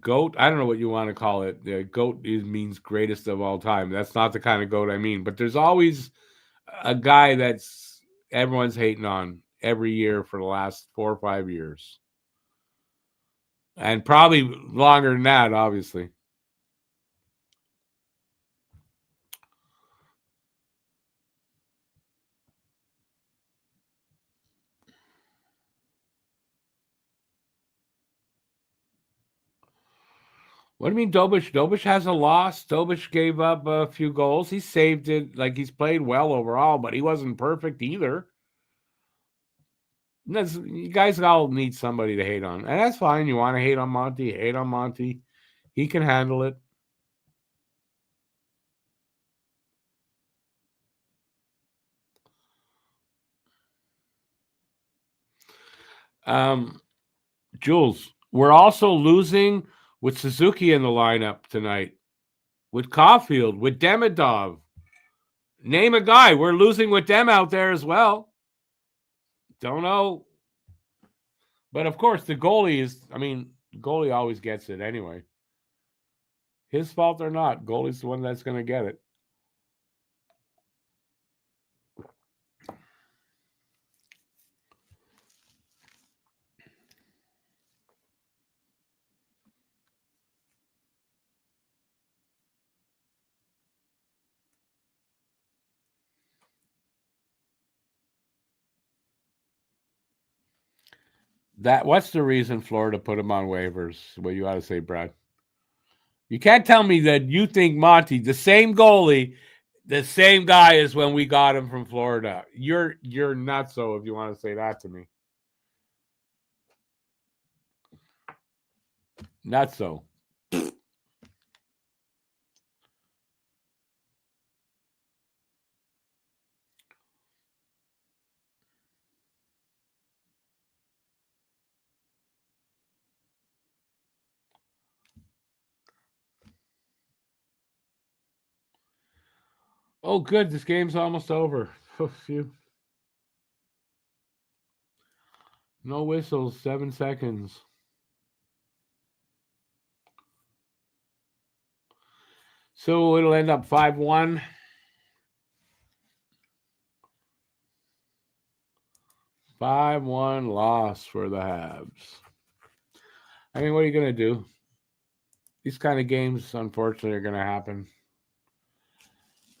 goat. I don't know what you want to call it. The goat means greatest of all time. That's not the kind of goat I mean. But there's always a guy that's everyone's hating on every year for the last 4 or 5 years, and probably longer than that. Obviously. What do you mean, Dobish? Dobish has a loss. Dobish gave up a few goals. He saved it. Like he's played well overall, but he wasn't perfect either. You guys all need somebody to hate on, and that's fine. You want to hate on Monty? Hate on Monty. He can handle it. Um, Jules, we're also losing with Suzuki in the lineup tonight, with Caulfield, with Demidov. Name a guy. We're losing with them out there as well. Don't know. But of course, the goalie is, goalie always gets it anyway. His fault or not, goalie's the one that's going to get it. What's the reason Florida put him on waivers? What you ought to say, Brad. You can't tell me that you think Monty, the same goalie, the same guy as when we got him from Florida. You're not so if you want to say that to me. Not so. Oh, good. This game's almost over. Oh, phew. No whistles. 7 seconds. So it'll end up 5-1. 5-1 loss for the Habs. What are you going to do? These kind of games, unfortunately, are going to happen.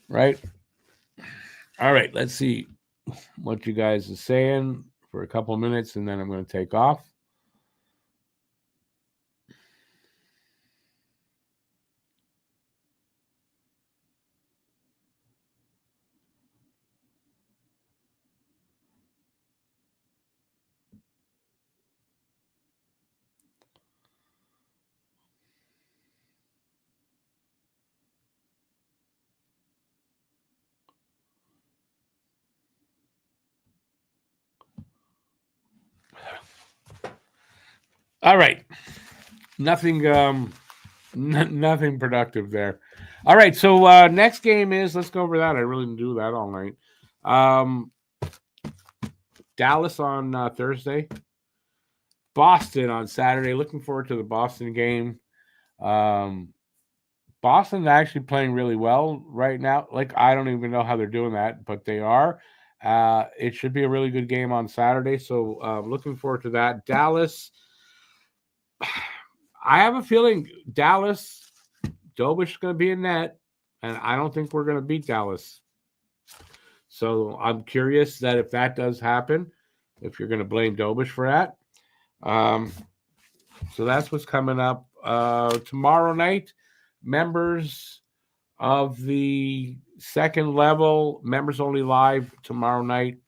Right? All right, let's see what you guys are saying for a couple of minutes, and then I'm going to take off. All right. Nothing nothing productive there. All right, so next game is, let's go over that. I really didn't do that all night. Dallas on Thursday. Boston on Saturday. Looking forward to the Boston game. Boston's actually playing really well right now. Like, I don't even know how they're doing that, but they are. It should be a really good game on Saturday. So looking forward to that. Dallas. I have a feeling Dallas, Dobish is going to be in net, and I don't think we're going to beat Dallas. So I'm curious that if that does happen, if you're going to blame Dobish for that. So that's what's coming up tomorrow night. Members of the second level, members only live tomorrow night.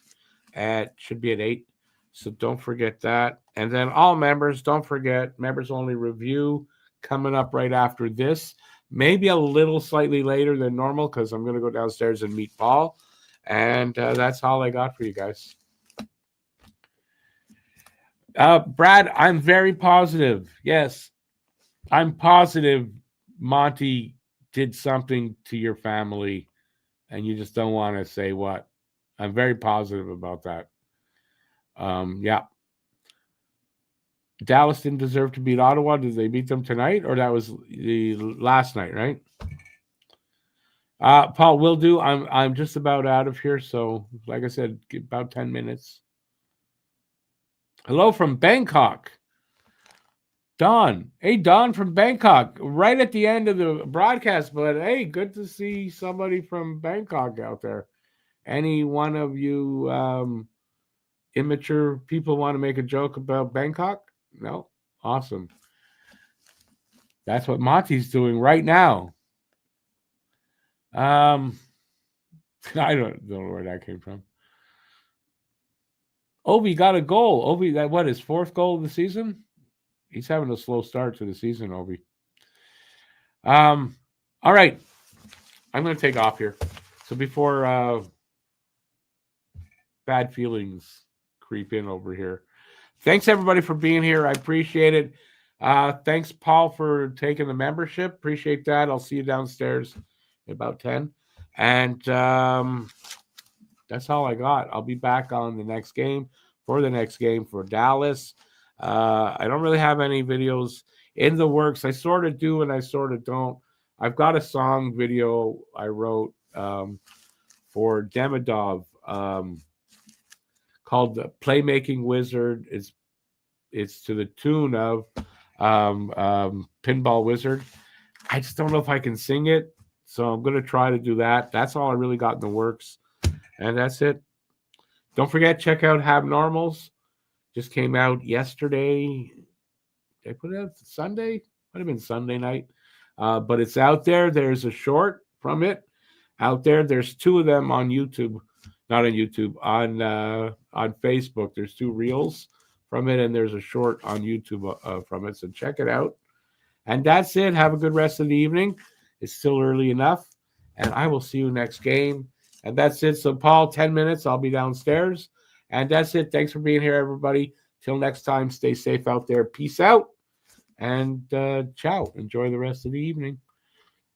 should be at 8. So don't forget that. And then all members, don't forget, members only review coming up right after this. Maybe a little slightly later than normal because I'm going to go downstairs and meet Paul. And that's all I got for you guys. Brad, I'm very positive. Yes, I'm positive Monty did something to your family and you just don't want to say what. I'm very positive about that. Yeah. Dallas didn't deserve to beat Ottawa. Did they beat them tonight? Or that was the last night, right? Paul, will do. I'm just about out of here. So, like I said, about 10 minutes. Hello from Bangkok. Don. Hey, Don from Bangkok. Right at the end of the broadcast, but hey, good to see somebody from Bangkok out there. Any one of you immature people want to make a joke about Bangkok? No? Awesome. That's what Monty's doing right now. I don't know where that came from. Obi got a goal. Obi, that what, his 4th goal of the season? He's having a slow start to the season, Obi. All right. I'm going to take off here. So before bad feelings creep in over here. Thanks, everybody, for being here. I appreciate it. Thanks, Paul, for taking the membership. Appreciate that. I'll see you downstairs at about 10. And that's all I got. I'll be back on the next game for Dallas. I don't really have any videos in the works. I sort of do and I sort of don't. I've got a song video I wrote for Demidov called the Playmaking Wizard. It's to the tune of Pinball Wizard. I just don't know if I can sing it, so I'm going to try to do that. That's all I really got in the works, and that's it. Don't forget, check out Habnormals. Just came out yesterday. Did I put it out Sunday? Might have been Sunday night, but it's out there. There's a short from it out there. There's 2 of them on YouTube. Not on YouTube, on Facebook. There's 2 reels from it, and there's a short on YouTube from it. So check it out. And that's it. Have a good rest of the evening. It's still early enough, and I will see you next game. And that's it. So, Paul, 10 minutes. I'll be downstairs. And that's it. Thanks for being here, everybody. Till next time, stay safe out there. Peace out. And ciao. Enjoy the rest of the evening.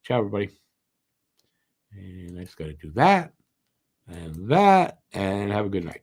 Ciao, everybody. And I just got to do that. And that, and have a good night.